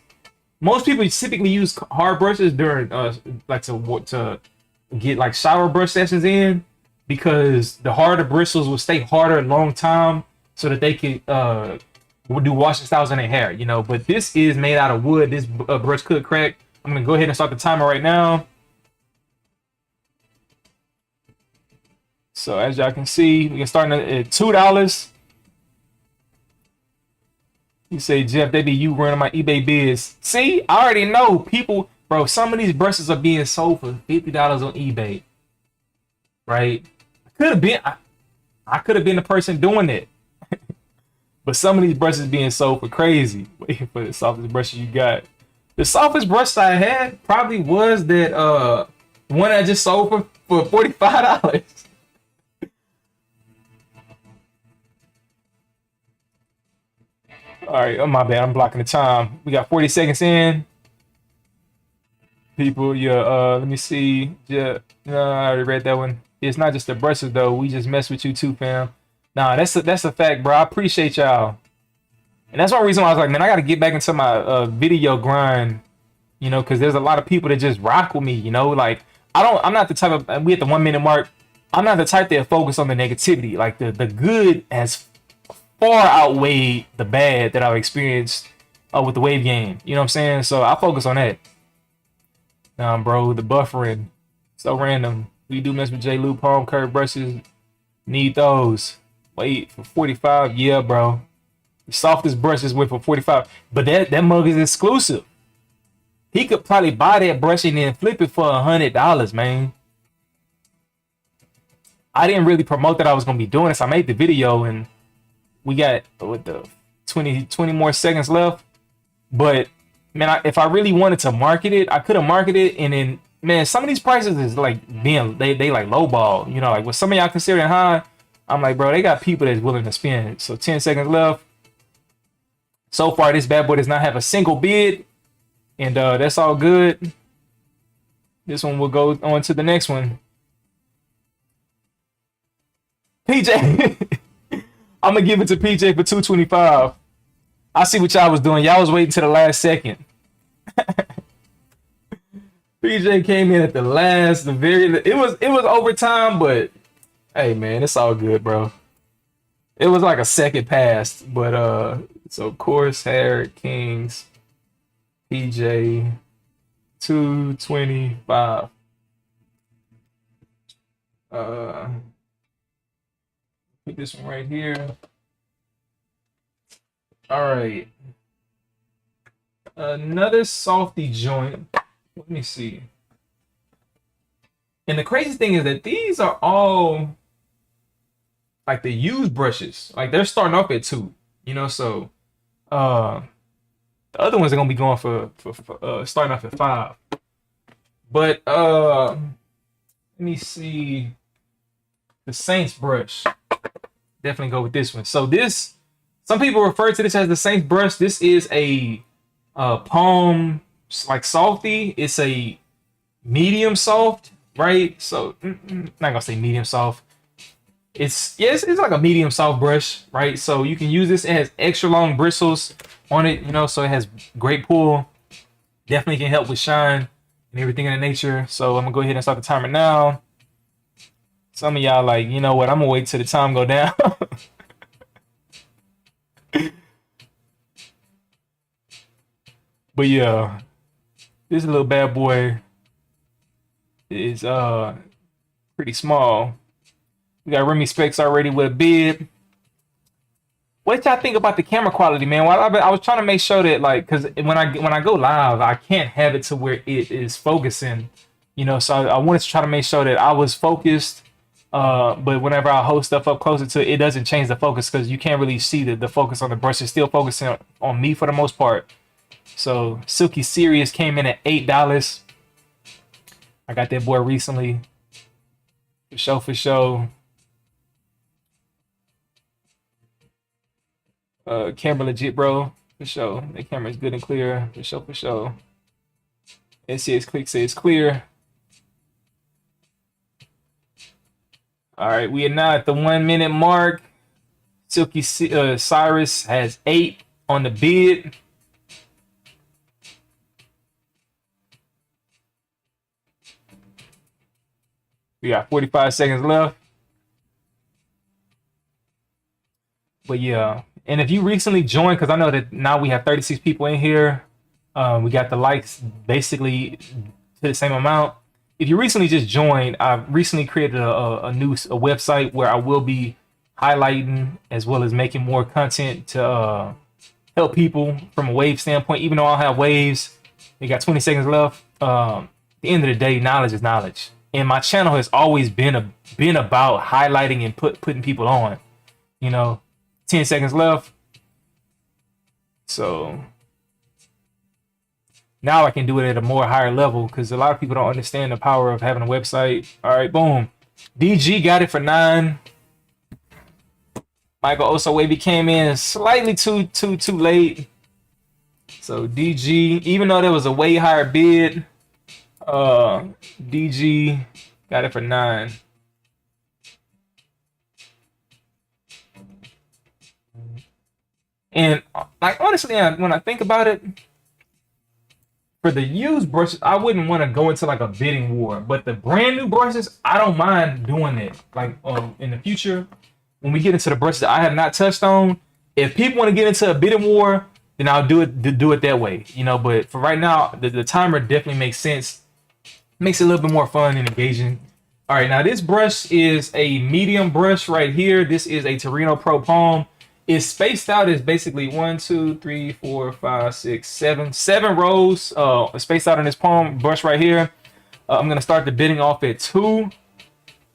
most people typically use hard brushes during like to get like shower brush sessions in, because the harder bristles will stay harder a long time, so that they can do washing styles in their hair, you know. But this is made out of wood. This brush could crack. I'm gonna go ahead and start the timer right now. So as y'all can see, we can start at $2. You say, Jeff, that be you running my eBay biz. See, I already know people, bro. Some of these brushes are being sold for $50 on eBay, right? I could have been the person doing it. But some of these brushes being sold for crazy. Waiting for the softest brushes you got. The softest brush I had probably was that one I just sold for $45. All right, oh my bad, I'm blocking the time. We got 40 seconds in. People, yeah, let me see. Yeah, no, I already read that one. It's not just the brushes though. We just mess with you too, fam. Nah, that's a fact, bro. I appreciate y'all. And that's one reason why I was like, man, I gotta get back into my video grind, you know, because there's a lot of people that just rock with me, you know. Like, I'm not the type of, we at the 1 minute mark, I'm not the type that focus on the negativity. Like, the good has far outweighed the bad that I've experienced with the wave game. You know what I'm saying? So I focus on that. Bro, the buffering, so random. We do mess with J. Lou palm curve brushes. Need those. Wait for 45. Yeah, bro. The softest brushes went for 45. But that mug is exclusive. He could probably buy that brush and then flip it for $100, man. I didn't really promote that I was gonna be doing this. I made the video and we got with the 20 more seconds left. But man, if I really wanted to market it, I could have marketed it, and then, man, some of these prices is like being they like lowball, you know, like what some of y'all considering high. I'm like, bro, they got people that's willing to spend. So 10 seconds left. So far, this bad boy does not have a single bid, and that's all good. This one will go on to the next one. PJ, I'm gonna give it to PJ for $225. I see what y'all was doing. Y'all was waiting to the last second. PJ came in at the it was overtime, but hey, man, it's all good, bro. It was like a second past, but so of course, Harry Kings, PJ, $225. Put this one right here. All right. Another softie joint. Let me see. And the crazy thing is that these are all like the used brushes. Like they're starting off at 2, you know. So the other ones are gonna be going for starting off at 5. But let me see. The Saints brush. Definitely go with this one. So this, some people refer to this as the Saints brush. This is a palm like softie. It's a medium soft, right? So not gonna say medium soft. It's like a medium soft brush, right? So you can use this. It has extra long bristles on it, you know, so it has great pull. Definitely can help with shine and everything in the nature. So I'm gonna go ahead and start the timer now. Some of y'all like, you know what? I'm gonna wait till the time go down. But yeah, this little bad boy is pretty small. We got Remy Specs already with a bib. What y'all think about the camera quality, man? Well, I was trying to make sure that, like, because when I go live, I can't have it to where it is focusing, you know. So I wanted to try to make sure that I was focused. But whenever I hold stuff up closer to it, it doesn't change the focus because you can't really see the focus on the brush. It's still focusing on me for the most part. So Silky Serious came in at $8. I got that boy recently. For show. Camera legit, bro. For sure. The camera is good and clear. For sure. NCS Click says clear. All right, we are now at the 1 minute mark. Silky Cyrus has 8 on the bid. We got 45 seconds left. But yeah, and if you recently joined, because I know that now we have 36 people in here. We got the likes basically to the same amount. If you recently just joined, I've recently created a new website where I will be highlighting as well as making more content to help people from a wave standpoint. Even though I don't have waves, we got 20 seconds left. At the end of the day, knowledge is knowledge, and my channel has always been about highlighting and putting people on. You know, 10 seconds left. So now I can do it at a more higher level because a lot of people don't understand the power of having a website. All right, boom. DG got it for 9. Michael Oso Wavy came in slightly too late. So DG, even though there was a way higher bid, DG got it for 9. And like honestly, when I think about it, for the used brushes, I wouldn't want to go into like a bidding war. But the brand new brushes, I don't mind doing it. Like in the future, when we get into the brushes that I have not touched on, if people want to get into a bidding war, then I'll do it that way. You know, but for right now, the timer definitely makes sense. Makes it a little bit more fun and engaging. All right, now this brush is a medium brush right here. This is a Torino Pro Palm. It's spaced out as basically 1, 2, 3, 4, 5, 6, 7 rows spaced out on this palm brush right here. I'm gonna start the bidding off at 2, and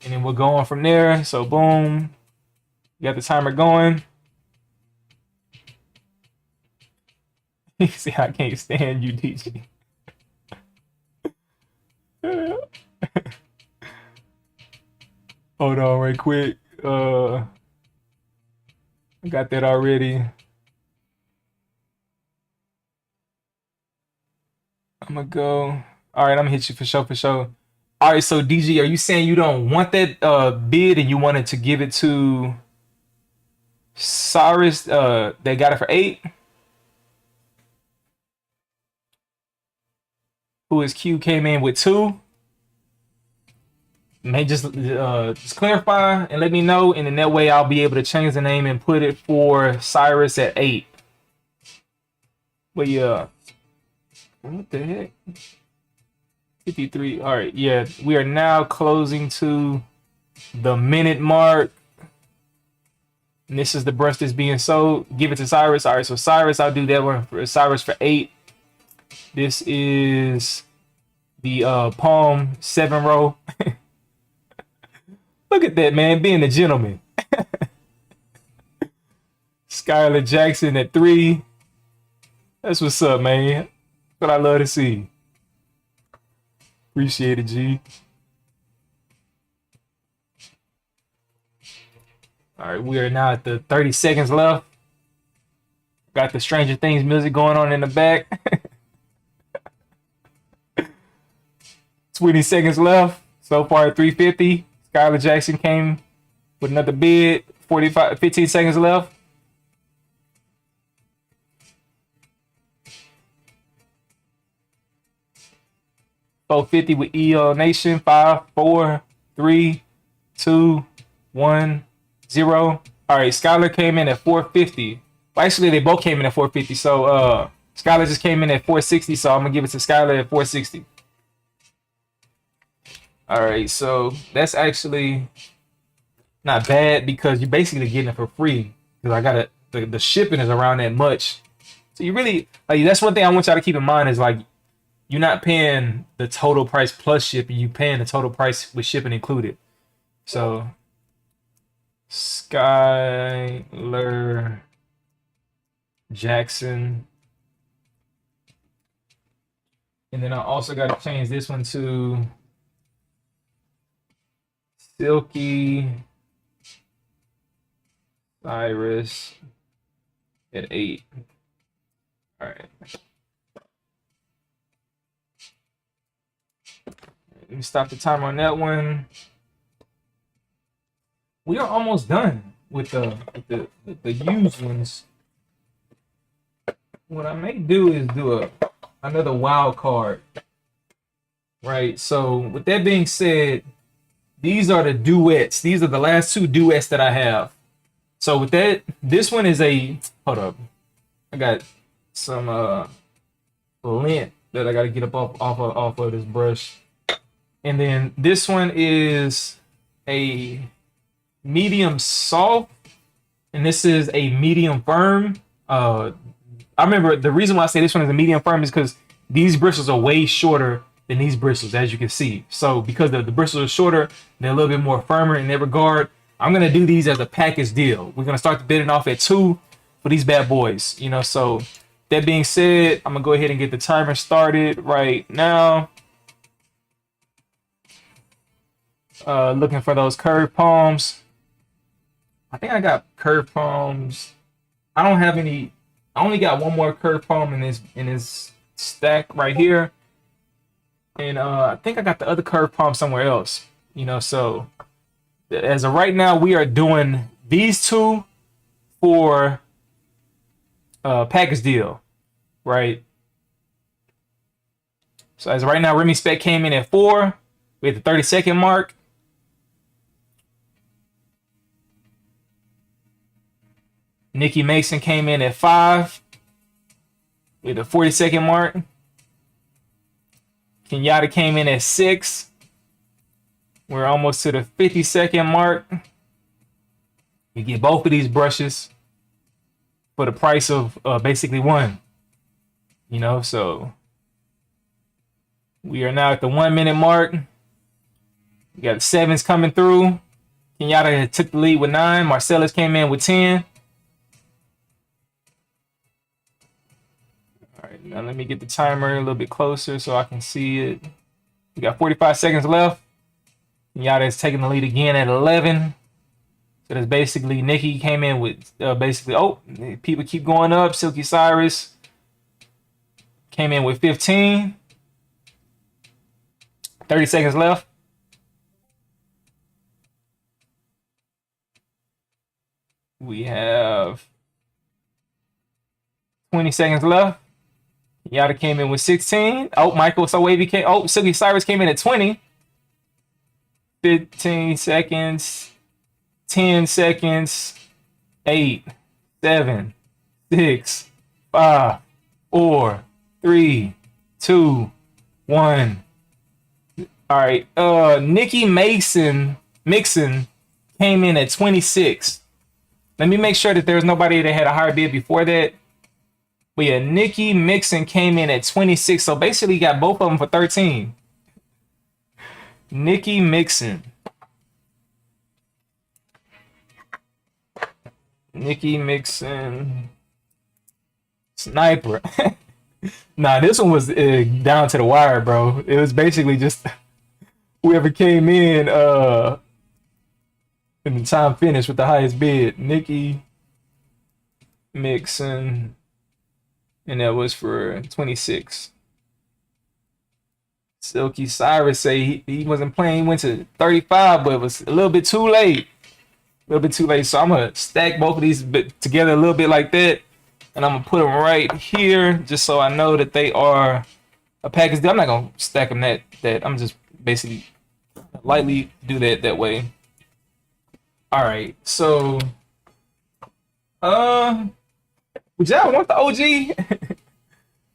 then we'll go on from there. So boom, you got the timer going. You see, I can't stand you, DG. Hold on right quick. I got that already. I'm gonna go. All right, I'm gonna hit you for sure. All right, so DG, are you saying you don't want that bid and you wanted to give it to Cyrus? They got it for 8. Who is Q came in with 2. May just clarify and let me know, and in that way I'll be able to change the name and put it for Cyrus at 8. But yeah, what the heck? 53. All right, yeah, we are now closing to the minute mark. And this is the brush that's being sold. Give it to Cyrus. All right, so Cyrus, I'll do that one for Cyrus for 8. This is the Palm 7 row. Look at that, man, being a gentleman. Skylar Jackson at 3. That's what's up, man. What I love to see. Appreciate it, G. All right, we are now at the 30 seconds left. Got the Stranger Things music going on in the back. 20 seconds left. So far, 350. Skylar Jackson came with another bid. 15 seconds left. $450 with EO Nation. 5, 4, 3, 2, 1, 0. All right, Skylar came in at 450. Well, actually, they both came in at 450. So Skylar just came in at 460. So I'm gonna give it to Skylar at 460. All right, so that's actually not bad because you're basically getting it for free. Because I got the shipping is around that much. So you really like that's one thing I want y'all to keep in mind is like you're not paying the total price plus shipping. You paying the total price with shipping included. So Skylar Jackson. And then I also got to change this one to Silky Cyrus at 8. All right. Let me stop the timer on that one. We are almost done with the used ones. What I may do is do another wild card. Right. So with that being said, these are the duets. These are the last 2 duets that I have. So with that, this one is a hold up. I got some lint that I gotta get up off of this brush. And then this one is a medium soft, and this is a medium firm. I remember the reason why I say this one is a medium firm is because these bristles are way shorter than these bristles, as you can see. So because the bristles are shorter, they're a little bit more firmer in that regard. I'm gonna do these as a package deal. We're gonna start the bidding off at 2 for these bad boys. You know, so that being said, I'm gonna go ahead and get the timer started right now. Looking for those curved palms. I think I got curved palms. I don't have any. I only got one more curved palm in this stack right here, and I think I got the other curved palm somewhere else. You know, so as of right now, we are doing these 2 for package deal, right? So as of right now, Remy Spec came in at 4. We at the 30-second mark. Nikki Mason came in at 5 with the 40-second mark. Kenyatta came in at 6. We're almost to the 50-second mark. You get both of these brushes for the price of basically 1. You know, so we are now at the 1-minute mark. We got 7s coming through. Kenyatta took the lead with 9. Marcellus came in with 10. All right, now let me get the timer a little bit closer so I can see it. We got 45 seconds left. Kenyatta is taking the lead again at 11. So that's basically Nikki came in with basically, oh, people keep going up. Silky Cyrus came in with 15. 30 seconds left. We have 20 seconds left. Yada came in with 16. Oh, Michael So Wavy came. Oh, Silky Cyrus came in at 20. 15 seconds. 10 seconds. 8, 7, 6, 5, 4, 3, 2, 1. All right. Nikki Mixon came in at 26. Let me make sure that there's nobody that had a higher bid before that. But yeah, Nikki Mixon came in at 26. So basically got both of them for 13. Nikki Mixon. Nikki Mixon. Sniper. Nah, this one was down to the wire, bro. It was basically just whoever came in the time finished with the highest bid. Nikki Mixon. And that was for 26. Silky Cyrus say he wasn't playing. He went to 35, but it was a little bit too late. A little bit too late. So I'm going to stack both of these together a little bit like that. And I'm going to put them right here just so I know that they are a package deal. I'm not going to stack them that. I'm just basically lightly do that way. All right. So, would y'all want the OG?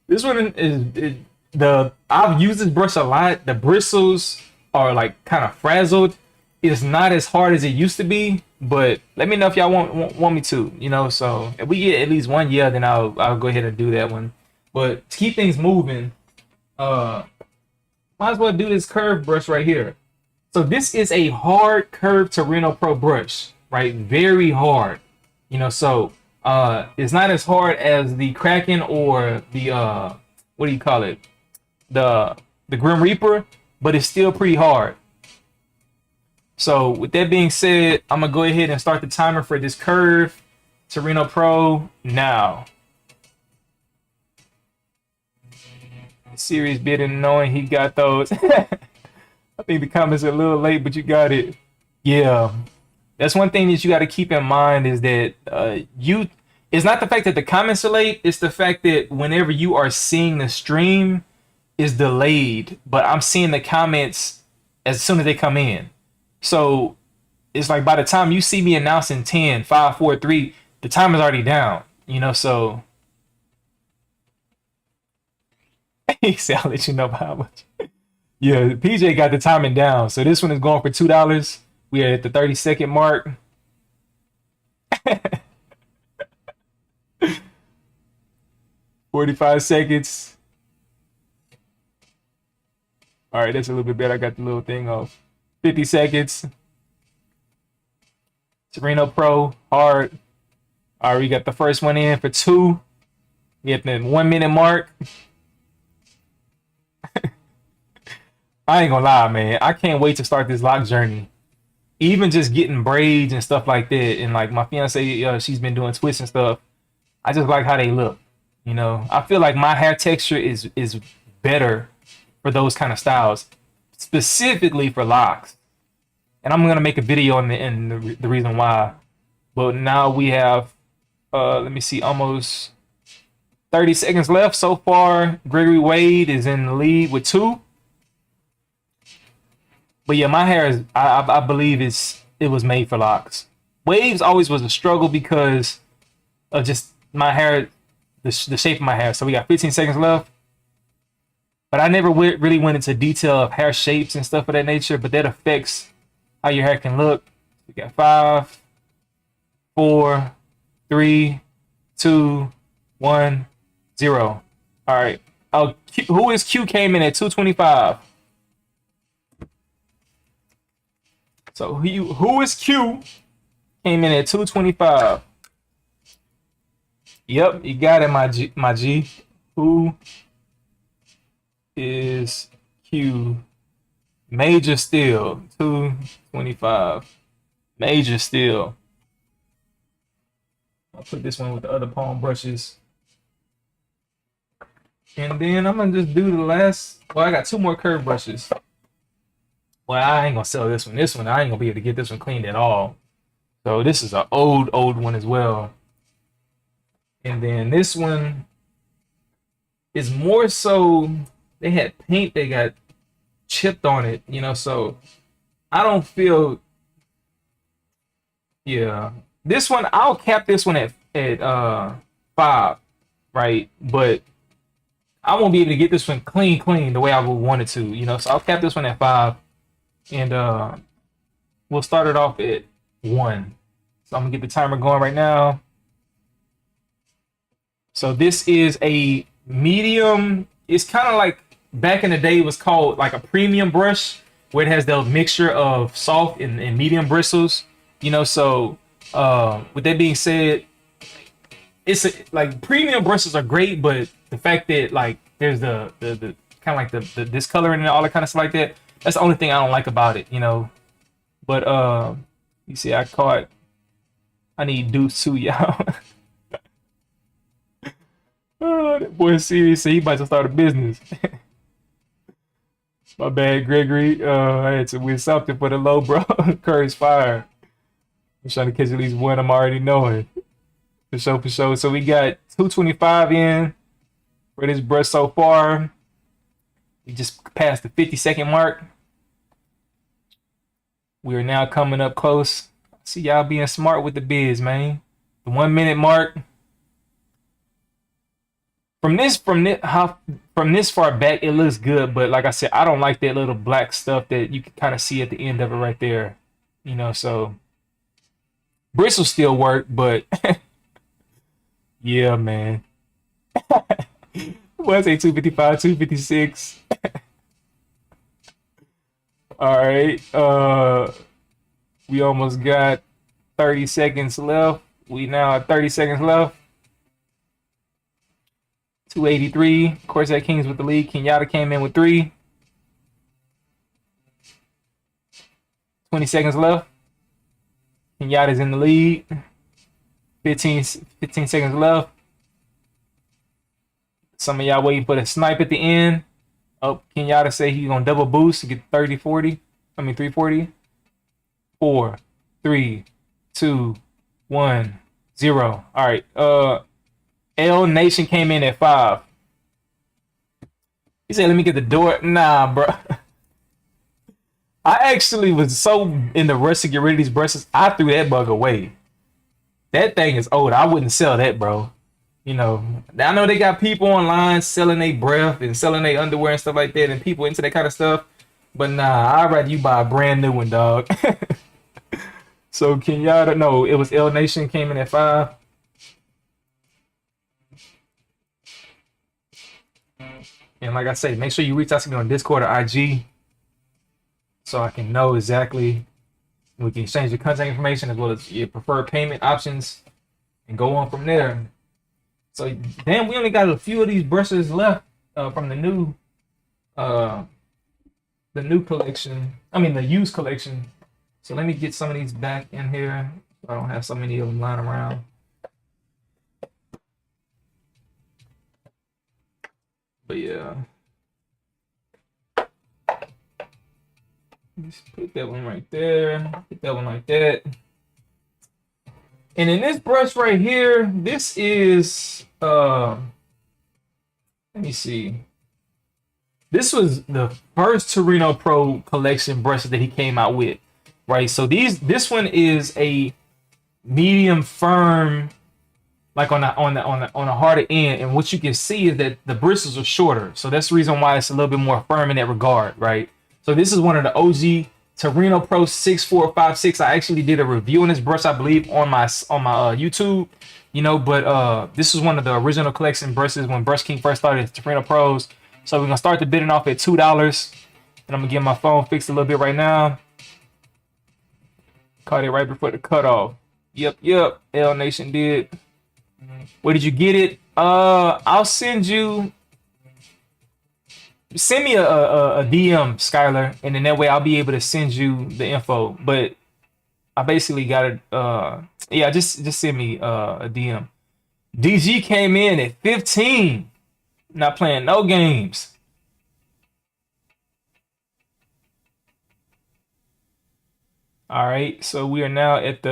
This one is I've used this brush a lot. The bristles are like kind of frazzled. It's not as hard as it used to be, but let me know if y'all want me to, you know. So if we get at least one year, then I'll go ahead and do that one. But to keep things moving, might as well do this curve brush right here. So this is a hard curve Torino Pro brush, right? Very hard, you know. So it's not as hard as the Kraken or the what do you call it? The Grim Reaper, but it's still pretty hard. So with that being said, I'm gonna go ahead and start the timer for this curve Torino Pro now. Serious bidding, knowing he got those. I think the comments are a little late, but you got it. Yeah, that's one thing that you got to keep in mind is that it's not the fact that the comments are late, it's the fact that whenever you are seeing the stream is delayed, but I'm seeing the comments as soon as they come in. So it's like by the time you see me announcing 10, 5, 4, 3, the timer's already down, you know. So he said, I'll let you know how much. Yeah, PJ got the timing down. So this one is going for $2. We are at the 30-second mark. 45 seconds. All right, that's a little bit better. I got the little thing off. 50 seconds. Torino Pro, hard. All right, we got the first one in for 2. We at the 1 minute mark. I ain't gonna lie, man. I can't wait to start this lock journey. Even just getting braids and stuff like that. And like my fiance, she's been doing twists and stuff. I just like how they look. You know, I feel like my hair texture is better for those kind of styles, specifically for locks. And I'm gonna make a video on the reason why. But now we have, let me see, almost 30 seconds left so far. Gregory Wade is in the lead with 2. But yeah, my hair is, I believe it was made for locks. Waves always was a struggle because of just my hair, the shape of my hair. So we got 15 seconds left. But I never really went into detail of hair shapes and stuff of that nature, but that affects how your hair can look. We got 5, 4, 3, 2, 1, 0. All right. Oh, who is Q came in at 225? So who is Q came in at 225? Yep, you got it, my G. Who is Q? Major Steel, 225. Major Steel. I'll put this one with the other palm brushes. And then I'm gonna just do the last. Well, I got 2 more curve brushes. Well, I ain't gonna sell this one. This one, I ain't gonna be able to get this one cleaned at all. So this is an old one as well. And then this one is more so, they had paint that got chipped on it, you know, so I don't feel, yeah. This one, I'll cap this one at 5, right? But I won't be able to get this one clean the way I would want it to, you know, so I'll cap this one at 5. And we'll start it off at 1. So I'm gonna get the timer going right now. So this is a medium. It's kind of like back in the day it was called like a premium brush where it has the mixture of soft and medium bristles. You know, so with that being said, like premium bristles are great, but the fact that like there's the kind of like the discoloring and all that kind of stuff like that, that's the only thing I don't like about it, you know. But you see, I need deuce too, y'all. Oh, that boy serious. He about to start a business. My bad, Gregory. I had to win something for the low, bro. Courage fire. I'm trying to catch at least one I'm already knowing. For sure, for sure. So we got 225 in for this brush so far. We just passed the 50-second mark. We are now coming up close. See y'all being smart with the biz, man. The 1 minute mark. From this far back, it looks good, but like I said, I don't like that little black stuff that you can kind of see at the end of it right there. You know, so bristles still work, but yeah, man. What's a 255, 256? All right. We almost got 30 seconds left. We now have 30 seconds left. 283. Of course, that Kings with the lead. Kenyatta came in with 3. 20 seconds left. Kenyatta's in the lead. 15 seconds left. Some of y'all waiting for the snipe at the end. Oh, Kenyatta say he's gonna double boost to get 340. 4, 3, 2, 1, 0. All right. L Nation came in at 5. He said, "Let me get the door." Nah, bro. I actually was so in the rush to get rid of these brushes, I threw that bug away. That thing is old. I wouldn't sell that, bro. You know, I know they got people online selling their breath and selling their underwear and stuff like that, and people into that kind of stuff. But nah, I'd rather you buy a brand new one, dog. So Kenyatta, no, it was L Nation came in at 5. And like I say, make sure you reach out to me on Discord or IG so I can know exactly. We can exchange your contact information as well as your preferred payment options and go on from there. So then we only got a few of these brushes left from the new collection. I mean the used collection. So let me get some of these back in here so I don't have so many of them lying around. But yeah. Just put that one right there. Put that one like that. And in this brush right here, this is let me see. This was the first Torino Pro collection brushes that he came out with, right? So this one is a medium firm, like on a harder end, and what you can see is that the bristles are shorter, so that's the reason why it's a little bit more firm in that regard, right? So this is one of the OG Torino Pro 6456. I actually did a review on this brush, I believe, on my YouTube, you know. But this is one of the original collection brushes when Brush King first started Torino Pros. So we're gonna start the bidding off at $2, and I'm gonna get my phone fixed a little bit right now. Caught it right before the cutoff. Yep. L Nation did. Where did you get it? I'll send you. Send me a DM, Skylar, and then that way I'll be able to send you the info. But I basically got it. Yeah, just send me a DM. DG came in at 15. Not playing no games. All right, so we are now at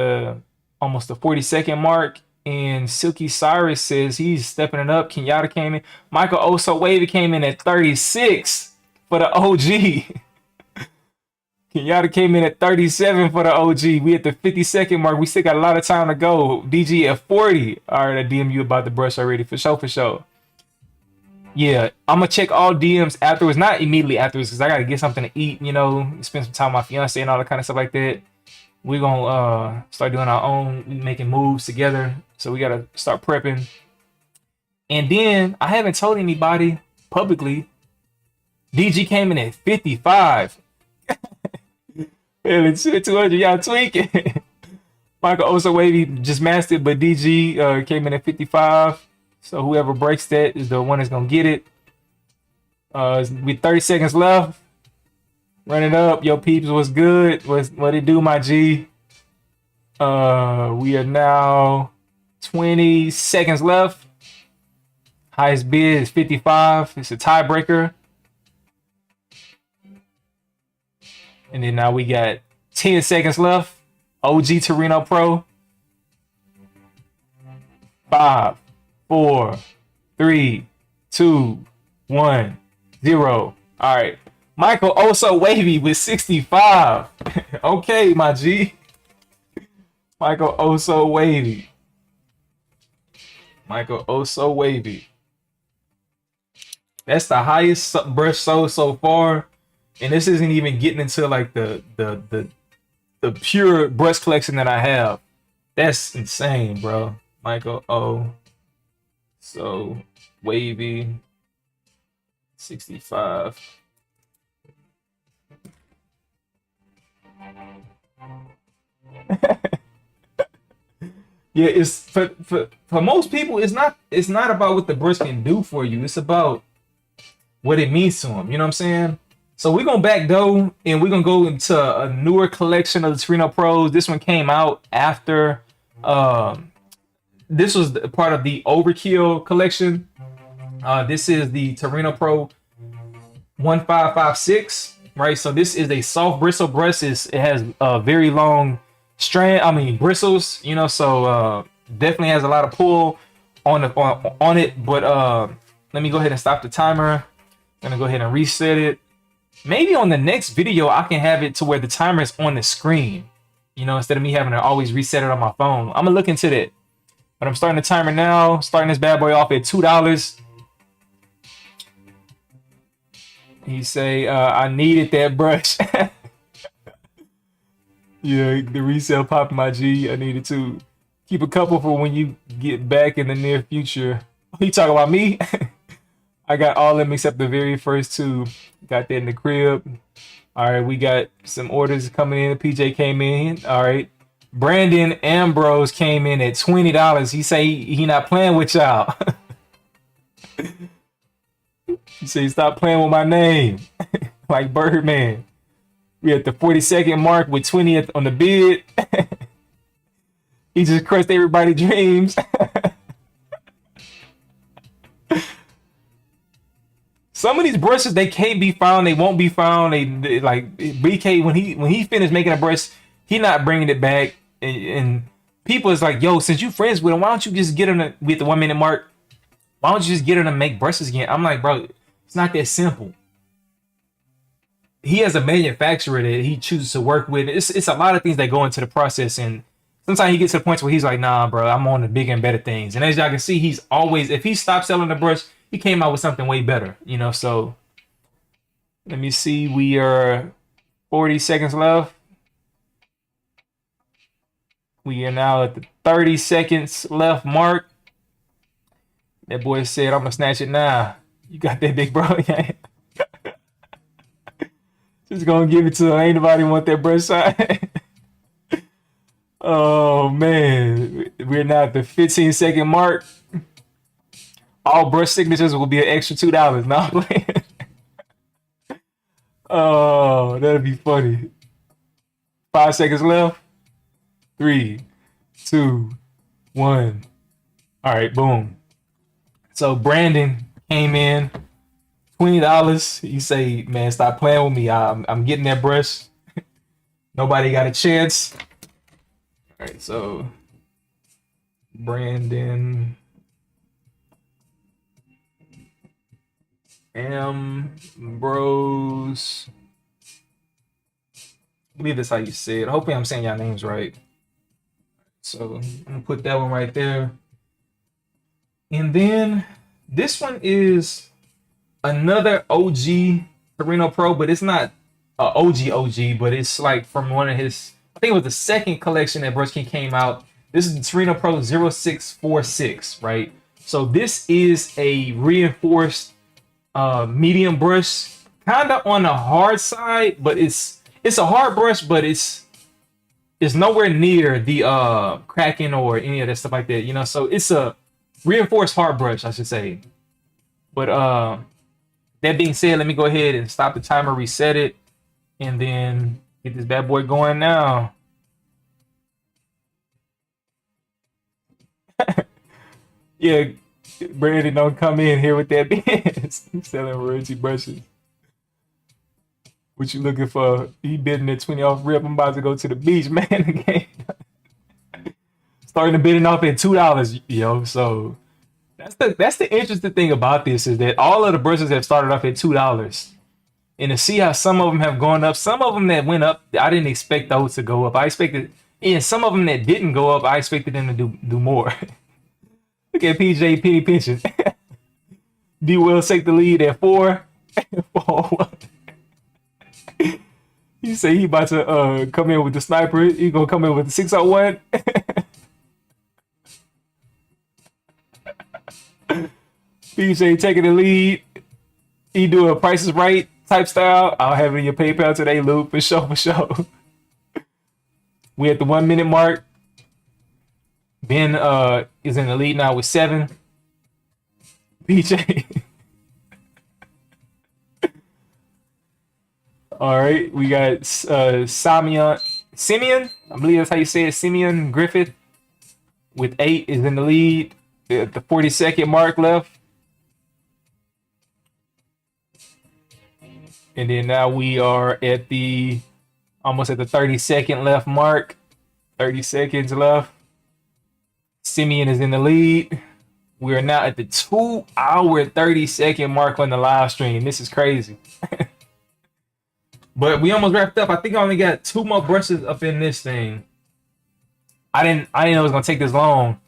almost the 40-second mark. And Silky Cyrus says he's stepping it up. Kenyatta came in. Michael Oso Wavy came in at 36 for the OG. Kenyatta came in at 37 for the OG. We at the 50-second mark. We still got a lot of time to go. DG at 40. All right, I DM you about the brush already. For sure. Yeah, I'm going to check all DMs afterwards. Not immediately afterwards because I got to get something to eat, you know, spend some time with my fiance and all that kind of stuff like that. we're gonna start doing our own, making moves together. So we gotta start prepping. And then I haven't told anybody publicly. DG came in at 55. Man, it's 200. Y'all tweaking. Michael also wavy just mastered, but DG came in at 55. So whoever breaks that is the one that's gonna get it. With 30 seconds left, run it up. Yo, peeps, what's good? What it do, my G? We are now 20 seconds left. Highest bid is 55. It's a tiebreaker. And then now we got 10 seconds left. OG Torino Pro. 5, 4, 3, 2, 1, 0. All right. Michael Oso Wavy with 65. Okay, my G. Michael Oso Wavy. Michael Oso Wavy. That's the highest brush sold so far. And this isn't even getting into like the pure brush collection that I have. That's insane, bro. Michael O. So Wavy 65. Yeah, it's for most people, it's not about what the brush can do for you. It's about what it means to them. You know what I'm saying? So we're gonna back though, and we're gonna go into a newer collection of the Torino Pros. This one came out after this was part of the Overkill collection. This is the Torino Pro 1556, right? So this is a soft bristle brush. It has a very long bristles, you know, so definitely has a lot of pull on it. But let me go ahead and stop the timer. I'm gonna go ahead and reset it. Maybe on the next video I can have it to where the timer is on the screen, you know, instead of me having to always reset it on my phone. I'm gonna look into that. But I'm starting the timer now, starting this bad boy off at $2. He say, I needed that brush. Yeah, the resale popped, my G. I needed to keep a couple for when you get back in the near future. You talking about me? I got all of them except the very first two. Got that in the crib. All right, we got some orders coming in. PJ came in. All right. Brandon Ambrose came in at $20. He say he not playing with y'all. He say stop playing with my name. Like Birdman. We at the 40-second mark with 20th on the bid. He just crushed everybody's dreams. Some of these brushes, they can't be found. They won't be found. They like BK when he finished making a brush, he not bringing it back. And people is like, yo, since you friends with him, why don't you just get him with the 1 minute mark? Why don't you just get him to make brushes again? I'm like, bro, it's not that simple. He has a manufacturer that he chooses to work with. It's a lot of things that go into the process, and sometimes he gets to the point where he's like, nah, bro, I'm on the bigger and better things. And as y'all can see, he's always, if he stopped selling the brush, he came out with something way better, you know. So let me see, we are 40 seconds left. We are now at the 30 seconds left mark. That boy said, I'm gonna snatch it now. You got that, big bro? Just gonna give it to him. Ain't nobody want that brush side. Oh man, we're now at the 15-second mark. All brush signatures will be an extra $2. Now I'm playing. Oh, that'd be funny. 5 seconds left. 3, 2, 1. All right, boom. So Brandon came in. $20. You say, man, stop playing with me. I'm getting that brush. Nobody got a chance. All right, so Brandon Ambrose. I believe that's how you say it. Hopefully I'm saying y'all names right. So I'm gonna put that one right there. And then this one is another OG Torino Pro, but it's not a OG, but it's like from one of his I think it was the second collection that Brush King came out. This is the Torino Pro 0646, right? So this is a reinforced medium brush, kind of on the hard side, but it's a hard brush, but it's nowhere near the Kraken or any of that stuff like that, you know. So it's a reinforced hard brush, I should say. But that being said, let me go ahead and stop the timer, reset it, and then get this bad boy going now. Yeah, Brandon, don't come in here with that BS. Selling royalty brushes. What you looking for? He bidding at 20 off rip. I'm about to go to the beach, man. Again. Starting to bidding off at $2, yo. So that's the interesting thing about this is that all of the brushes have started off at $2. And to see how some of them have gone up, some of them that went up, I didn't expect those to go up. I expected, and some of them that didn't go up, I expected them to do more. Look at PJ Penny Pension. D Will take the lead at 4. He say he about to come in with the sniper. He gonna come in with the 601. PJ taking the lead. He do a Price is Right type style. I'll have it in your PayPal today, Luke, for sure, for sure. We at the 1 minute mark. Ben is in the lead now with 7. PJ. All right, we got Simeon, I believe that's how you say it, Simeon Griffith with 8 is in the lead at the 40-second mark left. And then now we are at the almost at the 30-second left mark. 30 seconds left. Simeon is in the lead. We are now at the 2-hour 30-second mark on the live stream. This is crazy. But we almost wrapped up. I think I only got 2 more brushes up in this thing. I didn't know it was gonna take this long.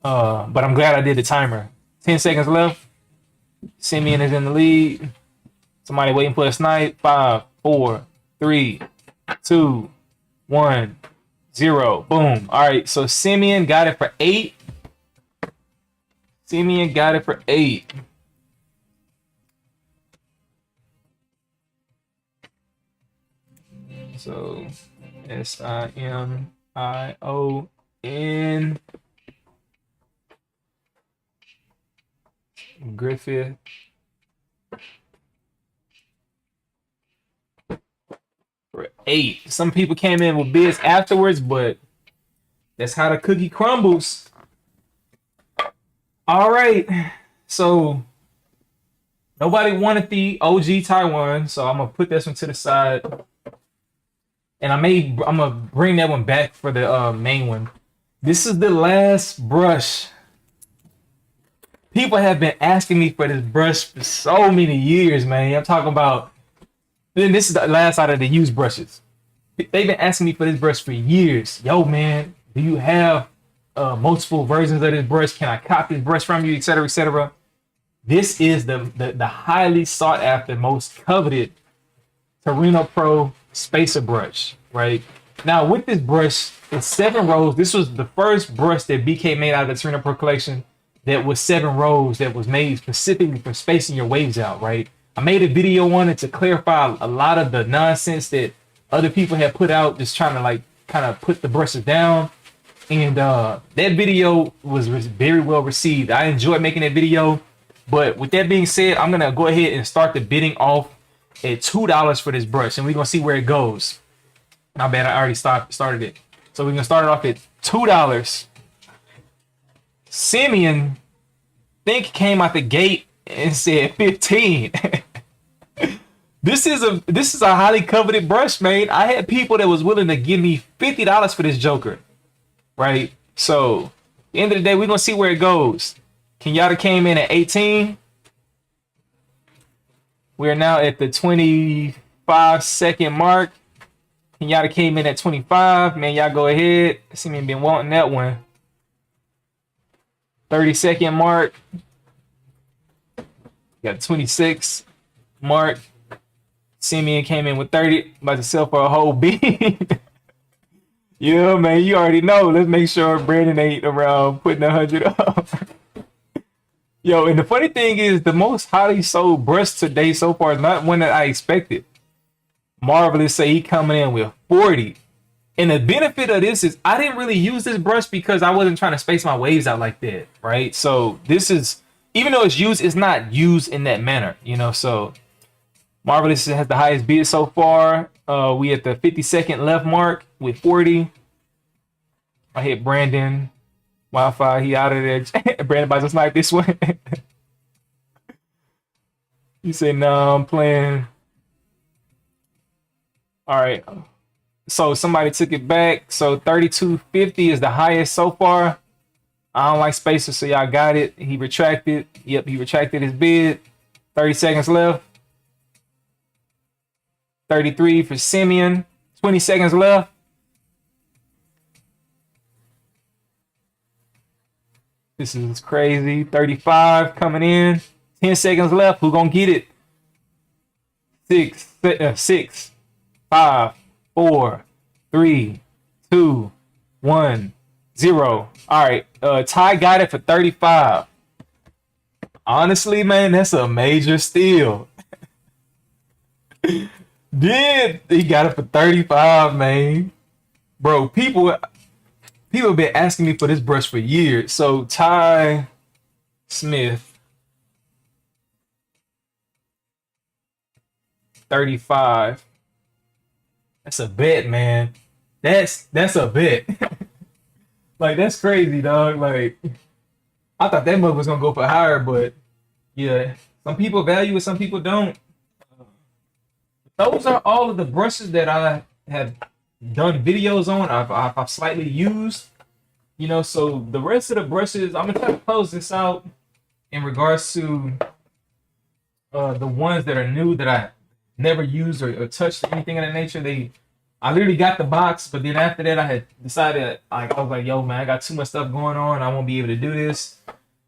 But I'm glad I did the timer. 10 seconds left. Simeon is in the lead. Somebody waiting for a snipe. 5, 4, 3, 2, 1, 0. Boom. All right. So Simeon got it for 8. Simeon got it for 8. So Simion Griffith. For 8. Some people came in with bids afterwards, but that's how the cookie crumbles. All right. So nobody wanted the OG Taiwan, so I'm gonna put this one to the side. And I'm gonna bring that one back for the main one. This is the last brush. People have been asking me for this brush for so many years, man. I'm talking about. Then this is the last out of the used brushes. They've been asking me for this brush for years. Yo, man, do you have multiple versions of this brush? Can I copy this brush from you, etc., etc.? This is the highly sought after, most coveted Torino Pro spacer brush, right? Now with this brush, it's 7 rows. This was the first brush that BK made out of the Torino Pro collection that was 7 rows, that was made specifically for spacing your waves out, right? I made a video on it to clarify a lot of the nonsense that other people have put out, just trying to like kind of put the brushes down. And that video was very well received. I enjoyed making that video. But with that being said, I'm gonna go ahead and start the bidding off at $2 for this brush, and we're gonna see where it goes. My bad, I already started it. So we're gonna start it off at $2. Simeon came out the gate and said 15. This is a highly coveted brush, man. I had people that was willing to give me $50 for this joker, right? So at the end of the day, we're gonna see where it goes. Kenyatta came in at 18. We are now at the 25-second mark. Kenyatta came in at 25. Man, y'all go ahead. Simeon been wanting that one. 30-second mark. Got 26 mark. Simeon came in with 30. About to sell for a whole beat. Yeah, man, you already know. Let's make sure Brandon ain't around putting 100 up. Yo, and the funny thing is, the most highly sold brush today so far is not one that I expected. Marvelous say he coming in with 40. And the benefit of this is I didn't really use this brush because I wasn't trying to space my waves out like that, right? So this is, even though it's used, it's not used in that manner, you know? So Marvelous has the highest bid so far. We at the 50-second left mark with 40. I hit Brandon. Wi-Fi, he out of there. Brandon about to snipe this one. You say, no, I'm playing. All right. So somebody took it back. So 32.50 is the highest so far. I don't like spacers, so y'all got it. He retracted. Yep, he retracted his bid. 30 seconds left. 33 for Simeon. 20 seconds left. This is crazy. 35 coming in. 10 seconds left. Who gonna get it? 6, 5, 4, 3, 2, 1, 0. All right. Ty got it for 35. Honestly, man, that's a major steal. Did he got it for 35, man? Bro, people have been asking me for this brush for years. So Ty Smith, 35. That's a bet, man. That's a bet. Like, that's crazy, dog. Like, I thought that mug was gonna go for higher, but yeah, some people value it, some people don't. Those are all of the brushes that I have done videos on. I've slightly used, you know. So the rest of the brushes, I'm gonna try to close this out in regards to the ones that are new that I never used or touched or anything of that nature. I literally got the box, but then after that I had decided, I was like, yo man, I got too much stuff going on, I won't be able to do this,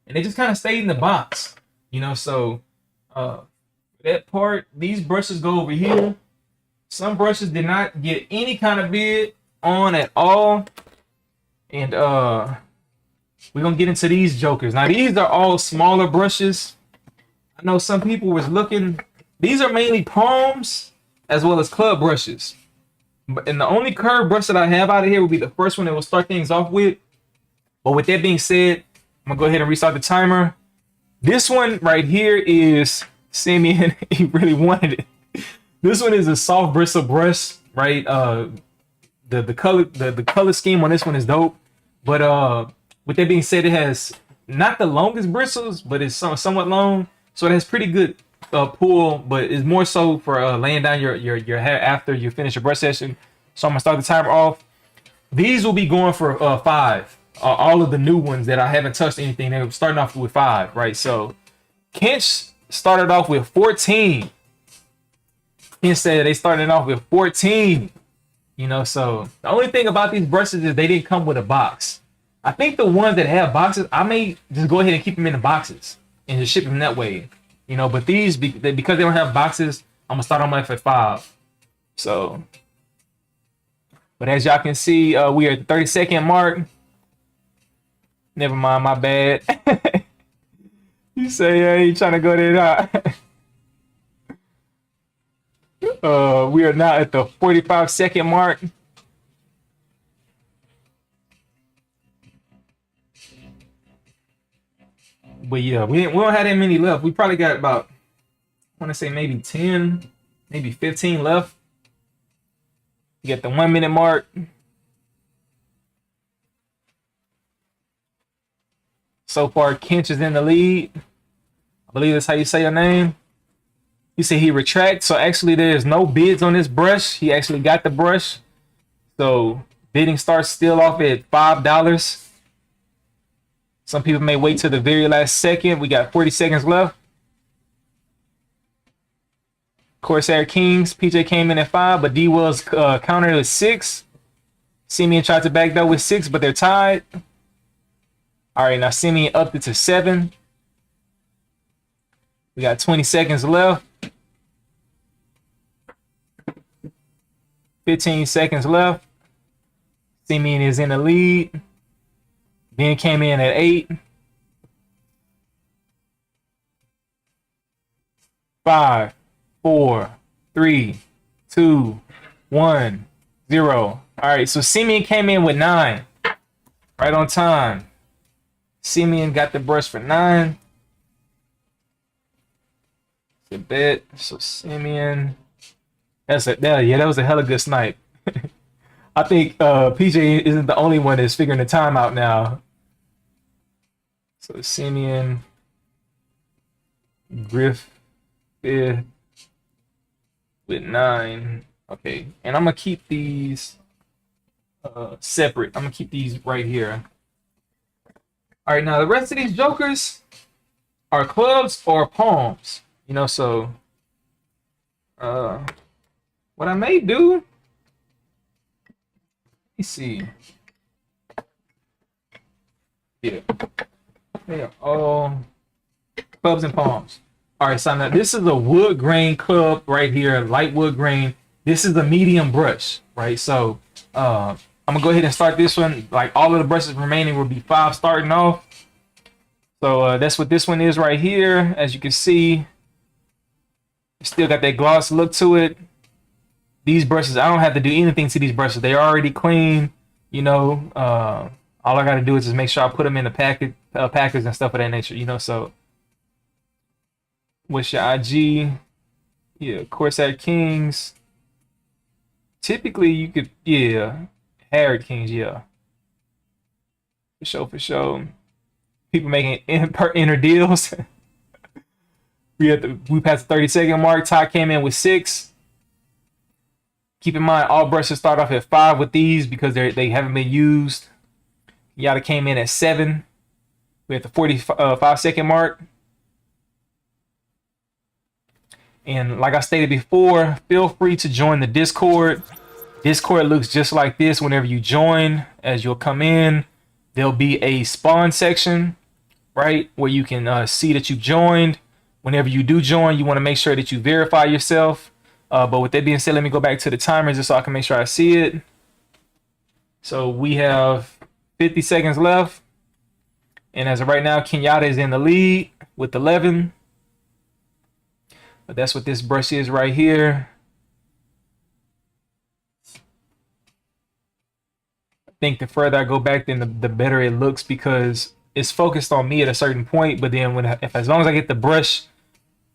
and they just kind of stayed in the box, you know. So that part, these brushes go over here. Some brushes did not get any kind of bid on at all, and we're gonna get into these jokers. Now these are all smaller brushes. I know some people was looking, these are mainly palms as well as club brushes. And the only curved brush that I have out of here will be the first one that we'll start things off with. But with that being said, I'm gonna go ahead and restart the timer. This one right here is Simeon. He really wanted it. This one is a soft bristle brush, right? The color scheme on this one is dope. But with that being said, it has not the longest bristles, but it's somewhat long, so it has pretty good pull, but it's more so for laying down your hair after you finish your brush session. So I'm gonna start the timer off. These will be going for 5. All of the new ones that I haven't touched anything, they're starting off with 5, right? So Kench started off with 14. Instead, they started off with 14. You know, so the only thing about these brushes is they didn't come with a box. I think the ones that have boxes, I may just go ahead and keep them in the boxes and just ship them that way. You know, but these, because they don't have boxes, I'm gonna start on my at 5. So, but as y'all can see, we are at the 30-second mark. Never mind, my bad. You say I ain't trying to go there. We are now at the 45-second mark. But yeah, we don't have that many left. We probably got about, I want to say maybe 10, maybe 15 left. We get the 1 minute mark. So far, Kench is in the lead. I believe that's how you say your name. You see he retracts. So actually there's no bids on this brush. He actually got the brush. So bidding starts still off at $5. Some people may wait till the very last second. We got 40 seconds left. Corsair Kings, PJ came in at 5, but D-Wells countered with 6. Simeon tried to back that with 6, but they're tied. All right, now Simeon upped it to 7. We got 20 seconds left. 15 seconds left. Simeon is in the lead. Ben came in at 8. 5, 4, 3, 2, 1, 0. All right, so Simeon came in with 9. Right on time. Simeon got the brush for 9. It's a bet. So Simeon. That was a hella good snipe. I think PJ isn't the only one that's figuring the time out now. So Simeon, Griff, 5th with 9. Okay, and I'm gonna keep these separate. I'm gonna keep these right here. All right, now the rest of these jokers are clubs or palms. You know, so what I may do, let me see. Yeah, they are all clubs and palms. All right, so now this is a wood grain club right here, light wood grain. This is a medium brush, right? So I'm gonna go ahead and start this one. Like all of the brushes remaining will be 5 starting off. So that's what this one is right here. As you can see, it's still got that gloss look to it. These brushes, I don't have to do anything to these brushes. They're already clean. You know, all I got to do is just make sure I put them in the package and stuff of that nature. You know, so what's your IG? Yeah, Corsair Kings. Typically, you could, yeah, Harrod Kings, yeah. For sure. People making inner deals. We passed the 30-second mark. Ty came in with 6. Keep in mind, all brushes start off at 5 with these because they haven't been used. Yada came in at 7. We at the 45-second mark. And like I stated before, feel free to join the Discord. Discord looks just like this whenever you join. As you'll come in, there'll be a spawn section, right, where you can see that you joined. Whenever you do join, you want to make sure that you verify yourself. But with that being said, let me go back to the timer just so I can make sure I see it. So we have 50 seconds left. And as of right now, Kenyatta is in the lead with 11. But that's what this brush is right here. I think the further I go back, then the better it looks because it's focused on me at a certain point. But then as long as I get the brush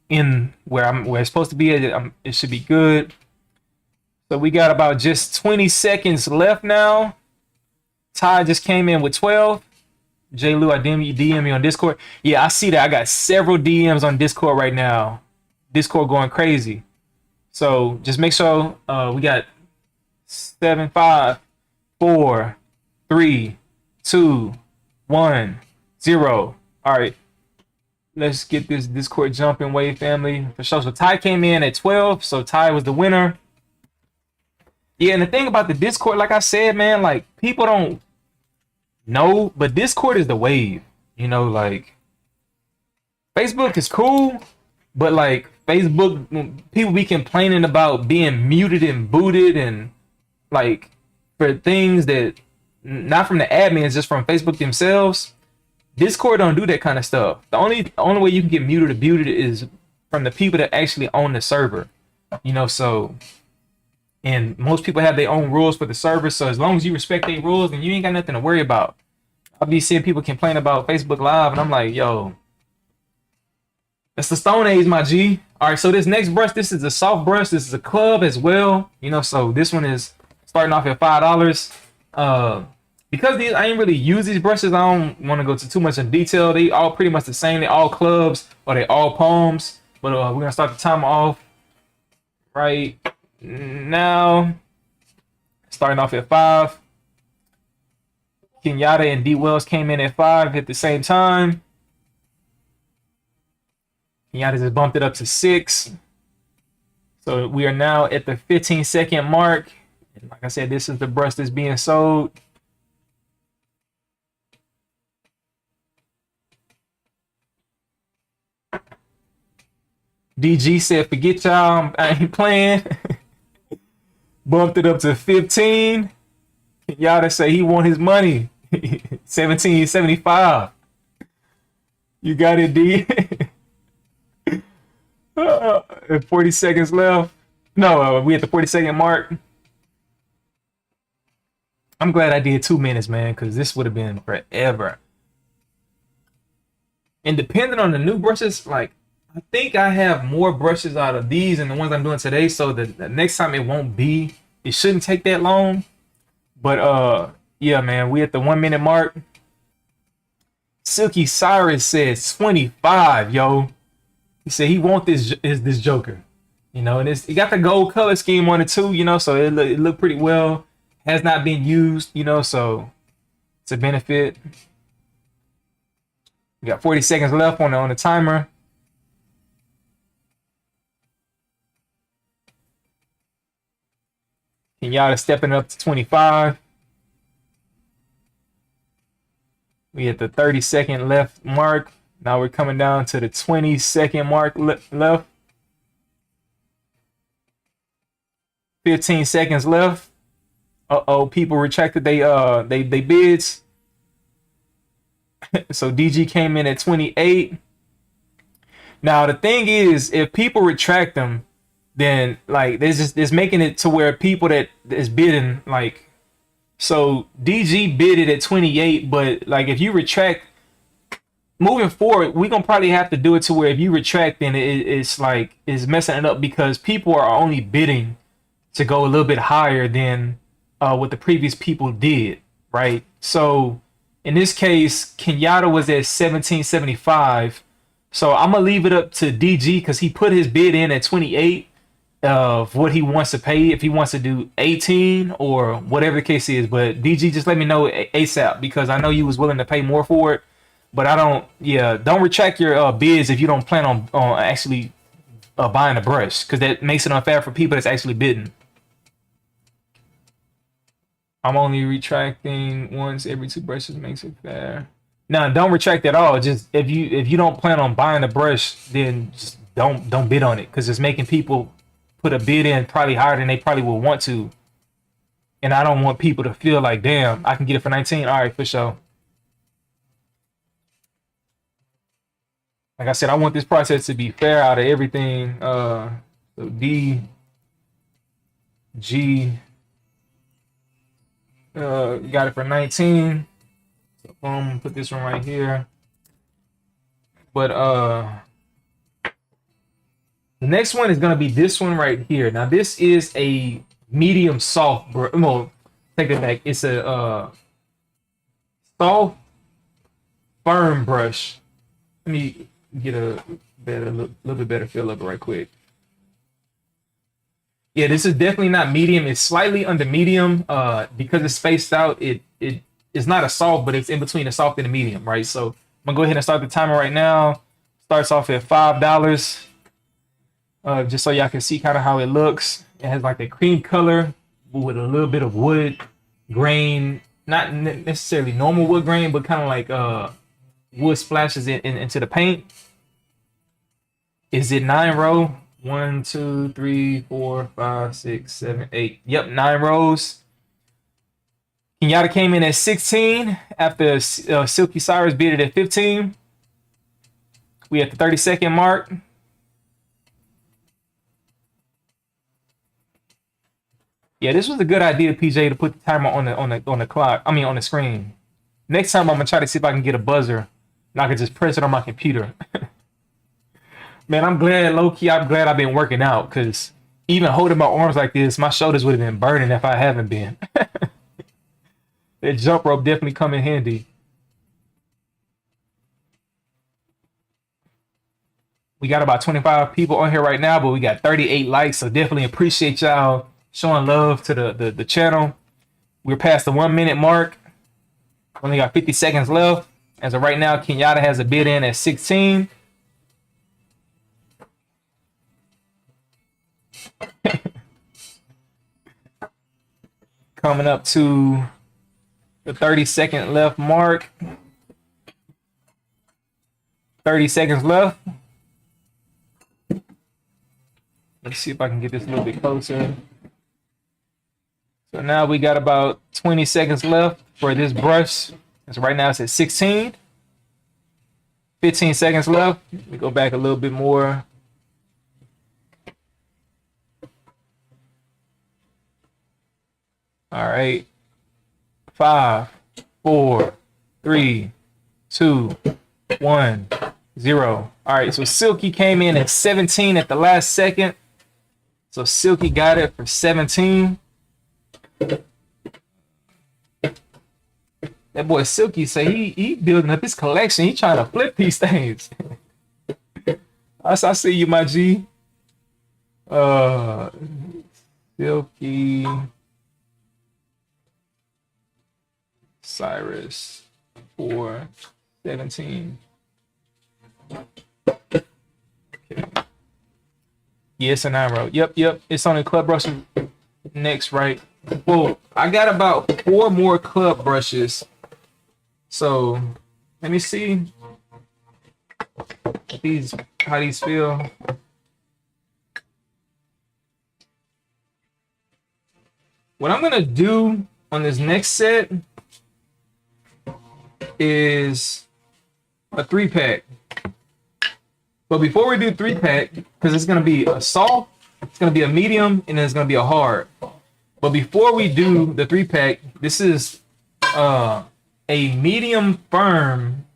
in where it's supposed to be, it should be good. So we got about just 20 seconds left now. Ty just came in with 12. J. Lou, I DM me on Discord. Yeah, I see that. I got several DMs on Discord right now. Discord going crazy. So just make sure we got 7, 5, 4, 3, 2, 1, 0. All right. Let's get this Discord jumping, Wave family. For sure. So Ty came in at 12. So Ty was the winner. Yeah, and the thing about the Discord, like I said, man, like people don't know, but Discord is the wave. You know, like Facebook is cool, but like Facebook, people be complaining about being muted and booted and like for things that not from the admins, just from Facebook themselves. Discord don't do that kind of stuff. The only way you can get muted or booted is from the people that actually own the server. You know, so and most people have their own rules for the server. So as long as you respect their rules, then you ain't got nothing to worry about. I'll be seeing people complain about Facebook Live, and I'm like, yo, that's the Stone Age, my G. All right, so this next brush, this is a soft brush. This is a club as well. You know, so this one is starting off at $5. Because I ain't really use these brushes, I don't want to go to too much in detail. They all pretty much the same. They all clubs or they all palms. But we're gonna start the timer off right now. Starting off at 5. Kenyatta and D Wells came in at 5 at the same time. Kenyatta just bumped it up to 6. So we are now at the 15-second mark. And like I said, this is the brush that's being sold. DG said, forget y'all, I ain't playing. Bumped it up to 15. Kenyatta say he want his money. 1775. You got it, D. 40 seconds left. No, we at the 40-second mark. I'm glad I did 2 minutes, man, because this would have been forever. And depending on the new brushes, like, I think I have more brushes out of these and the ones I'm doing today, so the next time it shouldn't take that long. But yeah, man, we at the 1 minute mark. Silky Cyrus says 25, yo. He said he want this Joker, you know, and it got the gold color scheme on it too, you know, so it look pretty well. Has not been used, you know, so it's a benefit. We got 40 seconds left on the timer. Kenyatta stepping up to 25. We at the 30-second left mark. Now we're coming down to the 20-second mark left. 15 seconds left. Uh-oh, people retracted they bids. So DG came in at 28. Now the thing is, if people retract them, then like there's making it to where people that is bidding, like, so DG bidded at 28, but like if you retract moving forward, we're gonna probably have to do it to where if you retract, then it's like it's messing it up because people are only bidding to go a little bit higher than what the previous people did, right? So in this case, Kenyatta was at 1775. So I'm gonna leave it up to DG because he put his bid in at 28 of what he wants to pay, if he wants to do 18 or whatever the case is. But DG, just let me know ASAP because I know you was willing to pay more for it. But don't retract your bids if you don't plan on actually buying a brush, because that makes it unfair for people that's actually bidding. I'm only retracting once every 2 brushes, makes it fair. No, don't retract at all. Just if you don't plan on buying a brush, then just don't bid on it, because it's making people put a bid in probably higher than they probably would want to. And I don't want people to feel like, damn, I can get it for 19. All right, for sure. Like I said, I want this process to be fair out of everything. So D, G, got it for 19. So boom, put this one right here. But the next one is gonna be this one right here. Now this is a medium soft brush. No, take it back. It's a soft, firm brush. Let me get a little bit better feel of it right quick. Yeah, this is definitely not medium. It's slightly under medium. Because it's spaced out, it's not a soft, but it's in between a soft and a medium, right? So I'm gonna go ahead and start the timer right now. Starts off at $5. Just so y'all can see kind of how it looks. It has like a cream color with a little bit of wood grain, not necessarily normal wood grain, but kind of like wood splashes into the paint. Is it 9 row? 1, 2, 3, 4, 5, 6, 7, 8. Yep, 9 rows. Kenyatta came in at 16 after Silky Cyrus beat it at 15. We at the 30-second mark. Yeah, this was a good idea, PJ, to put the timer on the clock. I mean, on the screen. Next time, I'm gonna try to see if I can get a buzzer, and I can just press it on my computer. Man, I'm glad, low-key, I'm glad I've been working out, because even holding my arms like this, my shoulders would have been burning if I haven't been. That jump rope definitely come in handy. We got about 25 people on here right now, but we got 38 likes, so definitely appreciate y'all showing love to the channel. We're past the 1 minute mark. Only got 50 seconds left. As of right now, Kenyatta has a bid in at 16. Coming up to the 30-second left mark. 30 seconds left. Let's see if I can get this a little bit closer. So now we got about 20 seconds left for this brush. So right now it's at 16. 15 seconds left. Let me go back a little bit more. All right. 5, 4, 3, 2, 1, 0. All right, so Silky came in at 17 at the last second. So Silky got it for 17. That boy Silky say he building up his collection. He trying to flip these things. I see you, my G. Silky Cyrus 417. Okay. Yes, and I wrote. Yep. It's on the club brush next, right? Well, I got about 4 more club brushes. So let me see how these feel. What I'm gonna do on this next set is a 3-pack. But before we do 3-pack, because it's gonna be a soft, it's gonna be a medium, and then it's gonna be a hard. But before we do the 3-pack, this is a medium firm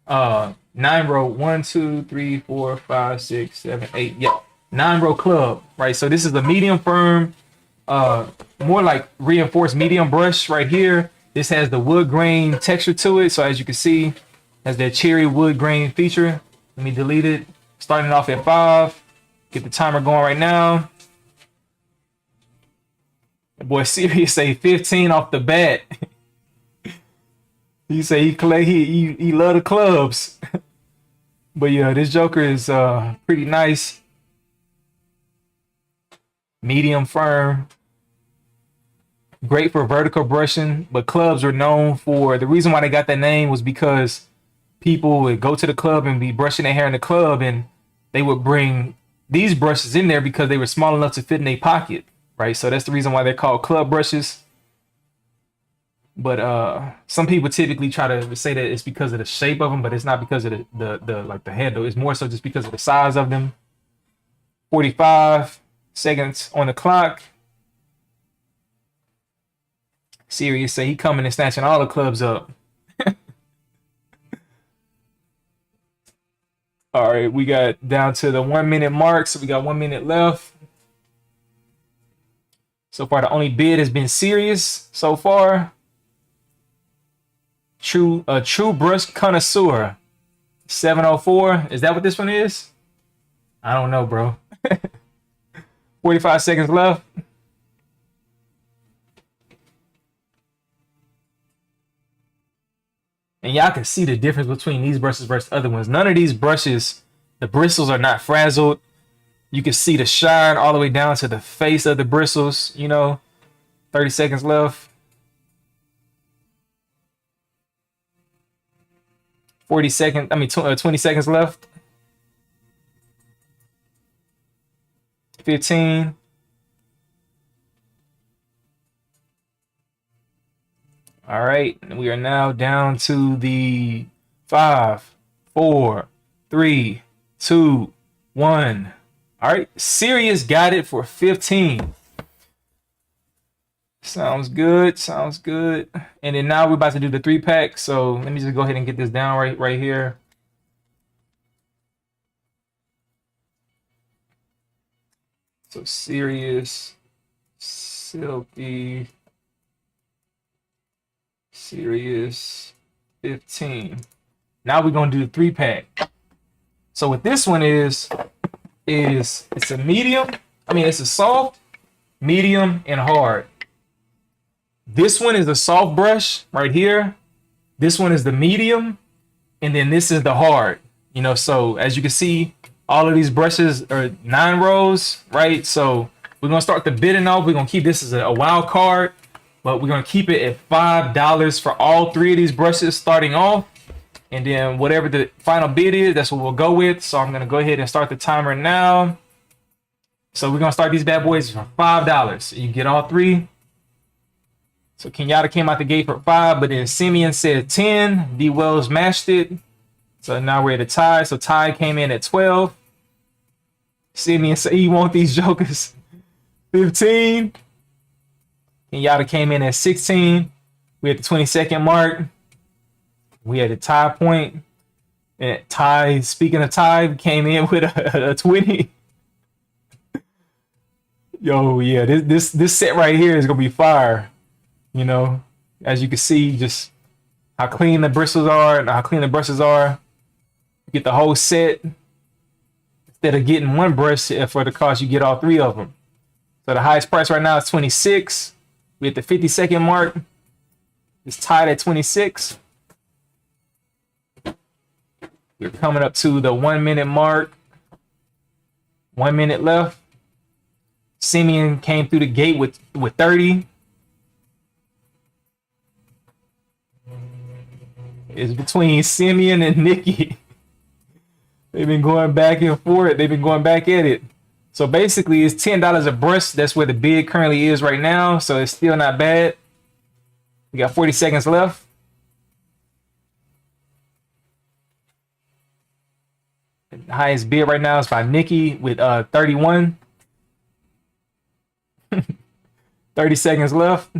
9-row 1, 2, 3, 4, 5, 6, 7, 8. Yeah, 9-row club, right? So this is the medium firm, more like reinforced medium brush right here. This has the wood grain texture to it. So as you can see, has that cherry wood grain feature. Let me delete it. Starting off at 5. Get the timer going right now. The boy Sirius say 15 off the bat. He say he love the clubs. But yeah, this Joker is pretty nice. Medium firm. Great for vertical brushing, but clubs are known for, the reason why they got that name was because people would go to the club and be brushing their hair in the club, and they would bring these brushes in there because they were small enough to fit in their pocket, right? So that's the reason why they're called club brushes. But some people typically try to say that it's because of the shape of them, but it's not because of the handle. It's more so just because of the size of them. 45 seconds on the clock. Sirius say he coming and snatching all the clubs up. All right, we got down to the 1 minute mark, so we got 1 minute left. So far, the only bid has been Sirius so far. True brush connoisseur. 704. Is that what this one is? I don't know, bro. 45 seconds left. And y'all can see the difference between these brushes versus other ones. None of these brushes, the bristles are not frazzled. You can see the shine all the way down to the face of the bristles, you know. 30 seconds left. 20 seconds left. 15. All right, we are now down to the 5, 4, 3, 2, 1. All right, Sirius got it for 15. Sounds good. And then now we're about to do the 3-pack. So let me just go ahead and get this down right here. So Sirius, Silky, Sirius 15. Now we're gonna do the 3-pack. So what this one is it's a medium. It's a soft, medium, and hard. This one is the soft brush right here. This one is the medium, and then this is the hard. So as you can see, all of these brushes are 9 rows, right? So we're gonna start the bidding off. We're gonna keep this as a wild card. But we're going to keep it at $5 for all 3 of these brushes starting off. And then whatever the final bid is, that's what we'll go with. So I'm going to go ahead and start the timer now. So we're going to start these bad boys for $5. You get all 3. So Kenyatta came out the gate for 5, but then Simeon said 10. D Wells matched it. So now we're at a tie. So Ty came in at 12. Simeon said he want these jokers. 15. Kenyatta came in at 16. We at the 22nd mark. We had a tie point. And Ty, speaking of Ty, came in with a 20. Yo, yeah, this set right here is gonna be fire. You know, as you can see, just how clean the bristles are and how clean the brushes are. You get the whole set instead of getting one brush for the cost. You get all 3 of them. So the highest price right now is 26. We at the 52nd mark. It's tied at 26. We're coming up to the 1 minute mark. 1 minute left. Simeon came through the gate with 30. It's between Simeon and Nikki. They've been going back and forth. They've been going back at it. So basically, it's $10 a brush. That's where the bid currently is right now. So it's still not bad. We got 40 seconds left. The highest bid right now is by Nikki with 31. 30 seconds left.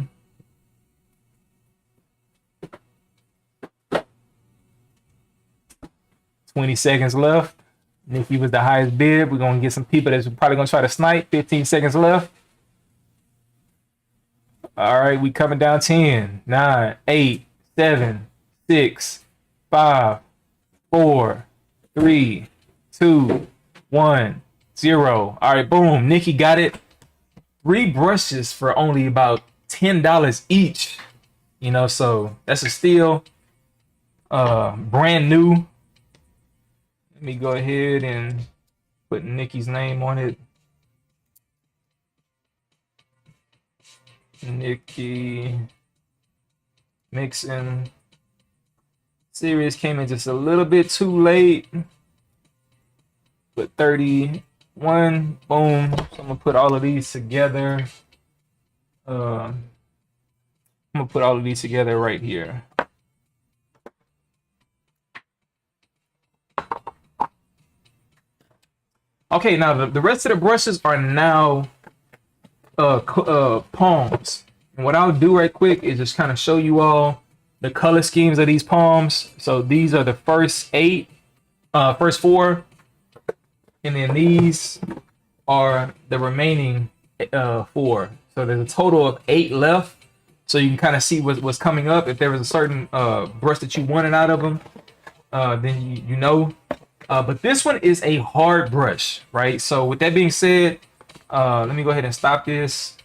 $20 seconds left. Nikki was the highest bid. We're going to get some people that's probably going to try to snipe. 15 seconds left. All right, we coming down 10, 9, 8, 7, 6, 5, 4, 3, 2, 1, 0. All right, boom. Nikki got it. 3 brushes for only about $10 each. You know, so that's a steal. Brand new. Let me go ahead and put Nikki's name on it. Nikki Mixon. Series came in just a little bit too late. But 31. Boom. So I'm gonna put all of these together. I'm gonna put all of these together right here. Okay, now the rest of the brushes are now palms. And what I'll do right quick is just kind of show you all the color schemes of these palms. So these are the first 4, and then these are the remaining 4. So there's a total of 8 left. So you can kind of see what's coming up. If there was a certain brush that you wanted out of them, then you know. But this one is a hard brush, right? So with that being said, let me go ahead and stop this.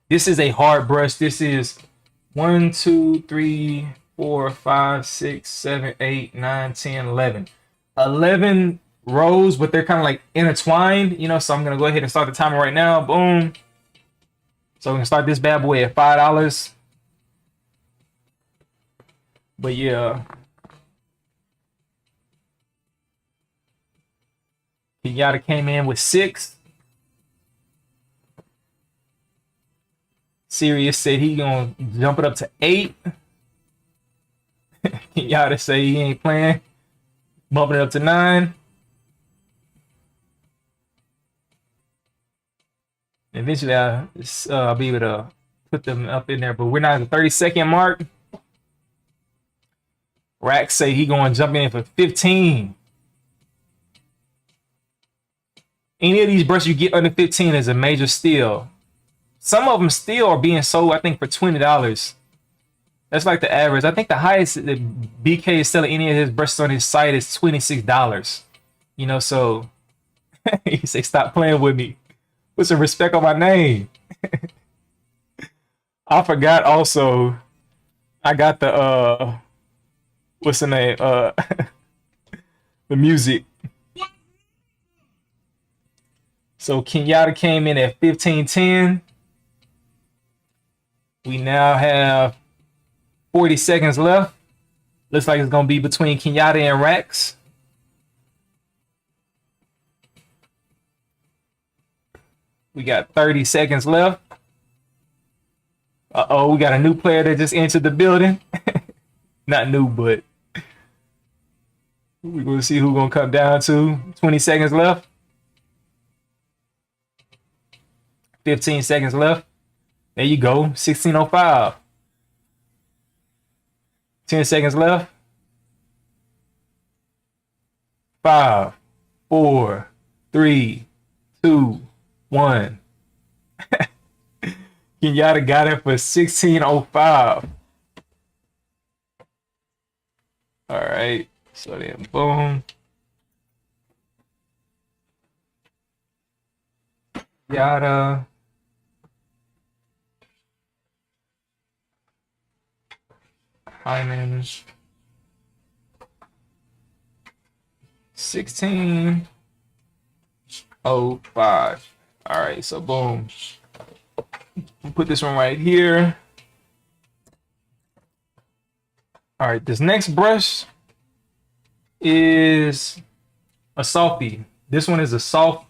This is a hard brush. This is 1, 2, 3, 4, 5, 6, 7, 8, 9, 10, 11. 11 rows, but they're kind of like intertwined, you know. So I'm gonna go ahead and start the timer right now. Boom. So we can start this bad boy at $5. But yeah. Kenyatta came in with 6. Sirius said he gonna jump it up to 8. Kenyatta say he ain't playing. Bumping it up to 9. Eventually I'll be able to put them up in there, but we're not at the 30-second mark. Rack say he gonna jump in for 15. Any of these brushes you get under 15 is a major steal. Some of them still are being sold, I think, for $20. That's like the average. I think the highest that BK is selling any of his brushes on his site is $26. You know, so he say, stop playing with me. Put some respect on my name. I forgot also, I got the, what's the name? The music. So Kenyatta came in at 15:10. We now have 40 seconds left. Looks like it's gonna be between Kenyatta and Rex. We got 30 seconds left. Uh-oh, we got a new player that just entered the building. Not new, but we're going to see who's going to come down to. 20 seconds left. 15 seconds left. There you go. 16:05. 10 seconds left. 5, 4, 3, 2, 1. Kenyatta got it for 16:05. All right. So then, boom. Yada. Hyman's 16:05. All right, so boom. I'll put this one right here. All right, this next brush is a softie. This one is a soft,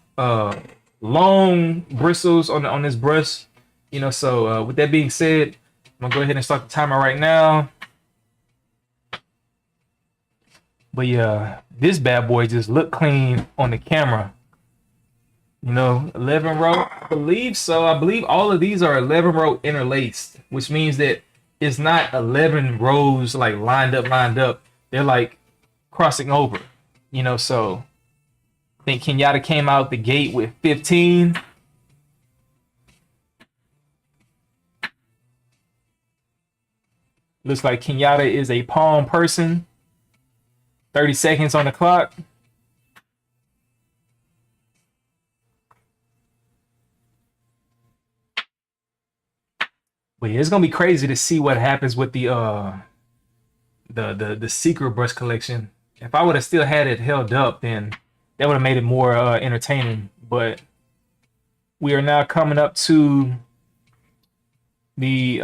long bristles on this brush. You know, so with that being said, I'm gonna go ahead and start the timer right now. But yeah, this bad boy just looked clean on the camera. You know, 11 row, I believe so. I believe all of these are 11 row interlaced, which means that it's not 11 rows like lined up. They're like crossing over, you know. So I think Kenyatta came out the gate with 15. Looks like Kenyatta is a palm person. 30 seconds on the clock. But yeah, it's gonna be crazy to see what happens with the secret brush collection. If I would have still had it held up, then that would have made it more entertaining. But we are now coming up to the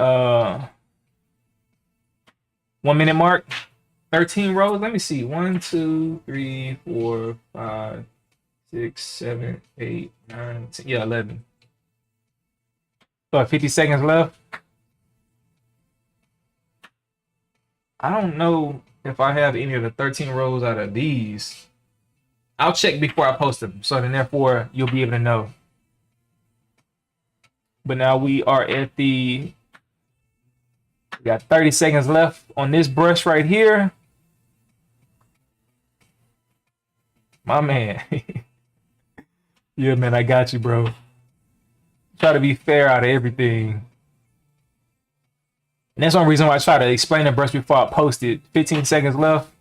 1 minute mark. 13 rows. Let me see. 1, 2, 3, 4, 5, 6, 7, 8, 9, 10. Yeah, 11. So 50 seconds left. I don't know if I have any of the 13 rows out of these. I'll check before I post them. So then therefore you'll be able to know. But now we are at we got 30 seconds left on this brush right here. My man. Yeah, man, I got you, bro. Try to be fair out of everything. And that's one reason why I try to explain the brush before I post it. 15 seconds left.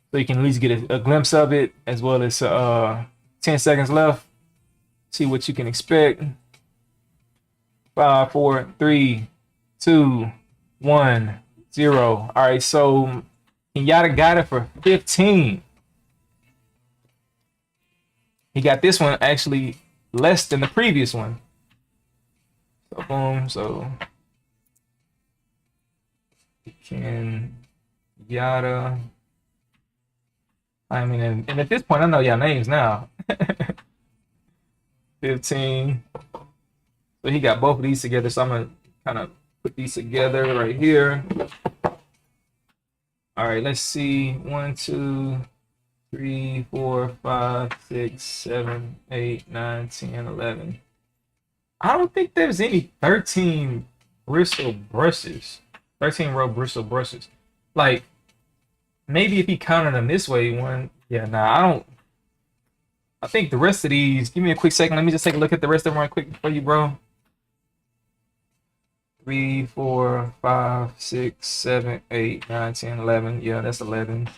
So you can at least get a glimpse of it, as well as 10 seconds left. See what you can expect. 5, 4, 3, 2, 1, 0. All right, so Kenyatta got it for 15. He got this one actually less than the previous one. So boom, so Kenyatta. I mean, and at this point, I know y'all names now. 15. So he got both of these together. So I'm gonna kind of put these together right here. All right, let's see. 1, 2, 3, 4, 5, 6, 7, 8, 9, 10, 11. I don't think there's any 13 bristle brushes. 13 row bristle brushes. Like, maybe if he counted them this way, one. Yeah, nah, I don't. I think the rest of these, give me a quick second. Let me just take a look at the rest of them right quick for you, bro. 3, 4, 5, 6, 7, 8, 9, 10, 11. Yeah, that's 11.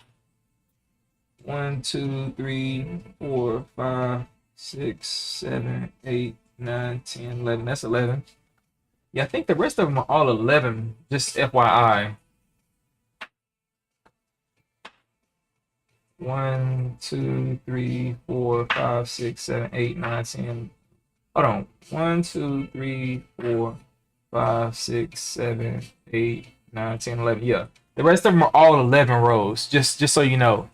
1, 2, 3, 4, 5, 6, 7, 8, 9, 10, 11. That's 11. Yeah, I think the rest of them are all 11. Just FYI. 1, 2, 3, 4, 5, 6, 7, 8, 9, 10. Hold on. 1, 2, 3, 4, 5, 6, 7, 8, 9, 10, 11. Yeah. The rest of them are all 11 rows. Just so you know.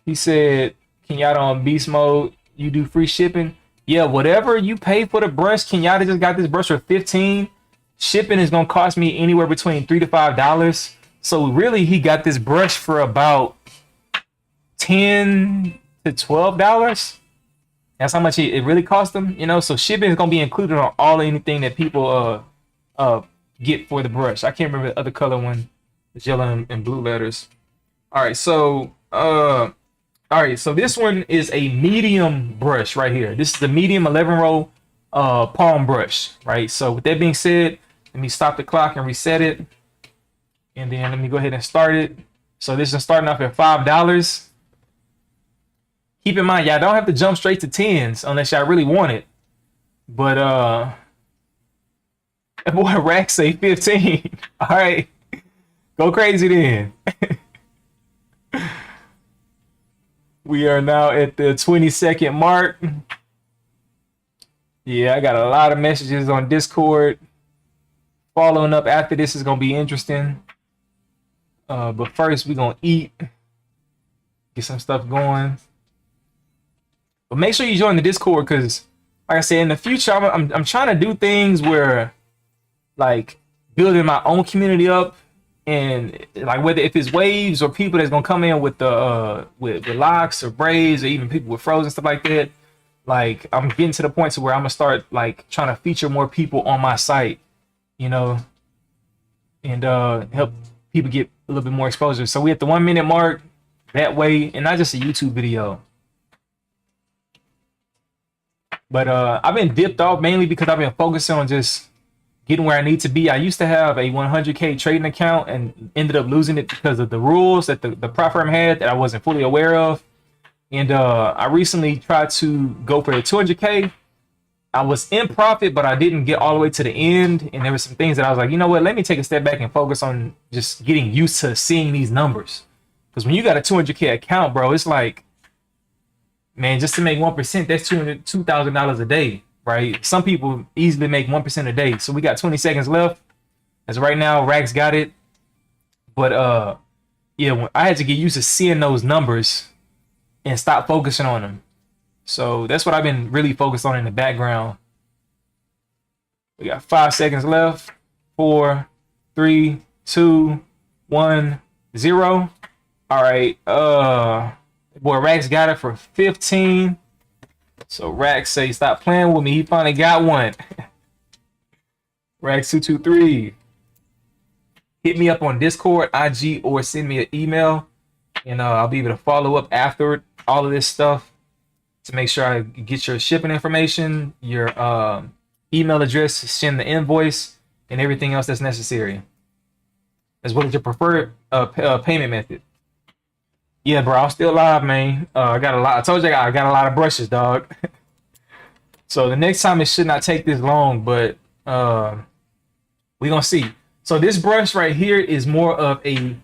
He said, Kenyatta on beast mode, you do free shipping. Yeah, whatever you pay for the brush, Kenyatta just got this brush for 15. Shipping is gonna cost me anywhere between $3 to $5. So really, he got this brush for about $10 to $12. That's how much it really cost them, you know. So shipping is gonna be included on all anything that people get for the brush. I can't remember the other color one, the yellow and blue letters. All right, so so this one is a medium brush right here. This is the medium 11 row palm brush, right? So with that being said, let me stop the clock and reset it, and then let me go ahead and start it. So this is starting off at $5. Keep in mind, y'all don't have to jump straight to tens unless y'all really want it. But boy, Rack say 15. All right, go crazy then. We are now at the 20-second mark. Yeah, I got a lot of messages on Discord. Following up after this is gonna be interesting. But first we're gonna eat, get some stuff going. But make sure you join the Discord, because like I said, in the future I'm trying to do things where, like, building my own community up, and like whether if it's waves or people that's gonna come in with the with locks or braids, or even people with frozen stuff like that. Like, I'm getting to the point to where I'm gonna start like trying to feature more people on my site, you know, and help people get a little bit more exposure. So we at the 1 minute mark that way, and not just a YouTube video. But I've been dipped off mainly because I've been focusing on just getting where I need to be. I used to have a 100K trading account and ended up losing it because of the rules that the prop firm had that I wasn't fully aware of. And I recently tried to go for the 200K. I was in profit, but I didn't get all the way to the end. And there were some things that I was like, you know what, let me take a step back and focus on just getting used to seeing these numbers. Because when you got a 200K account, bro, it's like, man, just to make 1%, that's $2,000 a day, right? Some people easily make 1% a day. So we got 20 seconds left. As right now, Rax got it. But yeah, I had to get used to seeing those numbers and stop focusing on them. So that's what I've been really focused on in the background. We got 5 seconds left. 4, 3, 2, 1, 0. All right. Boy, Rax got it for 15. So Rax say, stop playing with me. He finally got one. Rax223. Hit me up on Discord, IG, or send me an email, and I'll be able to follow up after all of this stuff to make sure I get your shipping information, your email address, send the invoice, and everything else that's necessary, as well as your preferred payment method. Yeah, bro, I'm still live, man. I got a lot. I told you I got a lot of brushes, dog. So the next time it should not take this long, but we gonna see. So this brush right here is more of a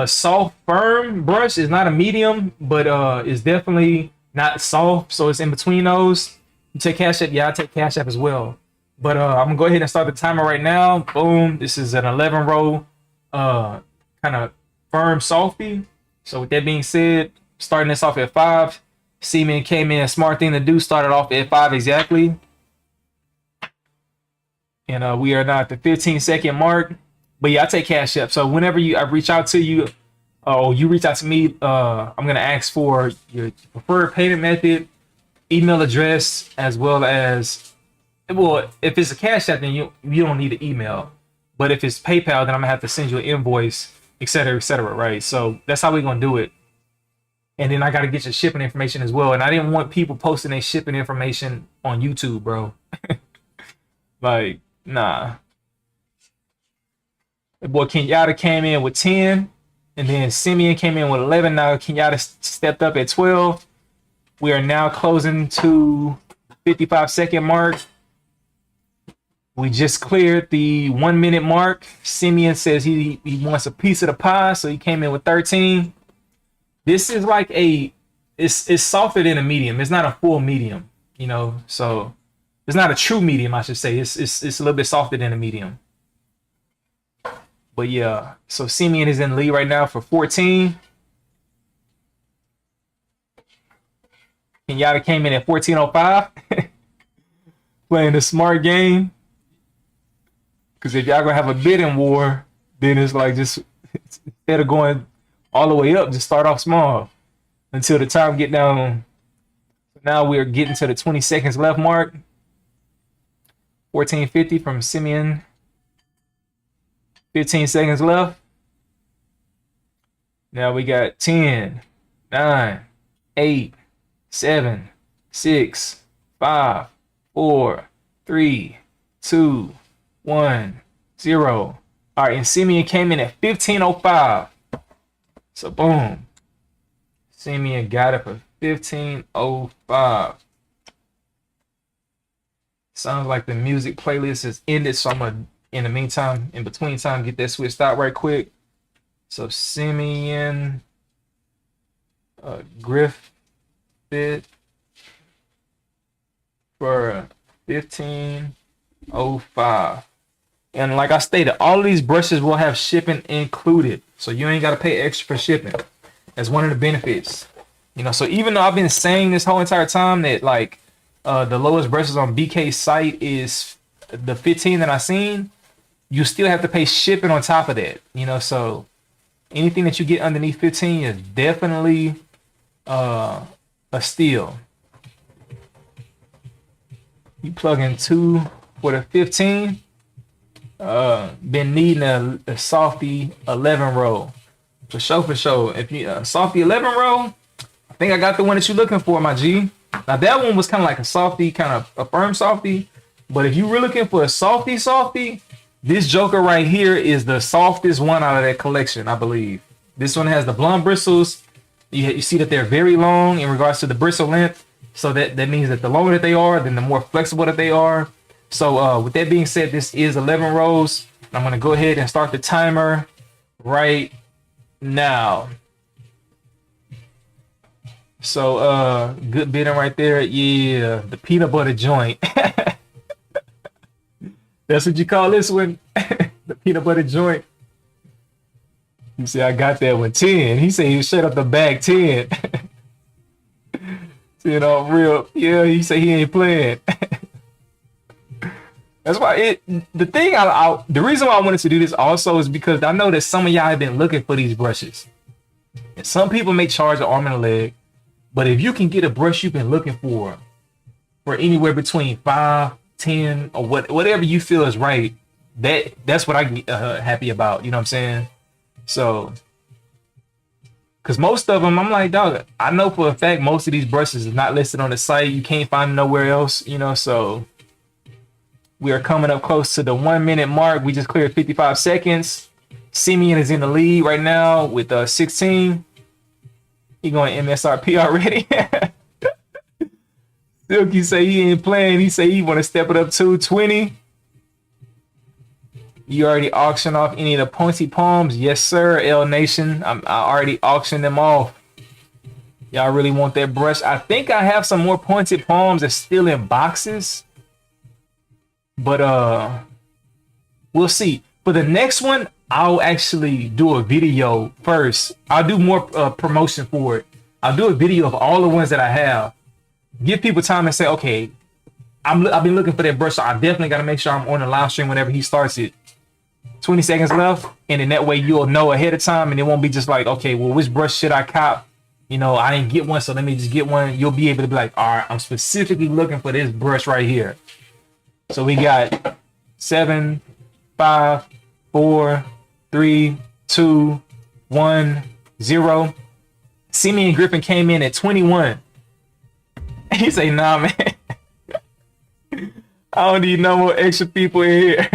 soft, firm brush. It's not a medium, but it's definitely not soft. So it's in between those. You take Cash App? Yeah, I take Cash App as well. But I'm gonna go ahead and start the timer right now. Boom. This is an 11 row kind of firm softie. So with that being said, starting this off at 5. Seaman came in, smart thing to do, started off at 5 exactly. And we are now at the 15-second mark. But yeah, I take Cash App. So whenever I reach out to you, or you reach out to me, I'm gonna ask for your preferred payment method, email address, as well as, well, if it's a Cash App, then you don't need an email. But if it's PayPal, then I'm gonna have to send you an invoice, etc., right? So that's how we're gonna do it. And then I gotta get your shipping information as well. And I didn't want people posting their shipping information on YouTube, bro. Like, nah. The boy Kenyatta came in with 10, and then Simeon came in with 11. Now Kenyatta stepped up at 12. We are now closing to 55-second mark. We just cleared the 1 minute mark. Simeon says he wants a piece of the pie, so he came in with 13. This is like it's softer than a medium. It's not a full medium, you know. So it's not a true medium, I should say. It's a little bit softer than a medium. But yeah, so Simeon is in the lead right now for 14. Kenyatta came in at 14:05, playing the smart game. Because if y'all gonna have a bidding war, then it's like just instead of going all the way up, just start off small until the time get down. Now we're getting to the 20 seconds left mark. 1450 from Simeon. 15 seconds left. Now we got 10, 9, 8, 7, 6, 5, 4, 3, 2, 1, 0. All right, and Simeon came in at 1505. So boom. Simeon got it for 1505. Sounds like the music playlist has ended, so I'm gonna, in the meantime, in between time, get that switched out right quick. So Simeon Griffith for 1505. And like I stated, all of these brushes will have shipping included, so you ain't gotta pay extra for shipping. That's one of the benefits. You know, so even though I've been saying this whole entire time that like the lowest brushes on BK's site is the 15 that I seen, you still have to pay shipping on top of that. You know, so anything that you get underneath 15 is definitely a steal. You plug in 2 for the 15. Been needing a softie 11 roll for sure. If you softie 11 roll, I think I got the one that you're looking for, my G. Now that one was kind of like a softie, kind of a firm softie, but if you were looking for a softie, this joker right here is the softest one out of that collection, I believe. This one has the blonde bristles. You see that they're very long in regards to the bristle length, so that means that the longer that they are, then the more flexible that they are. So with that being said, this is 11 rows. I'm gonna go ahead and start the timer right now. So good bidding right there. Yeah, the peanut butter joint. That's what you call this one. The peanut butter joint. You see, I got that one 10. He said he shut up the bag 10. You know, real. Yeah, he said he ain't playing. That's why the reason why I wanted to do this also is because I know that some of y'all have been looking for these brushes. And some people may charge an arm and a leg, but if you can get a brush you've been looking for anywhere between 5, 10, or whatever you feel is right, that's what I'm happy about. You know what I'm saying? So, because most of them, I'm like, dog, I know for a fact most of these brushes is not listed on the site. You can't find them nowhere else, you know, so we are coming up close to the 1 minute mark. We just cleared 55 seconds. Simeon is in the lead right now with 16. He going MSRP already. Silky say he ain't playing. He say he want to step it up to 20. You already auctioned off any of the pointy palms? Yes, sir, L Nation. I already auctioned them off. Y'all really want that brush? I think I have some more pointed palms that's still in boxes. But we'll see. For the next one, I'll actually do a video first. I'll do more promotion for it. I'll do a video of all the ones that I have. Give people time to say, okay, I've been looking for that brush, so I definitely got to make sure I'm on the live stream whenever he starts it. 20 seconds left, and then that way you'll know ahead of time, and it won't be just like, okay, well, which brush should I cop? You know, I didn't get one, so let me just get one. You'll be able to be like, all right, I'm specifically looking for this brush right here. So we got 7, 5, 4, 3, 2, 1, 0. Simeon Griffin came in at 21. He say, nah, man. I don't need no more extra people in here.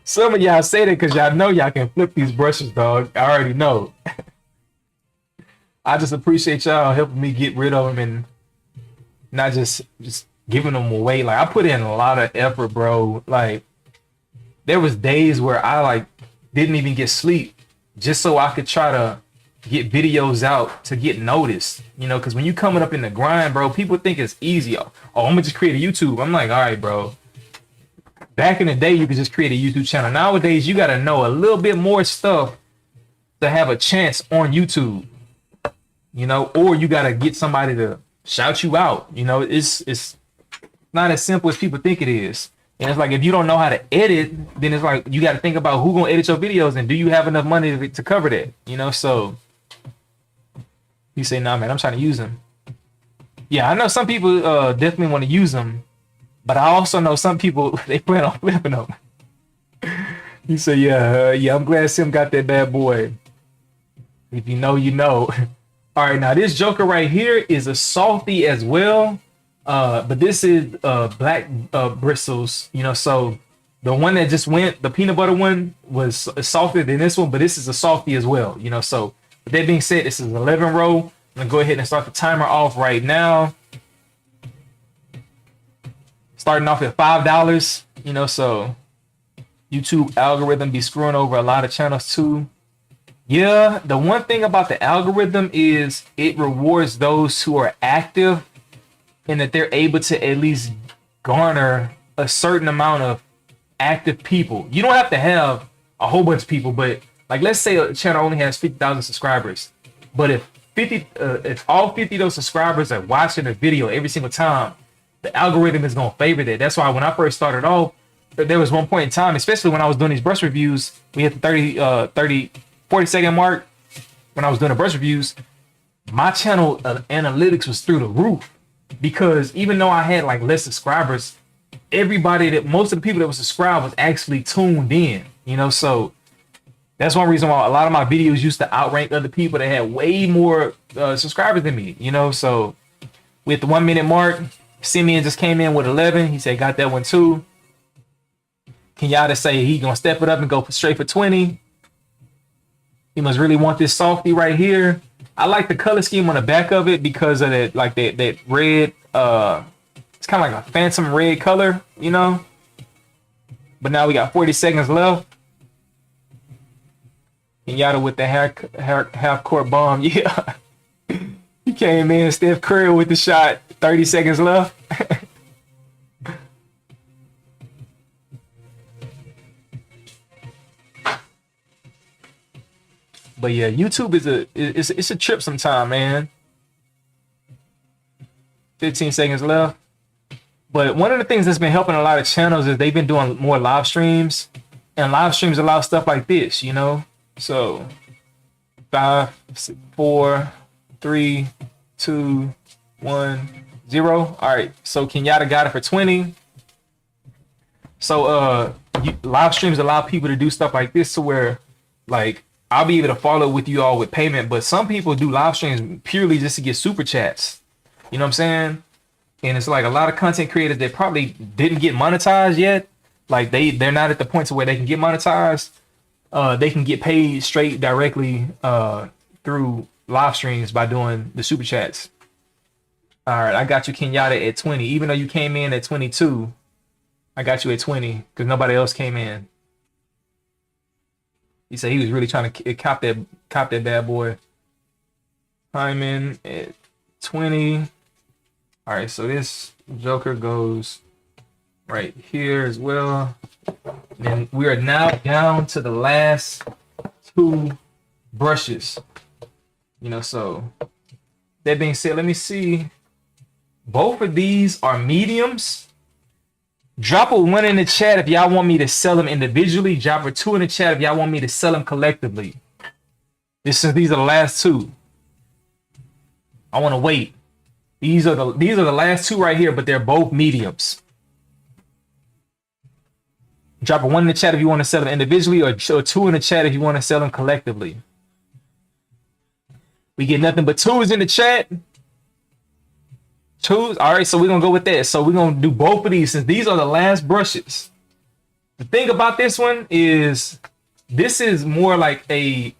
Some of y'all say that because y'all know y'all can flip these brushes, dog. I already know. I just appreciate y'all helping me get rid of them and not just giving them away. Like, I put in a lot of effort, bro. Like, there was days where I like didn't even get sleep just so I could try to get videos out to get noticed, you know, because when you coming up in the grind, bro, people think it's easy. Oh, I'm gonna just create a YouTube. I'm like, all right, bro. Back in the day, you could just create a YouTube channel. Nowadays, you gotta know a little bit more stuff to have a chance on YouTube, you know, or you gotta get somebody to shout you out. You know, it's not as simple as people think it is. And it's like, if you don't know how to edit, then it's like you got to think about who gonna edit your videos, and do you have enough money to cover that? You know, so you say, nah, man, I'm trying to use them. Yeah, I know some people definitely want to use them, but I also know some people they plan on flipping them. You say, yeah, I'm glad Sim got that bad boy. If you know, you know. All right, now this Joker right here is a softie as well. But this is black bristles, you know, so the one that just went, the peanut butter one, was softer than this one, but this is a softie as well, you know. So with that being said, this is 11 row. I'm gonna go ahead and start the timer off right now. Starting off at $5, you know, so YouTube algorithm be screwing over a lot of channels too. Yeah, the one thing about the algorithm is it rewards those who are active, and that they're able to at least garner a certain amount of active people. You don't have to have a whole bunch of people, but like, let's say a channel only has 50,000 subscribers, but if all 50 of those subscribers are watching a video every single time, the algorithm is gonna favor that. That's why when I first started off, there was one point in time, especially when I was doing these brush reviews, we hit the 40-second mark. When I was doing the brush reviews, my channel analytics was through the roof, because even though I had like less subscribers, most of the people that was subscribed was actually tuned in, you know. So that's one reason why a lot of my videos used to outrank other people that had way more subscribers than me, you know. So with the 1 minute mark, Simeon just came in with 11. He said got that one too. Kenyatta say he gonna step it up and go straight for 20. He must really want this softie right here. I like the color scheme on the back of it because of that, like that red. It's kind of like a phantom red color, you know. But now we got 40 seconds left. Kenyatta with the half court bomb. Yeah, he came in. Steph Curry with the shot. 30 seconds left. But yeah, YouTube is a trip sometime, man. 15 seconds left. But one of the things that's been helping a lot of channels is they've been doing more live streams, and live streams allow stuff like this, you know. So 5, 4, 3, 2, 1, 0. All right, so Kenyatta got it for 20. So live streams allow people to do stuff like this, to where like I'll be able to follow with you all with payment, but some people do live streams purely just to get super chats. You know what I'm saying? And it's like a lot of content creators that probably didn't get monetized yet. Like they're not at the point to where they can get monetized. They can get paid straight directly through live streams by doing the super chats. All right, I got you, Kenyatta, at 20. Even though you came in at 22, I got you at 20 because nobody else came in. He said he was really trying to cop that bad boy. Hyman at 20. All right, so this Joker goes right here as well. And then we are now down to the last 2 brushes. You know, so that being said, let me see. Both of these are mediums. Drop a 1 in the chat if y'all want me to sell them individually. Drop a 2 in the chat if y'all want me to sell them collectively. These are the last 2. I want to wait. These are the last 2 right here, but they're both mediums. Drop a 1 in the chat if you want to sell them individually, or 2 in the chat if you want to sell them collectively. We get nothing but 2s in the chat. 2s. All right, so we're gonna go with that. So we're gonna do both of these since these are the last brushes. The thing about this one is this is more like it's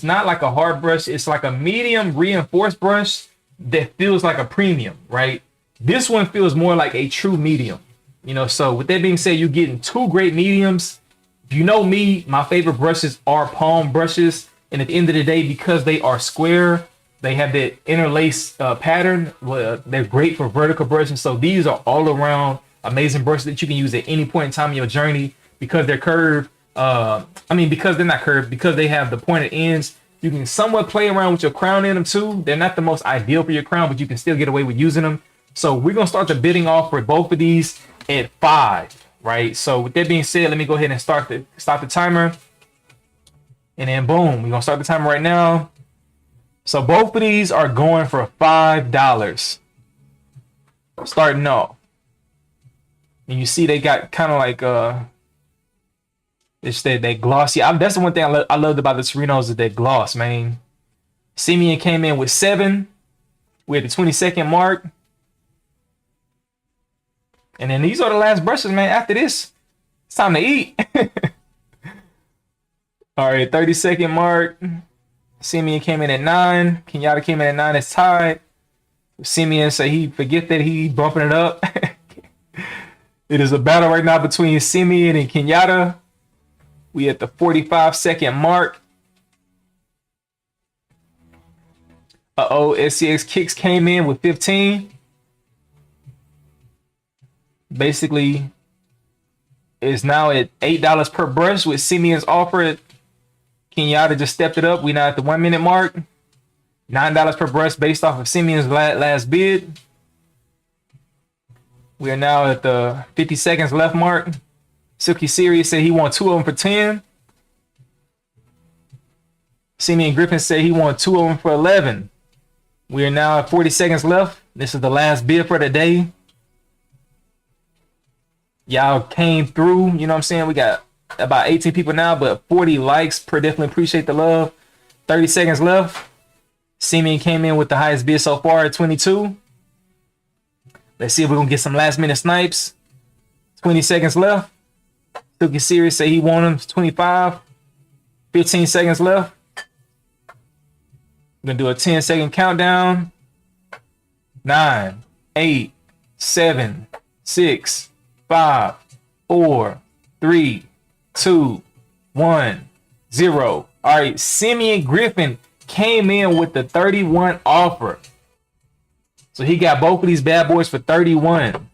not like a hard brush. It's like a medium reinforced brush that feels like a premium, right? This one feels more like a true medium, you know. So with that being said, you're getting 2 great mediums. If you know me, my favorite brushes are palm brushes, and at the end of the day, because they are square, they have that interlace pattern. They're great for vertical brushing. So these are all around amazing brushes that you can use at any point in time in your journey, because they're curved. Because they're not curved, because they have the pointed ends. You can somewhat play around with your crown in them too. They're not the most ideal for your crown, but you can still get away with using them. So we're gonna start the bidding off for both of these. at 5, right? So with that being said, let me go ahead and stop the timer, and then boom, we're gonna start the timer right now. So both of these are going for $5 starting off, and you see they got kind of like it's that glossy. That's the one thing I loved about the Torinos is that gloss, man. Simeon came in with 7. We're at the 20-second mark. And then these are the last brushes, man. After this, it's time to eat. All right, 30-second mark. Simeon came in at 9. Kenyatta came in at 9. It's tied. Simeon said he forget that he bumping it up. It is a battle right now between Simeon and Kenyatta. We at the 45-second mark. SCX Kicks came in with 15. Basically, is now at $8 per brush with Simeon's offer. Kenyatta just stepped it up. We now at the 1 minute mark. $9 per brush based off of Simeon's last bid. We are now at the 50 seconds left mark. Silky Sirius said he won 2 of them for 10. Simeon Griffin said he won 2 of them for 11. We are now at 40 seconds left. This is the last bid for the day. Y'all came through. You know what I'm saying? We got about 18 people now, but 40 likes. Definitely appreciate the love. 30 seconds left. Simeon came in with the highest bid so far at 22. Let's see if we're going to get some last minute snipes. 20 seconds left. Silky Sirius say he won them 25. 15 seconds left. We're going to do a 10-second countdown. 9, 8, 7, 6, 5, 4, 3, 2, 1, 0. All right, Simeon Griffin came in with the 31 offer. So he got both of these bad boys for 31.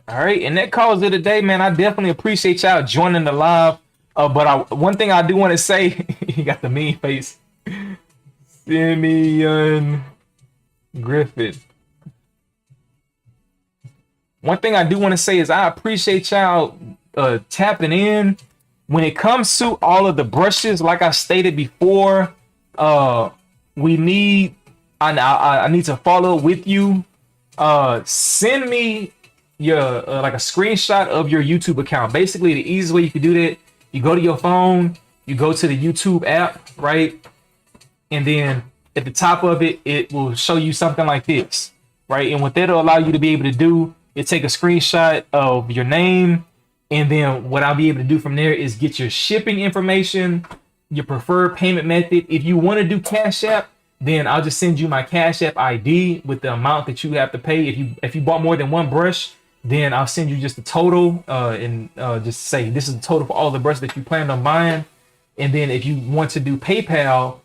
All right, and that calls it a day, man. I definitely appreciate y'all joining the live. But one thing I do want to say, he got the mean face. Simeon Griffin. One thing I do want to say is I appreciate y'all tapping in. When it comes to all of the brushes, like I stated before, we need, I need to follow with you. Send me your like a screenshot of your YouTube account. Basically, the easiest way you can do that, you go to your phone, you go to the YouTube app, right? And then at the top of it, it will show you something like this, right? And what that'll allow you to be able to do is take a screenshot of your name. And then what I'll be able to do from there is get your shipping information, your preferred payment method. If you want to do Cash App, then I'll just send you my Cash App ID with the amount that you have to pay. If you bought more than one brush, then I'll send you just the total and just say this is the total for all the brushes that you planned on buying. And then if you want to do PayPal,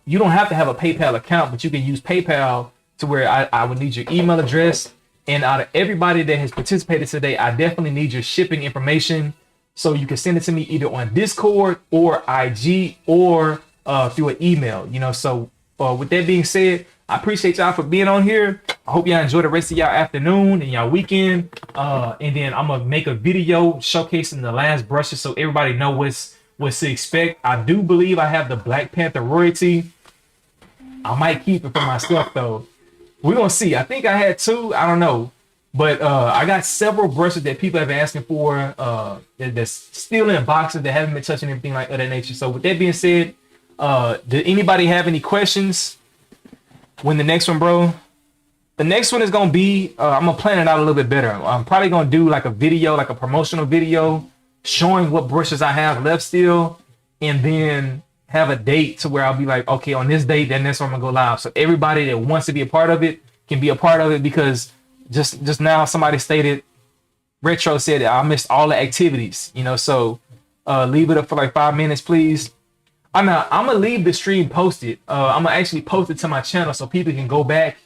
you don't have to have a PayPal account, but you can use PayPal to where I would need your email address. And out of everybody that has participated today, I definitely need your shipping information. So you can send it to me either on Discord or IG or through an email, you know. So with that being said, I appreciate y'all for being on here. I hope y'all enjoy the rest of y'all afternoon and y'all weekend. And then I'm gonna make a video showcasing the last brushes so everybody know what's to expect. I do believe I have the Black Panther royalty. I might keep it for myself though. We're gonna see. I think I had 2. I don't know. But I got several brushes that people have been asking for that's still in boxes that haven't been touching anything like of that nature. So with that being said, did anybody have any questions? When the next one, bro? The next one is gonna be I'm gonna plan it out a little bit better. I'm probably gonna do like a video, like a promotional video showing what brushes I have left still, and then have a date to where I'll be like, okay, on this date, then that's when I'm gonna go live. So everybody that wants to be a part of it can be a part of it, because just now somebody stated, Retro said that I missed all the activities, you know. So leave it up for like 5 minutes, please. I'm gonna leave the stream posted. I'm gonna actually post it to my channel so people can go back,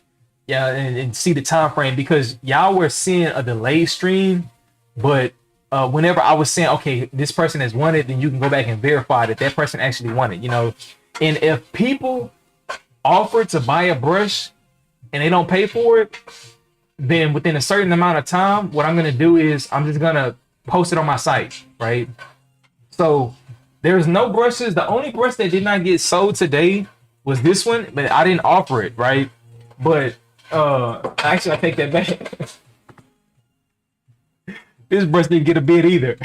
yeah, and see the time frame, because y'all were seeing a delayed stream, but whenever I was saying, okay, this person has won it, then you can go back and verify that that person actually won it, you know. And if people offer to buy a brush and they don't pay for it, then within a certain amount of time, what I'm gonna do is I'm just gonna post it on my site, right? So there's no brushes. The only brush that did not get sold today was this one, but I didn't offer it, right? But actually I take that back. This brush didn't get a bid either.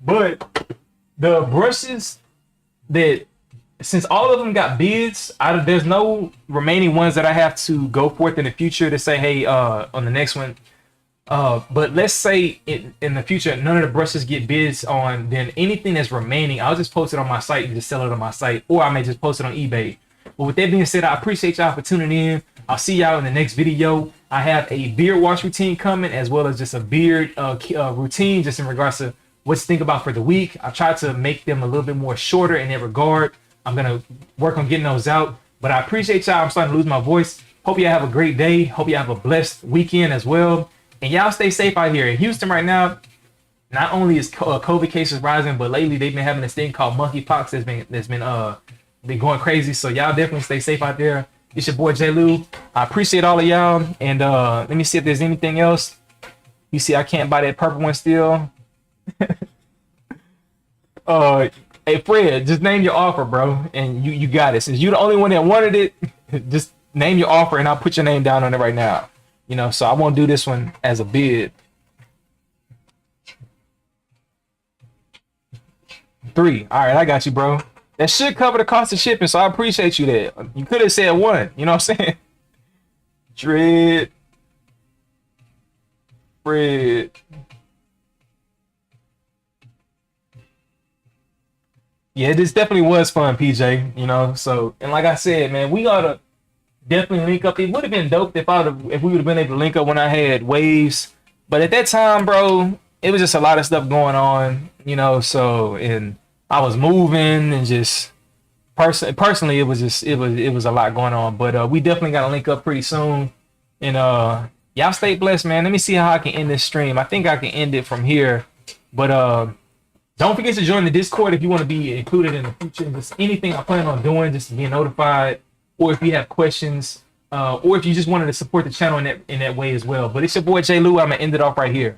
But the brushes that, since all of them got bids, there's no remaining ones that I have to go forth in the future to say, hey, on the next one. But let's say in the future, none of the brushes get bids on, then anything that's remaining, I'll just post it on my site and just sell it on my site, or I may just post it on eBay. But with that being said, I appreciate y'all for tuning in. I'll see y'all in the next video. I have a beard wash routine coming, as well as just a beard routine, just in regards to what to think about for the week. I try to make them a little bit more shorter in that regard. I'm gonna work on getting those out. But I appreciate y'all. I'm starting to lose my voice. Hope y'all have a great day. Hope y'all have a blessed weekend as well. And y'all stay safe out here in Houston right now. Not only is COVID cases rising, but lately they've been having this thing called monkeypox that's been going crazy. So y'all definitely stay safe out there. It's your boy J. Lou. I appreciate all of y'all. And let me see if there's anything else. You see, I can't buy that purple one still. Hey Fred, just name your offer, bro, and you got it. Since you're the only one that wanted it, just name your offer, and I'll put your name down on it right now. You know, so I won't do this one as a bid. 3. All right, I got you, bro. That should cover the cost of shipping, so I appreciate you there. You could have said 1. You know what I'm saying? Dread. Fred. Yeah, this definitely was fun, PJ. You know, so, and like I said, man, we gotta definitely link up. It would have been dope if we would have been able to link up when I had waves, but at that time, bro, it was just a lot of stuff going on, you know. So, and I was moving, and just personally, it was a lot going on. But we definitely got to link up pretty soon. And y'all stay blessed, man. Let me see how I can end this stream. I think I can end it from here, but don't forget to join the Discord if you want to be included in the future. Just anything I plan on doing, just being notified, or if you have questions, or if you just wanted to support the channel in that way as well. But it's your boy J. Lou. I'm gonna end it off right here.